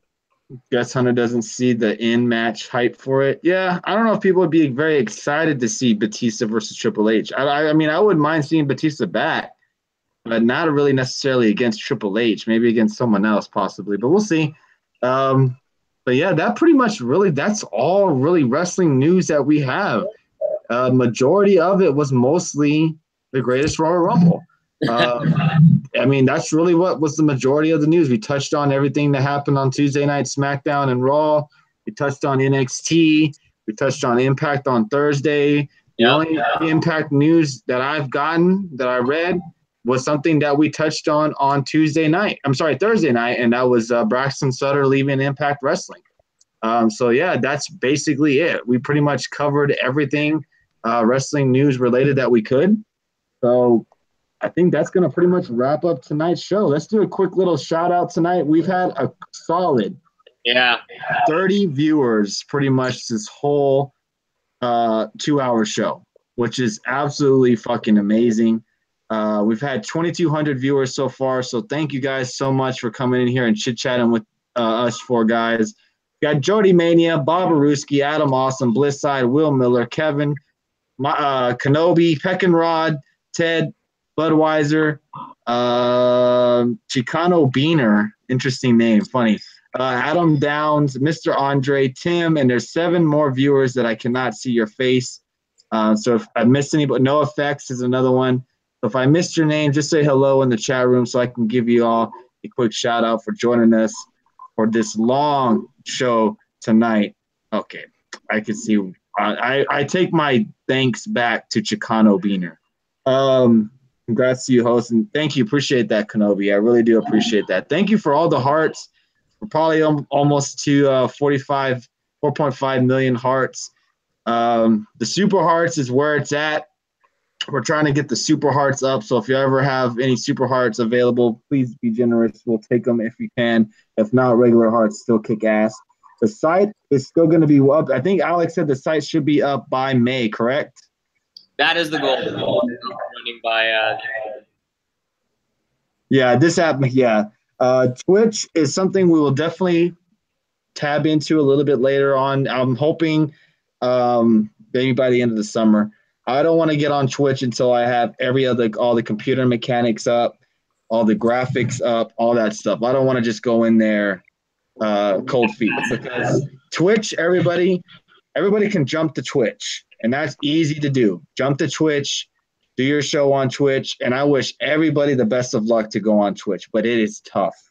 Guess Hunter doesn't see the in-match hype for it. Yeah, I don't know if people would be very excited to see Batista versus Triple H. I mean, I wouldn't mind seeing Batista back, but not really necessarily against Triple H. Maybe against someone else possibly, but we'll see. But yeah, that's all really wrestling news that we have. Majority of it was mostly the greatest Royal Rumble. I mean, that's really what was the majority of the news. We touched on everything that happened on Tuesday night, SmackDown and Raw. We touched on NXT. We touched on Impact on Thursday. The only Impact news that I've gotten, that I read, was something that we touched on Thursday night, and that was Braxton Sutter leaving Impact Wrestling. So, yeah, that's basically it. We pretty much covered everything wrestling news related that we could. So I think that's going to pretty much wrap up tonight's show. Let's do a quick little shout out tonight. We've had a solid 30 viewers pretty much this whole 2-hour show, which is absolutely fucking amazing. We've had 2,200 viewers so far, so thank you guys so much for coming in here and chit-chatting with us four guys. We got Jody Mania, Bob Aruski, Adam Awesome, Blissside, Will Miller, Kevin, Kenobi, Peckinrod, Ted, Budweiser, Chicano Beaner, interesting name, funny. Adam Downs, Mr. Andre, Tim, and there's 7 more viewers that I cannot see your face. So if I missed any, but No Effects is another one. So if I missed your name, just say hello in the chat room so I can give you all a quick shout out for joining us for this long show tonight. Okay, I can see. I take my thanks back to Chicano Beaner. Congrats to you, host, and thank you. Appreciate that, Kenobi. I really do appreciate that. Thank you for all the hearts. We're probably almost to 4.5 million hearts. The super hearts is where it's at. We're trying to get the super hearts up. So if you ever have any super hearts available, please be generous. We'll take them if you can. If not, regular hearts still kick ass. The site is still going to be up. I think Alex said the site should be up by May, correct? That is the goal. Running by. Yeah, this happened. Yeah. Twitch is something we will definitely tab into a little bit later on. I'm hoping maybe by the end of the summer. I don't want to get on Twitch until I have all the computer mechanics up, all the graphics up, all that stuff. I don't want to just go in there cold feet, because Twitch, everybody can jump to Twitch, and that's easy to do. Jump to Twitch, do your show on Twitch, and I wish everybody the best of luck to go on Twitch, but it is tough.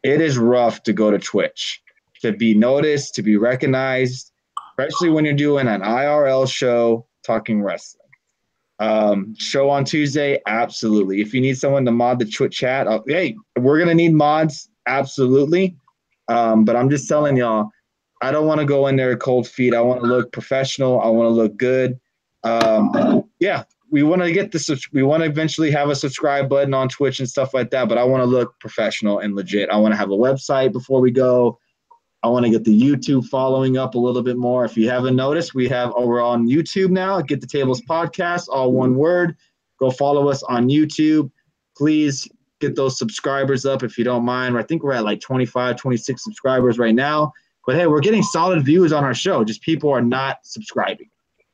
It is rough to go to Twitch, to be noticed, to be recognized, especially when you're doing an IRL show talking wrestling. Show on Tuesday, absolutely. If you need someone to mod the Twitch chat, hey, we're going to need mods, absolutely. But I'm just telling y'all, I don't want to go in there cold feet. I want to look professional. I want to look good. Yeah, we want to eventually have a subscribe button on Twitch and stuff like that, but I want to look professional and legit. I want to have a website before we go. I want to get the YouTube following up a little bit more. If you haven't noticed, we're on YouTube now. Get the Tables Podcast, all one word. Go follow us on YouTube. Please get those subscribers up if you don't mind. I think we're at like 25, 26 subscribers right now. But hey, we're getting solid views on our show. Just people are not subscribing.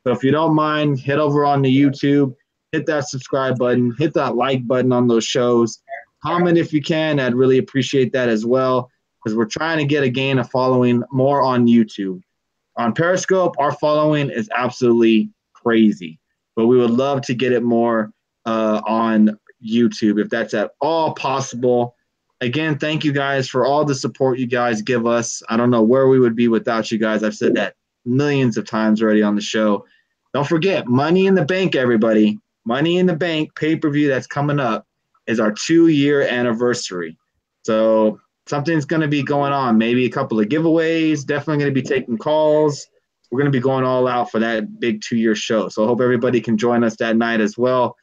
So if you don't mind, head over on the YouTube, hit that subscribe button, hit that like button on those shows. Comment if you can. I'd really appreciate that as well, because we're trying to get a gain of following more on YouTube. On Periscope, our following is absolutely crazy, but we would love to get it more on YouTube if that's at all possible. Again, thank you guys for all the support you guys give us. I don't know where we would be without you guys. I've said that millions of times already on the show. Don't forget, Money in the Bank, everybody. Money in the Bank pay-per-view that's coming up is our 2-year anniversary. So something's going to be going on. Maybe a couple of giveaways. Definitely going to be taking calls. We're going to be going all out for that big 2-year show. So I hope everybody can join us that night as well.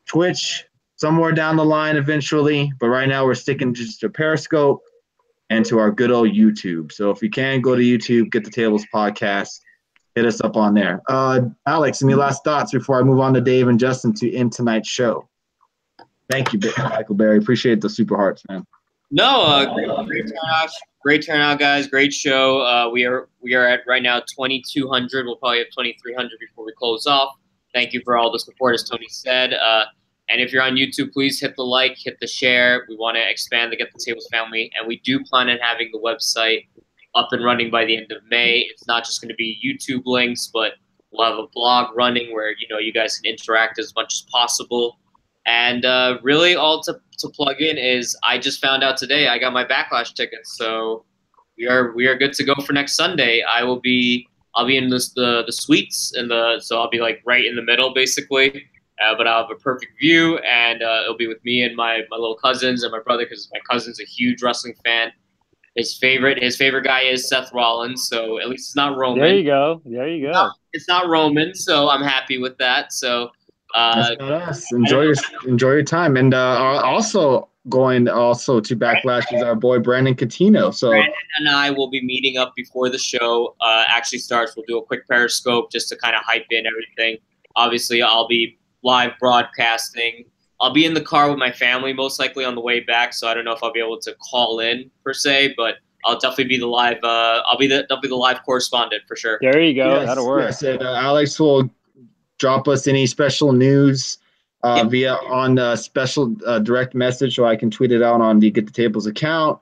Twitch, somewhere down the line eventually. But right now we're sticking just to Periscope and to our good old YouTube. So if you can, go to YouTube, get the Tables Podcast, hit us up on there. Alex, any last thoughts before I move on to Dave and Justin to end tonight's show? Thank you, Michael Berry. Appreciate the super hearts, man. No, great turnout, guys. Great show. We are at right now 2,200. We'll probably have 2,300 before we close off. Thank you for all the support, as Tony said. And if you're on YouTube, please hit the like, hit the share. We want to expand the Get the Tables family, and we do plan on having the website up and running by the end of May. It's not just going to be YouTube links, but we'll have a blog running where you guys can interact as much as possible. And really, all to plug in is I just found out today I got my Backlash tickets, so we are good to go for next Sunday. I'll be in the suites so I'll be like right in the middle basically. but I'll have a perfect view, and it'll be with me and my little cousins and my brother, because my cousin's a huge wrestling fan. His favorite guy is Seth Rollins, so at least it's not Roman. There you go. There you go. It's not Roman, so I'm happy with that. So that's not us. Enjoy your time, and also going also to Backlash is our boy Brandon Catino. So Brandon and I will be meeting up before the show actually starts. We'll do a quick Periscope just to kind of hype in everything. Obviously, I'll be live broadcasting. I'll be in the car with my family most likely on the way back, so I don't know if I'll be able to call in per se, but I'll definitely be the live. I'll be the live correspondent for sure. There you go. Yes, That'll work. Yes, and Alex will drop us any special news via on special direct message, so I can tweet it out on the Get the Tables account.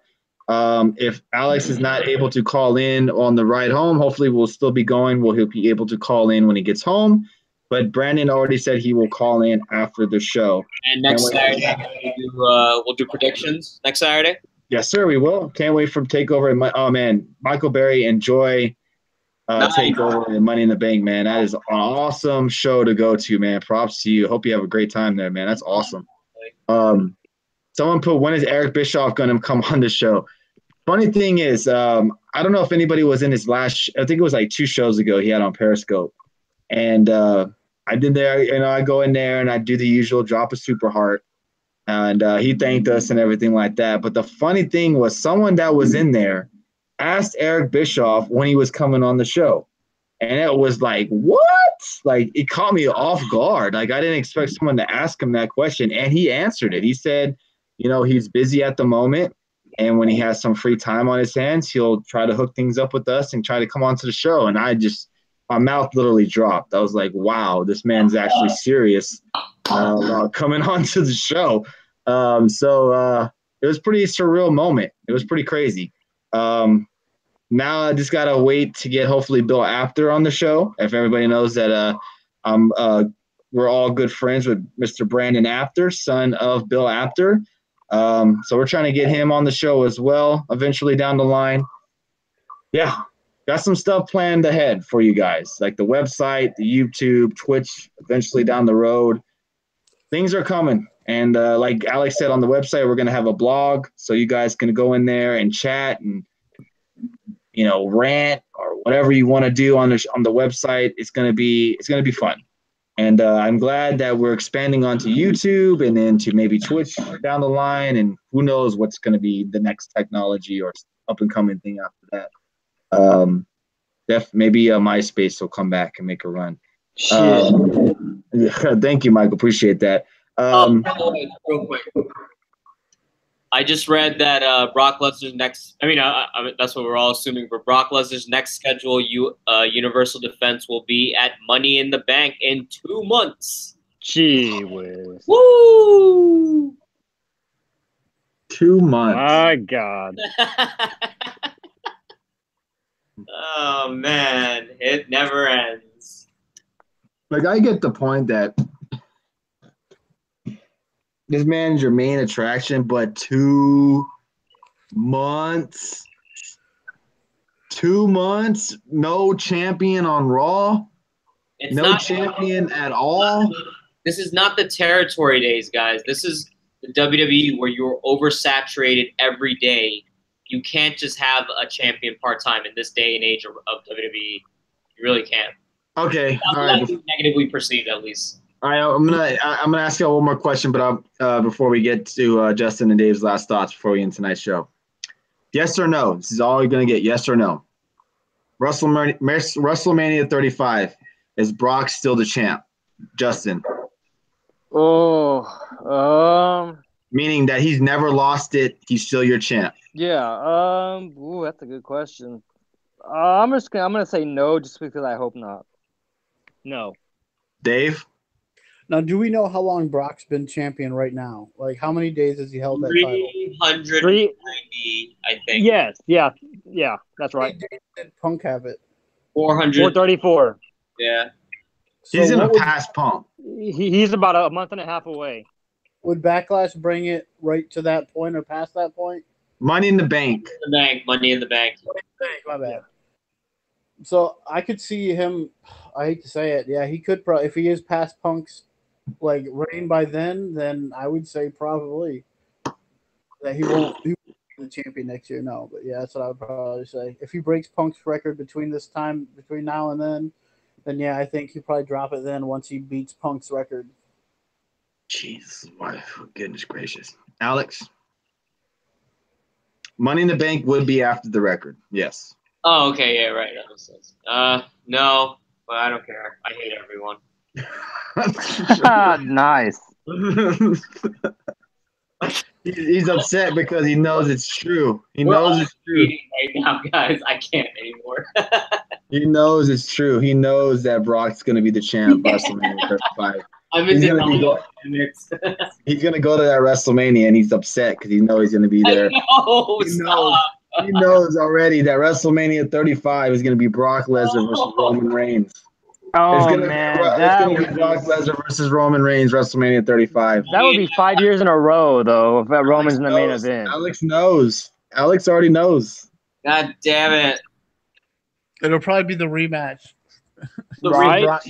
If Alex is not able to call in on the ride home, hopefully we'll still be going. He'll be able to call in when he gets home. But Brandon already said he will call in after the show. And next Saturday, we'll do predictions next Saturday. Yes, sir, we will. Can't wait for TakeOver. Oh, man, Michael Berry, enjoy TakeOver and Money in the Bank, man. That is an awesome show to go to, man. Props to you. Hope you have a great time there, man. That's awesome. Someone put, when is Eric Bischoff going to come on the show? Funny thing is, I don't know if anybody was in his last – I think it was like 2 shows ago he had on Periscope. And I did there, I go in there and I do the usual drop a super heart. And he thanked us and everything like that. But the funny thing was someone that was in there asked Eric Bischoff when he was coming on the show. And it was like, what? Like, it caught me off guard. Like, I didn't expect someone to ask him that question. And he answered it. He said, he's busy at the moment. And when he has some free time on his hands, he'll try to hook things up with us and try to come onto the show. And my mouth literally dropped. I was like, wow, this man's actually serious about coming onto the show. So it was a pretty surreal moment. It was pretty crazy. Now I just got to wait to get hopefully Bill Apter on the show. If everybody knows that we're all good friends with Mr. Brandon Apter, son of Bill Apter. So we're trying to get him on the show as well eventually down the line. Yeah. Got some stuff planned ahead for you guys, like the website, the YouTube, Twitch, eventually down the road. Things are coming. And like Alex said on the website, we're going to have a blog so you guys can go in there and chat and, rant or whatever you want to do on the website. It's going to be fun. And I'm glad that we're expanding onto YouTube and then to maybe Twitch down the line. And who knows what's going to be the next technology or up and coming thing after that. Maybe MySpace will come back and make a run. Thank you, Michael. Appreciate that. Real quick. I just read that Brock Lesnar's next. I mean, that's what we're all assuming. But Brock Lesnar's next schedule, Universal Defense will be at Money in the Bank in 2 months. Gee whiz! Woo! 2 months. My God. Oh, man. It never ends. Like, I get the point that this man's your main attraction, but 2 months? 2 months? No champion on Raw? It's no not champion at all? This is not the territory days, guys. This is the WWE where you're oversaturated every day. You can't just have a champion part-time in this day and age of WWE. You really can't. Okay. All right. Negatively perceived, at least. All right. I'm gonna ask you one more question, but before we get to Justin and Dave's last thoughts before we end tonight's show. Yes or no? This is all you're gonna get. Yes or no? WrestleMania 35, is Brock still the champ? Justin. Meaning that he's never lost it. He's still your champ. Yeah. That's a good question. I'm gonna say no, just because I hope not. No. Dave? Now, do we know how long Brock's been champion right now? Like, how many days has he held that title? 390, I think. Yes. Yeah. That's right. How many days did Punk have it? 434. Yeah. He's gonna pass Punk. He's about a month and a half away. Would Backlash bring it right to that point or past that point? Money in the Bank. Money in the Bank. My bad. So I could see him. I hate to say it. Yeah, he could probably, if he is past Punk's like reign by then I would say probably that he won't be the champion next year. No, but yeah, that's what I would probably say. If he breaks Punk's record between now and then yeah, I think he'd probably drop it then once he beats Punk's record. Jeez, goodness gracious, Alex. Money in the Bank would be after the record. Yes. Oh, okay, yeah, right. That makes sense. No, but I don't care. I hate everyone. Nice. He's upset because he knows it's true. He knows it's true. Right now, guys, I can't anymore. He knows it's true. He knows that Brock's going to be the champ WrestleMania 35. He's going to go to that WrestleMania, and he's upset because he knows he's going to be there. He knows already that WrestleMania 35 is going to be Brock Lesnar versus Roman Reigns. Oh, man. It's going to be Brock Lesnar versus Roman Reigns, WrestleMania 35. That would be 5 years in a row, though, if Roman's in the main event. Alex knows. Alex already knows. God damn it. It'll probably be the rematch. The rematch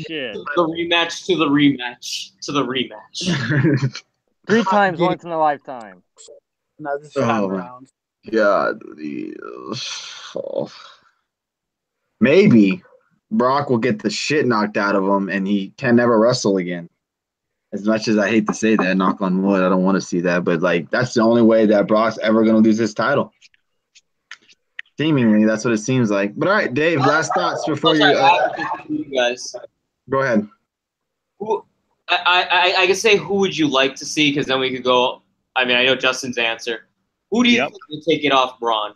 to the rematch to the rematch. 3 times once in a lifetime. Not just 5 rounds. God. Maybe Brock will get the shit knocked out of him and he can never wrestle again. As much as I hate to say that, knock on wood, I don't want to see that. But, like, that's the only way that Brock's ever going to lose his title. Seemingly, that's what it seems like. But, all right, Dave, last thoughts before you guys. Go ahead. I can say who would you like to see because then we could go. I mean, I know Justin's answer. Who do you think will take it off Braun?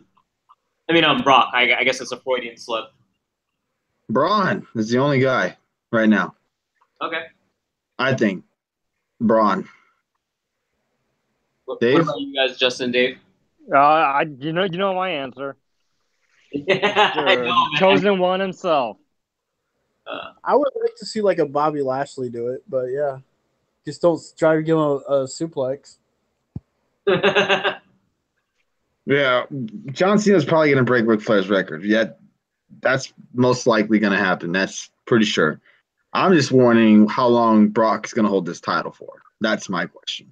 I mean, Brock. I guess it's a Freudian slip. Braun is the only guy right now. Okay. I think Braun. Dave? What about you guys, Justin, Dave? You know my answer. Chosen one himself. I would like to see like a Bobby Lashley do it, but yeah, just don't try to give him a suplex. Yeah, John Cena's probably going to break Ric Flair's record. Yeah, that's most likely going to happen. That's pretty sure. I'm just warning how long Brock's going to hold this title for. That's my question.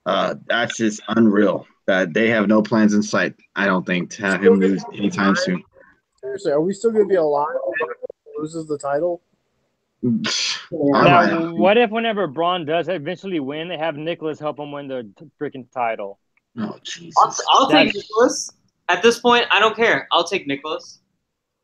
That's just unreal that they have no plans in sight, I don't think, to have him lose anytime soon. Seriously, are we still going to be alive if he loses the title? Now, what if whenever Braun does eventually win, they have Nicholas help him win the freaking title? Oh, Jesus. I'll take Nicholas. At this point, I don't care. I'll take Nicholas.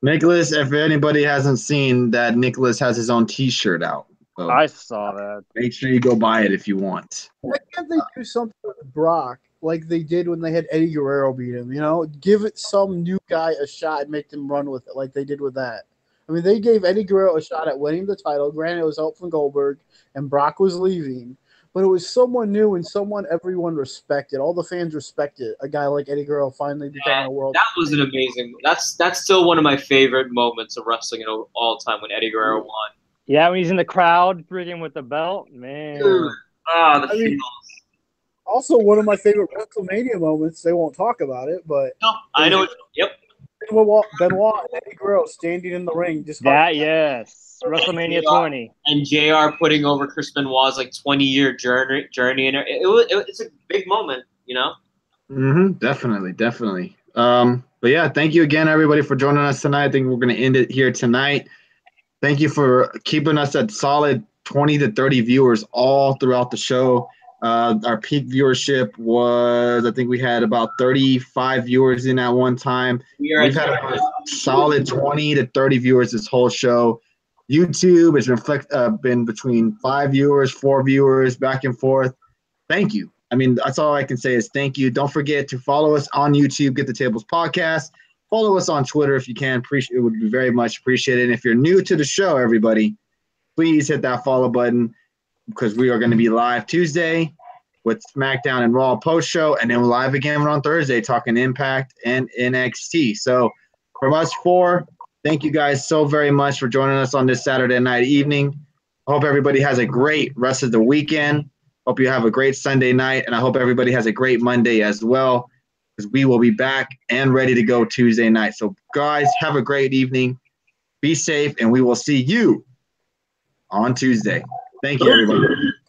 Nicholas, if anybody hasn't seen that, Nicholas has his own T-shirt out. So I saw that. Make sure you go buy it if you want. Why can't they do something with Brock like they did when they had Eddie Guerrero beat him? You know, give it some new guy a shot and make them run with it like they did with that. I mean, they gave Eddie Guerrero a shot at winning the title. Granted, it was help from Goldberg, and Brock was leaving. But it was someone new and someone everyone respected. All the fans respected. A guy like Eddie Guerrero finally becoming a world. That was an amazing. That's still one of my favorite moments of wrestling in all time when Eddie Guerrero won. Yeah, when he's in the crowd, freaking with the belt, man. Dude. The feels. Also, one of my favorite WrestleMania moments. They won't talk about it, but I know. Yep. Benoit and Eddie Guerrero standing in the ring. Yes. WrestleMania 20. And JR putting over Chris Benoit's 20-year journey, and it's a big moment, you know. Definitely. But yeah, thank you again, everybody, for joining us tonight. I think we're going to end it here tonight. Thank you for keeping us at solid 20 to 30 viewers all throughout the show. Our peak viewership was, I think we had about 35 viewers in at one time. We've had a solid 20 to 30 viewers this whole show. YouTube has been between 5 viewers, 4 viewers, back and forth. Thank you. I mean, that's all I can say is thank you. Don't forget to follow us on YouTube, Get the Tables Podcast. Follow us on Twitter if you can. It would be very much appreciated. And if you're new to the show, everybody, please hit that follow button because we are going to be live Tuesday with SmackDown and Raw post show, and then we're live again on Thursday talking Impact and NXT. So from us 4, thank you guys so very much for joining us on this Saturday night evening. I hope everybody has a great rest of the weekend. Hope you have a great Sunday night, and I hope everybody has a great Monday as well, because we will be back and ready to go Tuesday night. So, guys, have a great evening. Be safe, and we will see you on Tuesday. Thank you, everybody.